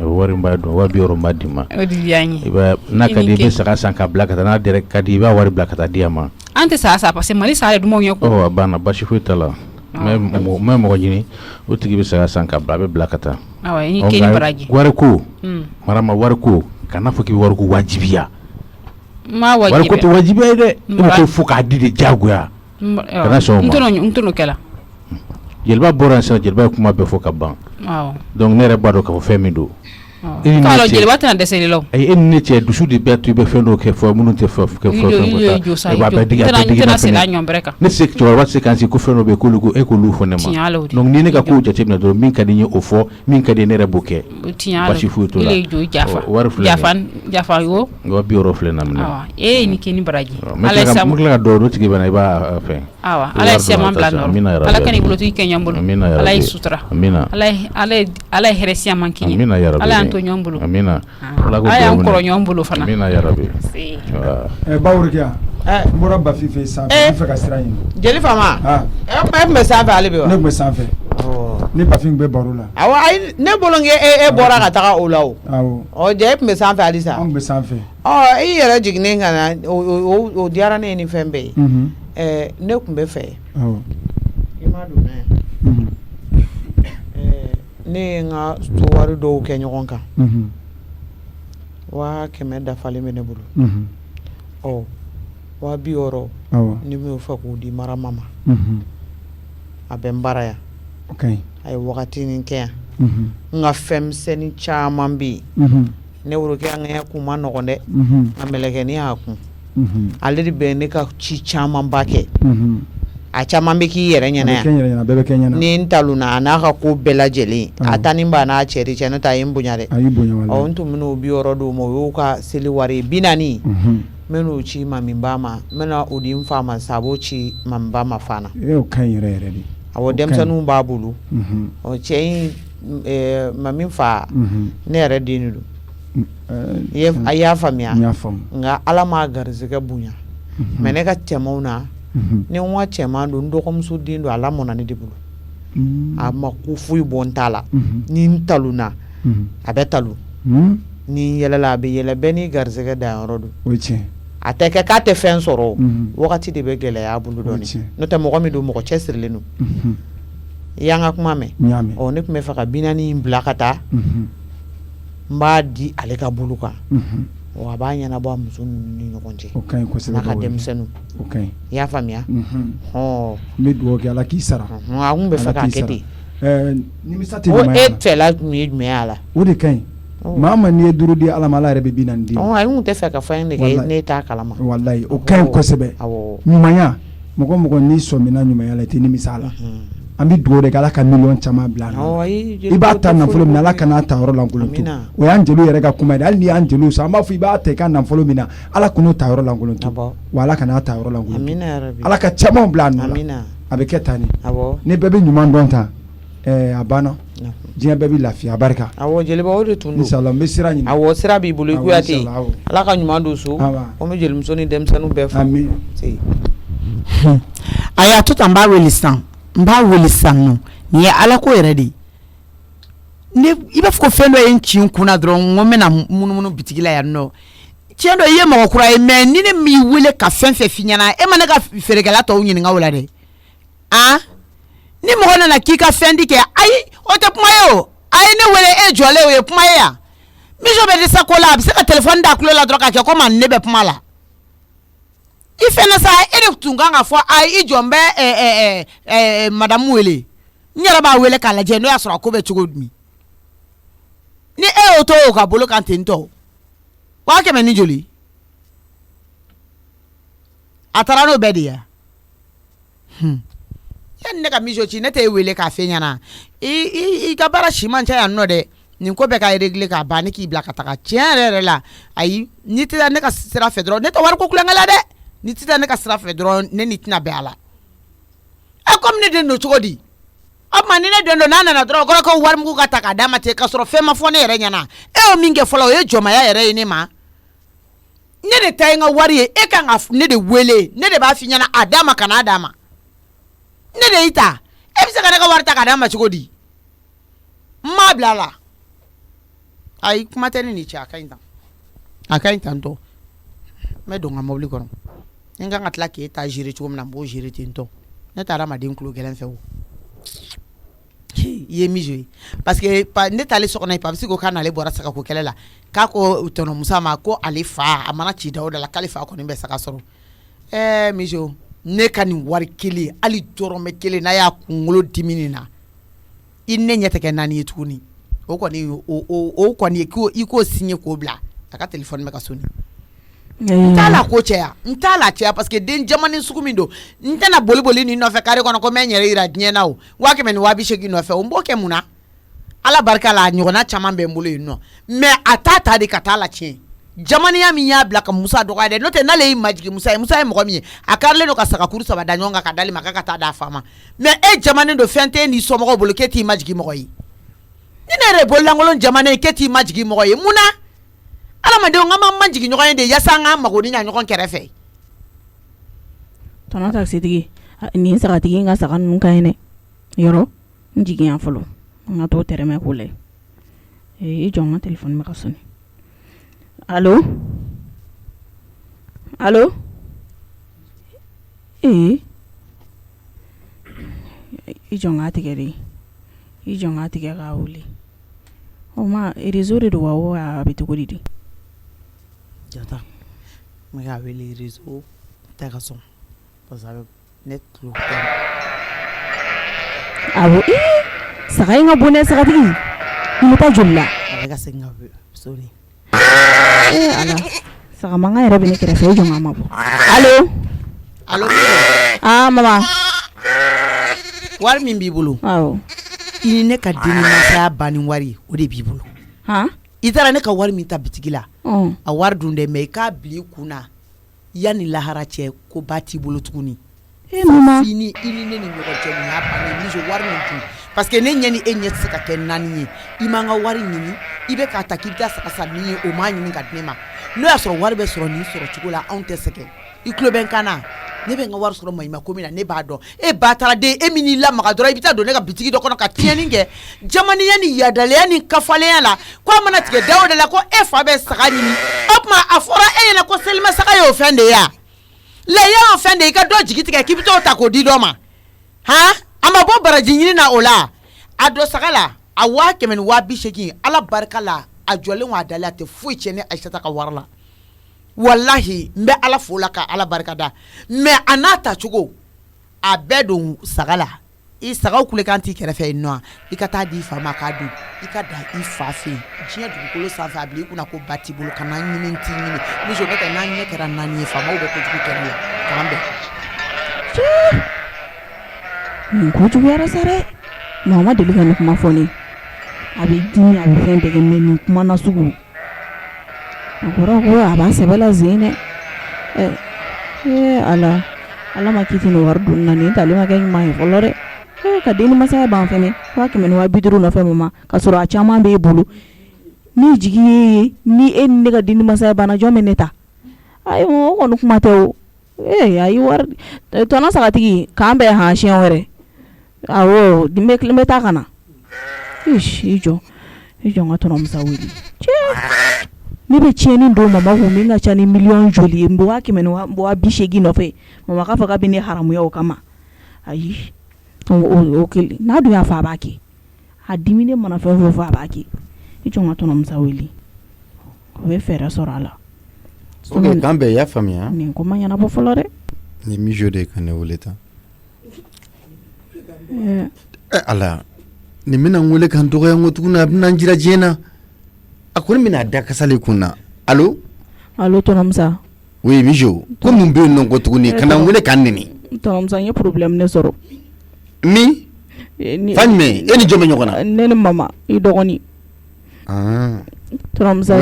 wari mbado wa bioro mbadima odi yanyi iba nakadi be saka sanka blakata na direct kadi ba wari blakata diama ante sa parce que mali sa du mo nyoko oh bana bashi futala même ko jini o tigi be saka sanka blabe blakata awa ni keni baraji wari ko marama wari ko kana foki wari ko wajibiya ma wajibiya wari ko to wajibiya de ko fuka dide jagoya kana so ntono kala jelba boran sa jelba kuma be foka ban donc ne reba do ka fo femindo kalo jelba tan de sele lo ay en ne tie dusu de betu be fendo ke fo munu te fo ke fo e ba be diga sela nyom breka ne se to wa se kan si ko fendo be ko lugo e ko lu fo ne ma donc ni ne ka ko jate na do min ka di o fo min ka di ne rebo ke ba si fu to la ile jo jafa yo go bi oro fle na mna ni keni baraji ala sam mugla do do tigi bana ba fe ala sam blano ala kan ibulo tu kenyambulu ala sutra ala heresia mankini amina ya rabbi ala anto nyombulu amina ala ankoro nyombulu fana amina ya rabbi bawurkiya mbora bafife sa fe ka sira yin jeli fama me sa fa ale be wa ne me sa fe ni bafin be baro la awa ay ne bolonge bora ka taka o lawo o je me sa fa alisa on me sa fe i yere jigne ngana o diara ne ni fembe ne kumbe fe imadu ne ne nga stuwari do ke nyogon kan wa keme da fale me ne bulu wa bi oro ni me fa ko di mara mama abembara ya okay ay wakati ni ke nga fem seni chaman bi ne wuro ke nga kuma no gonde ameleke ni akun ale di be ne ka chi chaman ba ke a caman bɛ k'i yɛrɛ ɲɛna bɛɛ bɛ kɛ ɲɛna ni n taluna a n'a ka ko bɛɛ lajɛlen a ta ni ba n'a cɛ cɛ ne ta ye n bonya dɛ a y'i bonya wala n tun bɛn'o bi yɔrɔ d'o ma o y'o ka seli wari ye 40 n bɛn'o ci maminba ma n bɛna o di n fa ma sa a b'o ci maminba ma fana o ka ɲi yɛrɛ de awɔ denmisɛnninw b'a bolo cɛ in mamin fa ne yɛrɛ den de don a y'a faamuya nka ala m'a garizɛgɛ bonya mɛ ne ka cɛmanw na ni wa cɛman don n dɔgɔmuso den don ala mɔna ne de bolo a ma ko foyi bɔ n ta la ni n taluna a bɛ talu ni n yɛlɛla a bɛ yɛlɛ bɛɛ n'i garizɛgɛ danyɔrɔ don a tɛ kɛ k'a tɛ fɛn sɔrɔ wagati de bɛ gɛlɛya a bolo dɔɔni n'o tɛ mɔgɔ min don mɔgɔ cɛ sirilen don i y'an ka kuma mɛn ne tun bɛ fɛ ka 40 in bila ka taa n b'a di ale ka bolo kan wa a b'a ɲɛnabɔ a muso ni ɲɔgɔn cɛ n'a ka denmisɛnninw i y'a faamuya n bɛ dugawu kɛ ala k'i sara a kun bɛ fɛ k'a kɛ ten o e fɛla tun ye jumɛn y'a la o de ka ɲi maa ma n'i ye 5 di ala ma ala yɛrɛ bɛ 40 di a kun tɛ fɛ ka fɛn de kɛ ne t'a kalama walayi o ka ɲi kosɛbɛ ɲumanya mɔgɔ mɔgɔ n'i sɔmina ɲumanya la i tɛ nimisa a la an bɛ dugawu de kɛ ala ka miliyɔn caman bila i b'a ta nafolo min na ala kan'a ta yɔrɔ lankolon to o y'an jeliw yɛrɛ ka kuma ye hali n'i y'an jeliw san an b'a fɔ i b'a ta i ka nafolo min na ala kan'o ta yɔrɔ lankolon to wa ala kan'a ta yɔrɔ lankolon to ala ka caman bila a nɔ la a bɛ kɛ tan de ni bɛɛ bɛ ɲuman dɔn tan a banna diɲɛ bɛɛ bɛ lafiya barika awɔ jeliba o de tun don inshallah n bɛ sira ɲini awɔ sira b'i bolo i kuyate ala ka ɲuman don so ko n bɛ jelimuso ni denmisɛnninw bɛɛ fo amin a y'a to tan n b'a wele sisan no ni ye ala ko yɛrɛ de ne i b'a fɔ ko fɛn dɔ ye n ci n kunna dɔrɔn n ko n bɛna munumunu bitigi la yan nɔ tiɲɛ dɔ i ye mɔgɔ kura ye mais ni ne m'i wele ka fɛn fɛn f'i ɲɛna e ma ne ka feerekɛla tɔw ɲininka o la dɛ ni mɔgɔ nana k'i ka fɛn di kɛ ayi o tɛ kuma ye o a ye ne wele e jɔlen o ye kuma ye yan miso bɛ disa ko la a bɛ se ka telefɔni da tulo la dɔrɔn k'a kɛ komi ne bɛ kuma la i fɛnɛ sa e de tun kan ka fɔ ayi i jɔ n bɛ madamu wele n yɛrɛ b'a wele k'a lajɛ n'o y'a sɔrɔ a ko bɛ cogo min ni e y'o to o ka bolo kan ten tɔ 100 ni joli a taara n'o bɛɛ de ya yanni ne ka miso ci ne tɛ wele k'a fɛ ɲɛna i ka baara si man ca yan nɔ dɛ nin ko bɛɛ ka régler k'a ban ne k'i bila ka taga tiɲɛ yɛrɛ yɛrɛ la ayi ni tɛ ne ka sira fɛ dɔrɔn ne tɛ wari ko kulonkɛ la dɛ ni tɛ ne ka sira fɛ dɔrɔn ne ni tɛna bɛn a la comme ne den don cogo di o tuma ni ne den don n'a nana dɔrɔn o kɔrɔ ko wari mugu ka ta k'a d'a ma ten k'a sɔrɔ fɛn ma fɔ ne yɛrɛ ɲɛna e y'o min kɛ fɔlɔ o ye jɔnmaya yɛrɛ ye ne ma ne de ta ye n ka wari ye e kan ka ne de wele ne de b'a f'i ɲɛna a d'a ma ka n'a d'a ma ne de y'i ta e bɛ se ka ne ka wari ta k'a d'a ma cogo di n m'a bila a la ayi kuma tɛ ne ni cɛ a ka ɲi tan tɔ n bɛ don n ka mobili kɔnɔ n kan ka tila k'e ta gérer cogo min na n b'o gérer ten tɔ ne tɛ adamaden tulo gɛlɛn fɛ o i ye miso ye parce que ne taalen so kɔnɔ Papisi ko k'a n'ale bɔra sagako kɛlɛ la k'a ko tɔnɔ Musa ma ko ale fa a mana ci Dawuda la k'ale fa kɔni bɛ saga sɔrɔ miso ne ka nin wari kelen hali dɔrɔmɛ kelen n'a y'a kunkolo dimi nin na i ne ɲɛ tɛ kɛ naani ye tuguni o kɔni i k'o signé k'o bila a ka téléphone bɛ ka soni n t'a la ko cɛya n t'a la cɛya parce que den jamanen sugu min don n tɛna boli nin nɔfɛ carré kɔnɔ ko n bɛ n yɛrɛ yira diɲɛ na o 100 ni 280 nɔfɛ o n b'o kɛ mun na ala barika la a ɲɔgɔnna caman bɛ n bolo yen nɔ mais a t'a ta de ka taa la tiɲɛ jamanenya min y'a bila ka Musa dɔgɔya dɛ n'o tɛ n'ale y'i majigi Musa ye mɔgɔ min ye a karilen don ka sagakuru 3 da ɲɔgɔn kan ka d'ale ma k'a ka taa d'a fa ma mais e jamanen don fɛn tɛ n'i somɔgɔw bolo k'e t'i majigi mɔgɔ ye ni ne yɛrɛ bolilankolon jamanen k'e t'i majigi mɔgɔ ye mun na adamadenw ka ma majigi ɲɔgɔn ye de yasa an ka mago ni ɲa ɲɔgɔn kɛrɛfɛ tɔnɔ taxitigi nin sagatigi in ka saga ninnu ka ɲi dɛ yɔrɔ n jigin yan fɔlɔ n ka t'o tɛrɛmɛ k'o lajɛ i jɔ n ka téléphone bɛ ka soni allo i jɔ n k'a tigɛ de i jɔ n k'a tigɛ k'a wuli o ma réseau de don wa o a bɛ cogo di jata n bɛ k'a wele réseau tɛ ka sɔn parce que ne tulo tɛ awɔ saga in ka bon dɛ sagatigi i bɛ taa joli la a bɛ ka segin ka soni ala saga mankan yɛrɛ bɛ ne kɛrɛfɛ i jɔ n k'a ma bɔ allo mama wari min b'i bolo awɔ i ni ne ka dennimasaya banni wari o de b'i bolo i taara ne ka wari min ta bitigi la a wari dun dɛ mais i k'a bila i kun na yanni lahara cɛ ko ba t'i bolo tuguni fini i ni ne ni ɲɔgɔn cɛ nin y'a bannen miso wari min dun parce que ne ɲɛ ni e ɲɛ tɛ se ka kɛ naani ye i m'an ka wari ɲini i bɛ k'a ta k'i bɛ taa saga sa min ye o m'a ɲini ka di ne ma n'o y'a sɔrɔ wari bɛ sɔrɔ nin sɔrɔ cogo la anw tɛ sɛgɛn i tulo bɛ n kan na ne bɛ n ka wari sɔrɔ maɲumako min na ne b'a dɔn e ba taara den e min n'i lamaga dɔrɔn i bɛ taa don ne ka bitigi dɔ kɔnɔ ka tiɲɛni kɛ jamaniya ni yaadalenya ni kafalenya la ko a mana tigɛ dawo de la ko e fa bɛ saga ɲini o tuma a fɔra e ɲɛna ko selima saga y'o fɛn de ye wa laya y'o fɛn de ye i ka dɔ jigi tigɛ k'i bɛ t'o ta k'o di dɔ ma a ma bɔ baraji ɲini na o la a don saga la a 100 ni 280 ala barika la a jɔlen wa a dalen a tɛ foyi tiɲɛ ne Ayisata ka wari la wallahi n bɛ ala fo la ka ala barika da mais a n'a ta cogo a bɛɛ don saga la i sagaw kulekan t'i kɛrɛfɛ yen nɔ i ka taa di i fa ma k'a dun i ka da i fa fɛ yen diɲɛ dugukolo sanfɛ a bila i kunna ko ba t'i bolo ka na ɲini t'i ɲini miso n'o tɛ n'an ɲɛ kɛra naani ye faamaw bɛ kojugu kɛ ne la k'an bɛn nin kojuguyara sa dɛ mɔgɔ ma deli ka nin kuma fɔ ne a bɛ dimi a bɛ fɛn bɛɛ kɛ mais nin kuma na sugu a kɔrɔ ko a b'a sɛbɛ la zen dɛ ala ma kiti ni wari dun na nin tali ma kɛ ɲuman ye fɔlɔ dɛ ka denni masaya ban fɛnɛ 100 ni 250 nɔfɛ mama ka sɔrɔ a caman b'e bolo ni jigi ye ni e ni ne ka denni masaya banna jɔn bɛ ne ta ayi o kɔni kuma tɛ o ayi wari tɔnɔ sagatigi k'an bɛɛ han siɲɛ wɛrɛ Awo dimbe klembe ta kana. Ish ijo nga tɔnɔmusa wele ne bɛ tiɲɛni don mama kun min ka ca ni miliyɔn joli ye n bɛ 180 nɔfɛ mama k'a fɔ k'a bɛ ne haramuya o kama ayi o kelen n'a dun y'a fɔ a b'a kɛ a dimi ne mana fɛn o fɛn fɔ a b'a kɛ i jɔ n ka tɔnɔmusa wele o bɛ fɛɛrɛ sɔrɔ a la. Ok k'an bɛɛ y'a faamuya. nin ko ma ɲɛnabɔ fɔlɔ dɛ. ni mijo de ka ne wele tan. Ala nin bɛna n wele kan dɔgɔya n ko tuguni a bɛna n jira diɲɛ na a kɔni bɛna a da kasalen kun na allo. allo tɔnɔmusa. oui mijo ko mun bɛ yen nɔ ko tuguni ka na n wele k'an nɛni. tɔnɔmusa n ye problème ne sɔrɔ. min. fa jumɛn e ni jɔn bɛ ɲɔgɔn na. ne ni mama i dɔgɔnin. tɔnɔmusa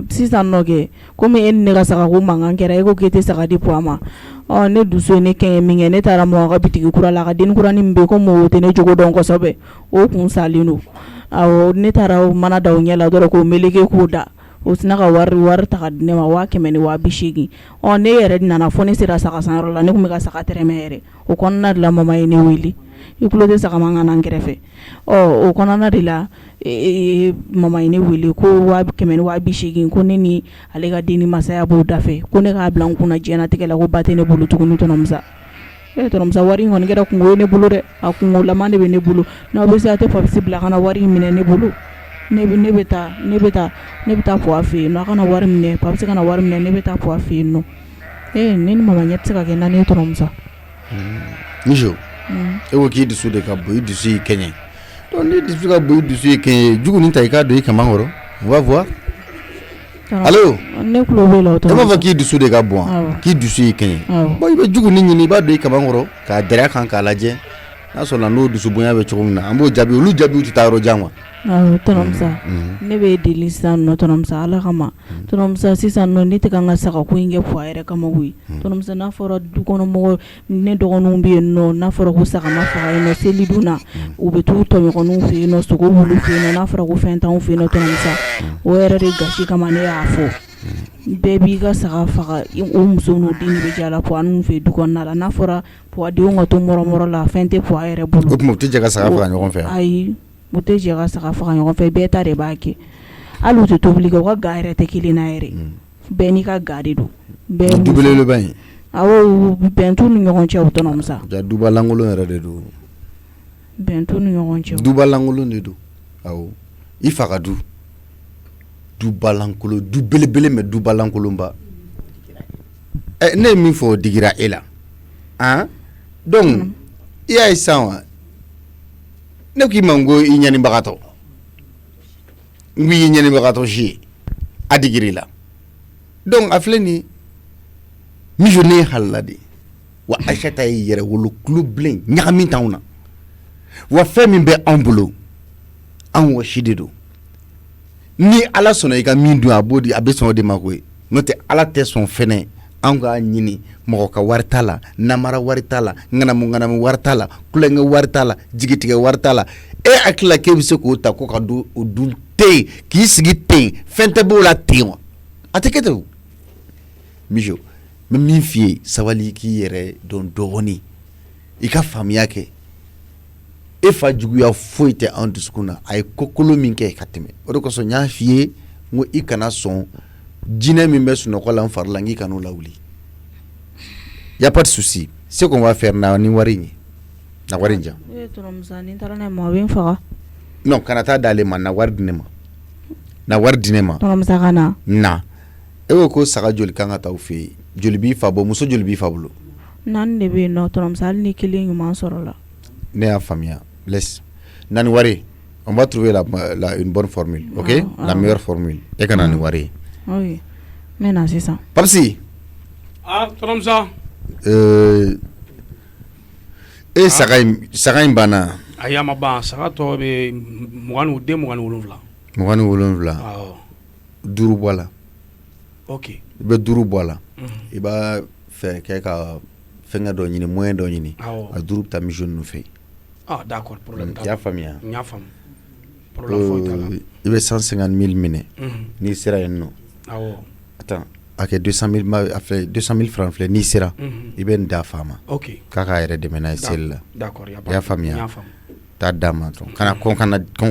sisan nɔ kɛ komi e ni ne ka sagako mankan kɛra e ko k'e tɛ saga di puwa ma ne dusu ye ne kɛɲɛ min kɛ ne taara mɔgɔ ka bitigi kura la a ka denni kuranin min bɛ yen komi o tɛ ne jogo dɔn kosɛbɛ o kun salen don ne taara mana da o ɲɛ la dɔrɔn k'o meleke k'o da o sina ka wari ta ka di ne ma 180,000 ne yɛrɛ nana fɔ ne sera saga san yɔrɔ la ne tun bɛ ka saga tɛrɛmɛ yɛrɛ o kɔnɔna de la mama ye ne wele i tulo tɛ saga mankan na n kɛrɛfɛ o kɔnɔna de la mama ye ne wele ko 180,000 ko ne ni ale ka denni masaya b'o da fɛ ko ne k'a bila n kunna diɲɛlatigɛ la ko ba tɛ ne bolo tuguni tɔnɔmusa. tɔnɔmusa wari in kɔni kɛra kungo ye ne bolo dɛ a kungo laman de bɛ ne bolo n'aw bɛ se a tɛ papisi bila ka na wari in minɛ ne bolo ne bɛ taa puwa fɛ yen nɔ a kana wari minɛ papisi kana wari minɛ ne bɛ taa puwa fɛ yen nɔ ne ni mama ɲɛ tɛ se ka kɛ naani ye tɔnɔmusa. mijo e ko k'i dusu de ka bon i dusu y'i kɛɲɛ donc ni dusu ka bon i dusu y'i kɛɲɛ jugu nin ta i k'a don i kaman kɔrɔ on va voir. allo ne kulo b'e la o tɔnɔmusa. e b'a fɔ k'i dusu de ka bon k'i dusu y'i kɛɲɛ bon i bɛ jugu nin ɲini i b'a don i kaman kɔrɔ k'a dɛrɛ a kan k'a lajɛ n'a sɔrɔ n'o dusu bonya bɛ cogo min na an b'o jaabi olu jaabiw tɛ taa yɔrɔ jan wa. tɔnɔmusa ne bɛ deli sisan nɔ tɔnɔmusa ala kama tɔnɔmusa sisan nɔ ne tɛ ka n ka sagako in kɛ puwa yɛrɛ kama koyi tɔnɔmusa n'a fɔra dukɔnɔmɔgɔ ne dɔgɔninw bɛ yen nɔ n'a fɔra ko saga ma faga yen nɔ seli dun na u bɛ t'u tɔɲɔgɔninw fɛ yen nɔ sogo b'olu fɛ yen nɔ n'a fɔra ko fɛn t'anw fɛ yen nɔ tɔnɔmusa o yɛrɛ de gasi kama ne y'a fɔ bɛɛ b'i ka saga faga o muso n'o den de bɛ jɛ a la puwa ninnu fɛ du kɔnɔna la n'a fɔra puwa denw ka to mɔrɔmɔrɔ la fɛn tɛ puwa yɛrɛ bolo. o tuma u tɛ jɛ ka saga faga ɲɔgɔn fɛ. ayi u tɛ jɛ ka saga faga ɲɔgɔn fɛ bɛɛ ta de b'a kɛ hali u tɛ tobili kɛ u ka ga yɛrɛ tɛ kelen na yɛrɛ bɛɛ n'i ka ga de don. du belebeleba in. awɔ bɛn t'u ni ɲɔgɔn cɛ o tɔnɔmusa. ja duba lankolon yɛrɛ de don. bɛn t'u ni ɲɔgɔn cɛ. duba lankolon de don awɔ i fa ka du duba lankolon du belebele mɛ duba lankolonba ne ye min fɔ o digira e la donc i y'a ye sisan wa ne k'i ma n ko i ɲanibagatɔ n ko i ye ɲanibagatɔ si ye a digir'i la donc a filɛ nin ye mijo ne ye halala de wa Ayisata ye yɛrɛ wolo tulo bilen ɲagami t'anw na wa fɛn min bɛ anw bolo anw wa si de don ni ala sɔnna i ka min dun a b'o di a bɛ sɔn o de ma koyi n'o tɛ ala tɛ sɔn fɛnɛ an k'a ɲini mɔgɔ ka wari t'a la namara wari t'a la ŋanamu wari t'a la kulonkɛ wari t'a la jigitigɛ wari t'a la e hakili la k'e bɛ se k'o ta ko ka don o dun ten k'i sigi ten fɛn tɛ b'o la ten wa a tɛ kɛ ten o mijo n bɛ min f'i ye sabali k'i yɛrɛ dɔn dɔɔnin i ka faamuya kɛ e fa juguya foyi tɛ an dusukun na a ye kokolo min kɛ ka tɛmɛ o de kosɔn n y'a f'i ye n ko i kana sɔn jinɛ min bɛ sunɔgɔ la n fari la n k'i kan'o lawuli y a pas de souci ce qu'on va faire na ni wari in ye na wari in jan non kana taa d'ale ma na wari di ne ma na wari di ne ma na e ko saga joli kan ka taa u fɛ yen joli b'i fa bɔ muso joli b'i fa bolo naani de bɛ yen nɔ tɔnɔmusa hali ni kelen ɲuman sɔrɔ la ne y'a faamuya laisse nani wari on va trouver une bonne formule ok la meilleure formule e kana ni wari oui mais na sisan Papsi tɔnɔmusa saga in banna a y'a ma ban saga tɔ bɛ 27 27 duuru bɔ a la ok i bɛ duuru bɔ a la i b'a fɛ kɛ ka fɛngɛ dɔ ɲini moyen dɔ ɲini a duuru bɛ taa mission ninnu fɛ d'accord problème i y'a faamuya n y'a faamu problème foyi t'a la i bɛ 150 000 minɛ n'i sera yen nɔ awɔ attends a kɛ 200 000 francs filɛ n'i sera i bɛ nin d'a fa ma k'a k'a yɛrɛ dɛmɛ n'a ye seli la i y'a faamuya t'a d'a ma kana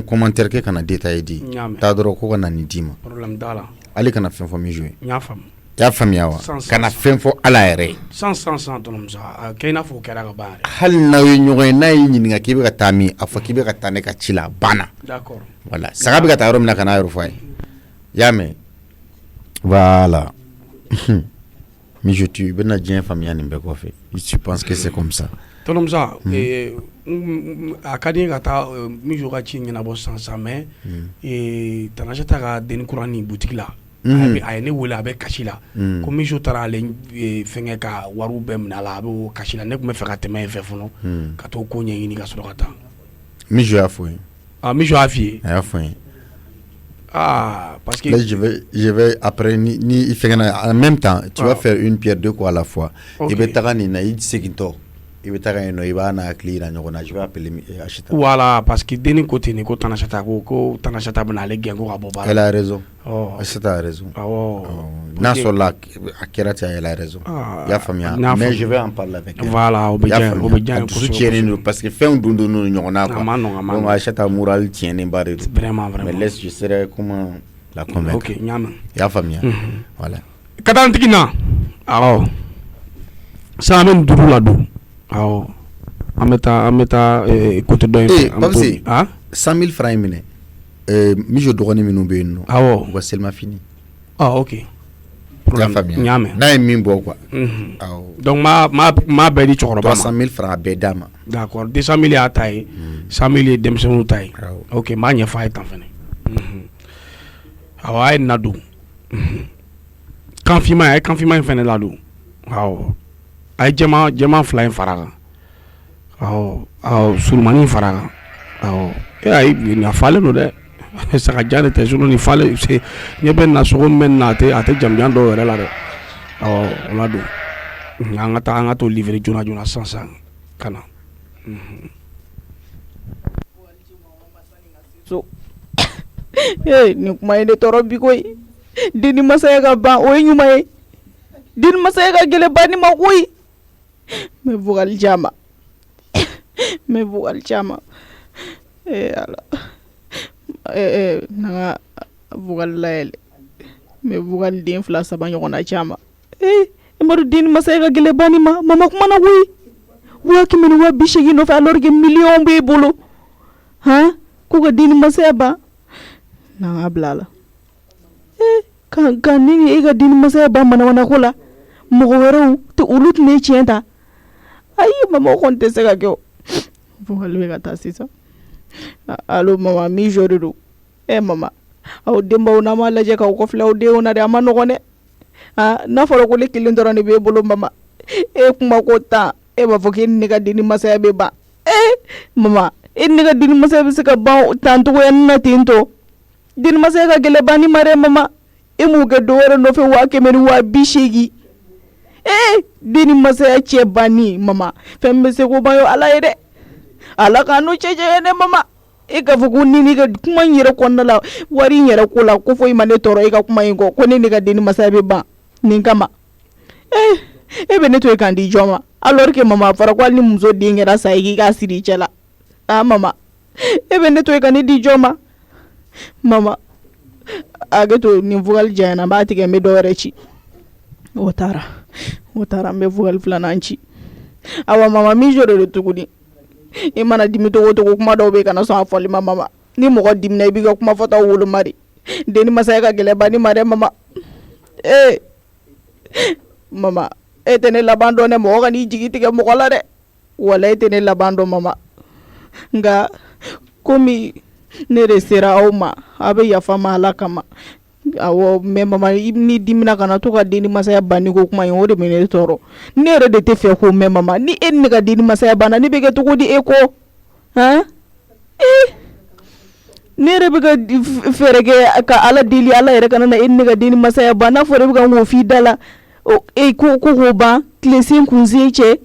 commentaire kɛ kana détail di t'a dɔrɔn ko ka na nin d'i ma ale kana fɛn fɔ Mijo ye i y'a faamuya wa kana fɛn fɔ ala yɛrɛ ye hali n'aw ye ɲɔgɔn ye n'a y'i ɲininka k'i bɛ ka taa min a fɔ k'i bɛ ka taa ne ka ci la a banna voilà saga bɛ ka taa yɔrɔ min na kana yɔrɔ fɔ a ye i y'a mɛn voilà Mijo tu bɛna diɲɛ faamuya nin bɛɛ kɔfɛ je pense que c'est comme ça Tɔnɔmusa a ka di n ye ka taa Mijo ka ci ɲɛnabɔ sisan mais Tanasata ka denni kura ni boutique la a ye ne wele a bɛ kasi la ko Mijo taara ale fɛngɛ ka wariw bɛɛ minɛ a la a bɛ o kasi la ne tun bɛ fɛ ka tɛmɛ yen fɛ fɔlɔ ka t'o ko ɲɛɲini ka sɔrɔ ka taa Mijo y'a fɔ n ye Mijo y'a f'i ye a y'a fɔ n ye parce que là, je vais après ni en même temps tu vas faire une pierre deux coups à la fois i bɛ taga nin na i segintɔ i bɛ taga yen nɔ i b'a n'a hakili yira ɲɔgɔn na je vais appeler Achita voilà parce que denni ko ten ko Tanasata ko Tanasata bɛna ale gɛn ko ka bɔ baara elle a raison Achita a raison n'a sɔrɔla a kɛra ten elle a raison i y'a faamuya mais je vais en parler avec elle voilà o bɛ diya n ye dusu tiɲɛnen don parce que fɛnw don n'u ɲɔgɔn na quoi donc Achita moral tiɲɛnen ba de don vraiment mais laisse je serai comment la convaincre ok ɲaamɛ i y'a faamuya voilà ka taa n tigi na awɔ sisan an bɛ nin duuru la don awɔ an bɛ taa côté dɔ in fɛ Papisi 100 000 francs in minɛ Mijo dɔgɔnin minnu bɛ yen nɔ awɔ u ka selima fini ok i y'a faamuya ɲaamɛ n'a ye min bɔ quoi donc maa bɛɛ di cɛkɔrɔba ma 300 000 francs a bɛɛ d'a ma d'accord 200 000 y'a ta ye 100 000 ye denmisɛnninw ta ye ok n b'a ɲɛfɔ a ye tan fɛnɛ awɔ a ye nin ladon kan finman a ye kan finman in fɛnɛ ladon awɔ a ye jɛman fila in fara kan awɔ surumani fara kan awɔ ayi nin a falen don dɛ sagajan de tɛ sinon nin falen ɲɛ bɛ na sogo min bɛ nin na a tɛ jamujan dɔw yɛrɛ la dɛ awɔ o la don an ka to livrer joona sisan ka na nin kuma ye ne tɔɔrɔ bi koyi denni masaya ka ban o ye ɲuman ye denni masaya ka gɛlɛn banni ma koyi n bɛ vocal caman ala n'an ka vocal layɛlɛ n bɛ vocal den 2-3 ɲɔgɔnna caman i m'a dɔn denni masaya ka gɛlɛn banni ma mama kumana koyi 100 000 ni 80 000 nɔfɛ alors que miliyɔn b'e bolo ko ka denni masaya ban n'an ka bila a la kan ni e ka denni masaya ban manamana ko la mɔgɔ wɛrɛw olu tun bɛ tiɲɛ ta ayi mama o kɔni tɛ se ka kɛ o vocal bɛ ka taa sisan allo mama Mijo de don mama aw denbaw n'a ma lajɛ k'aw kɔfilɛ aw denw na dɛ a ma nɔgɔn dɛ n'a fɔra ko ne kelen dɔrɔn de b'e bolo mama e kuma ko 10 e b'a fɔ k'e ni ne ka denni masaya bɛ ban mama e ni ne ka denni masaya bɛ se ka ban tan togoya nin na ten tɔ denni masaya ka gɛlɛn banni ma dɛ mama e m'u kɛ dɔ wɛrɛ nɔfɛ 100 000 ni 80 000 denni masaya cɛ banni mama fɛn bɛ se ko ban yo ala ye dɛ ala ka n'o cɛ jɛ ne mama e ka fɔ ko ni ka kuma in yɛrɛ kɔnɔna la wari in yɛrɛ ko la ko foyi ma ne tɔɔrɔ e ka kuma in kɔ ko ne ka denni masaya bɛ ban nin kama e bɛ ne to kan di jɔn ma alors que mama fɔra ko hali ni muso den kɛra sa k'i k'a siri i cɛ la mama e bɛ ne to kan ne di jɔn ma mama a kɛ to nin vocal janyana n b'a tigɛ n bɛ dɔ wɛrɛ ci o taara n bɛ vocal 2nan ci awa mama Mijo de don tuguni i mana dimi togo kuma dɔw bɛ kana sɔn a fɔli ma mama ni mɔgɔ dimina i b'i ka kuma fɔtaw woloma de denni masaya ka gɛlɛn banni ma dɛ mama mama e tɛ ne laban dɔn dɛ mɔgɔ kan'i jigi tigɛ mɔgɔ la dɛ wala e tɛ ne laban dɔn mama nka komi ne de sera aw ma a bɛ yafa ma ala kama awɔ mais mama ni dimina kana to ka denni masaya banni ko kuma in o de bɛ ne tɔɔrɔ ne yɛrɛ de tɛ fɛ k'o mɛn mama ni e ni ne ka denni masaya banna ne bɛ kɛ cogo di e ko ne yɛrɛ bɛ ka fɛɛrɛ kɛ ka ala deli ala yɛrɛ kana na e ni ne ka denni masaya ban n'a fɔra e bɛ ka ŋo f'i da la ko k'o ban tile sen kunsen cɛ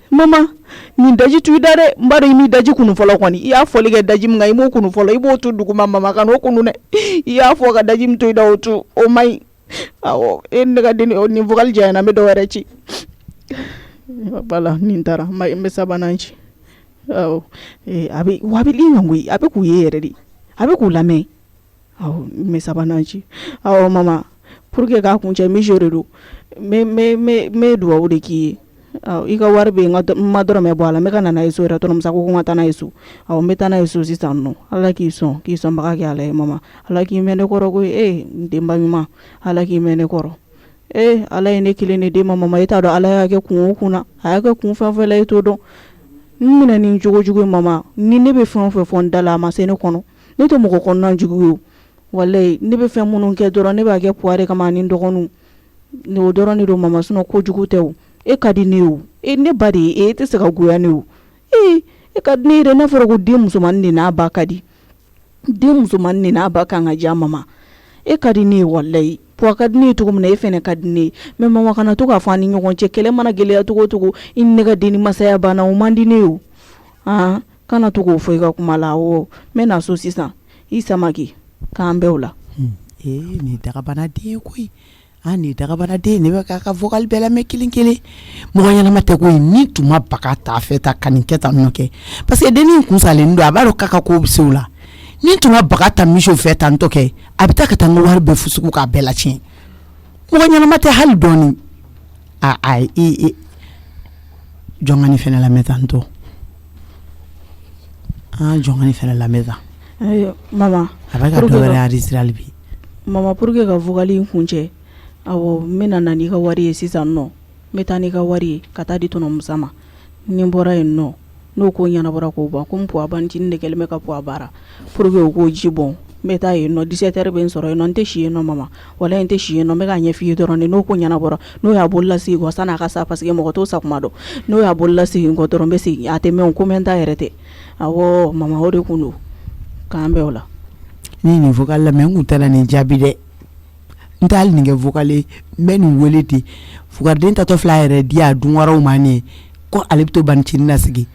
mama nin daji tu i da dɛ n b'a dɔn i m'i daji kunu fɔlɔ kɔni i y'a fɔli kɛ daji min kan i m'o kunu fɔlɔ i b'o tu duguma mama ka n'o kunu dɛ i y'a fɔ ka daji min to i da o tu o man ɲi awo ne ka den ni vocal jayana me do wara ci bala nin tara me sabanan ci awo abi wabi li ngui abi ku yere di abi ku lame awo me sabanan ci awo mama pour que ka kunche mi joredo me do awde ki aw ika warbe madoro me boala me kana na iso rato msa ko ngata na iso aw meta na iso sisanno ala ki so baka ki ala mama ala ki mene koro ko demba mima ala ki mene koro ala ene kilene de mama ita do ala ya ke kuna aya ke kun fa fa la ito do mina ni jogo mama ni ne be fon dala ma sene kono ne to mo ko kono jugo wallahi ne be fe munun ke doro ne ba ke poare kama ni ndogonu ne o doro ni do mama suno ko jugo tew kadi new ne bari te saka goya new kadi ne re na foro ko de musuman ni na ba kadi de musuman ni na ba kan aja mama kadi ne wallahi po kadi ne to kuma ne fene kadi ne me mama kana to ka fani nyon che kele mana gele ya to in ne kadi ni masaya bana o mandi new kana to ko foi ka kuma lawo me na so sisa isa maki ka ambeula ni daga bana de koi ani daga bana de ne ba ka vocal bela me kilinkele mo ganya na mate ko ni tuma baka ta feta kaninketa noke parce que deni kunsale ndo abaro kaka ko bisula ni tuma baka ta misho feta ntoke abita ka tango war be fusuku ka bela chin mo ganya na mate hal doni jongani fena la metanto jongani fena la meza mama abaga do re Israel bi mama pour que ka vocal kunche awo mena nani ka wari sisan no metani ka wari kata di tono musama ni bora en no ko nyana bora ko ba kum po abanti ne kelme ka po abara pour que ko jibon meta en no 17h ben soro no nte shi no mama wala nte shi no mega nya fi doro no ko nyana bora no ya bolla si go sana ka sa parce que mo to sa kuma do no ya bolla si go doro be si ate me on komenta erete awo mama hore kunu kambe wala ni vocal la mengu tala ni jabi de ntal ninge vocale men weleti fugarden tato flyer dia dunwara umani ko alipto bancin nasigi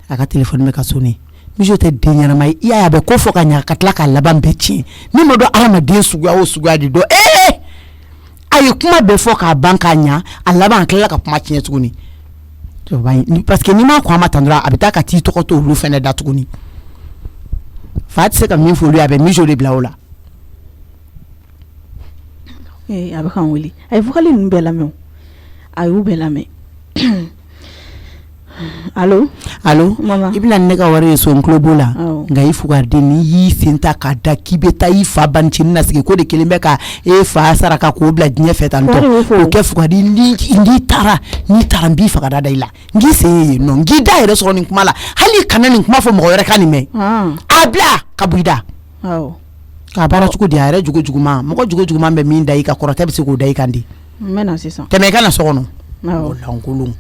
aka telephone me ka soni mi jote denyana mai iya be ko foka nya katla ka laban bechi ni modo alama de sugwa o sugwa di do ayi kuma be foka banka nya alaba kala ka kuma chin tuguni to bai ni parce que ni ma kwa matandra abita ka ti to ko to lu fene da tuguni fat se ka mi fo lu abe mi jode blaola abe kan wuli ay vocali mbela me ay ubela me allo mama ibla nega wari so nklobola nga ifugarde ni yi senta ka da kibeta ifa bancin nasike ko de kelimbe ka fa saraka ko bla dnya feta nto ko ke fugarde ndi tara mbi fa da ila ngi se no ngi da ere so ni kumala hali kanani kuma fo mo yore kanime abla kabuida ka bara chuko di are jugo ma mo ko jugo ma be min dai ka korota be se ko dai kandi mena sisa teme kana so no la ngulung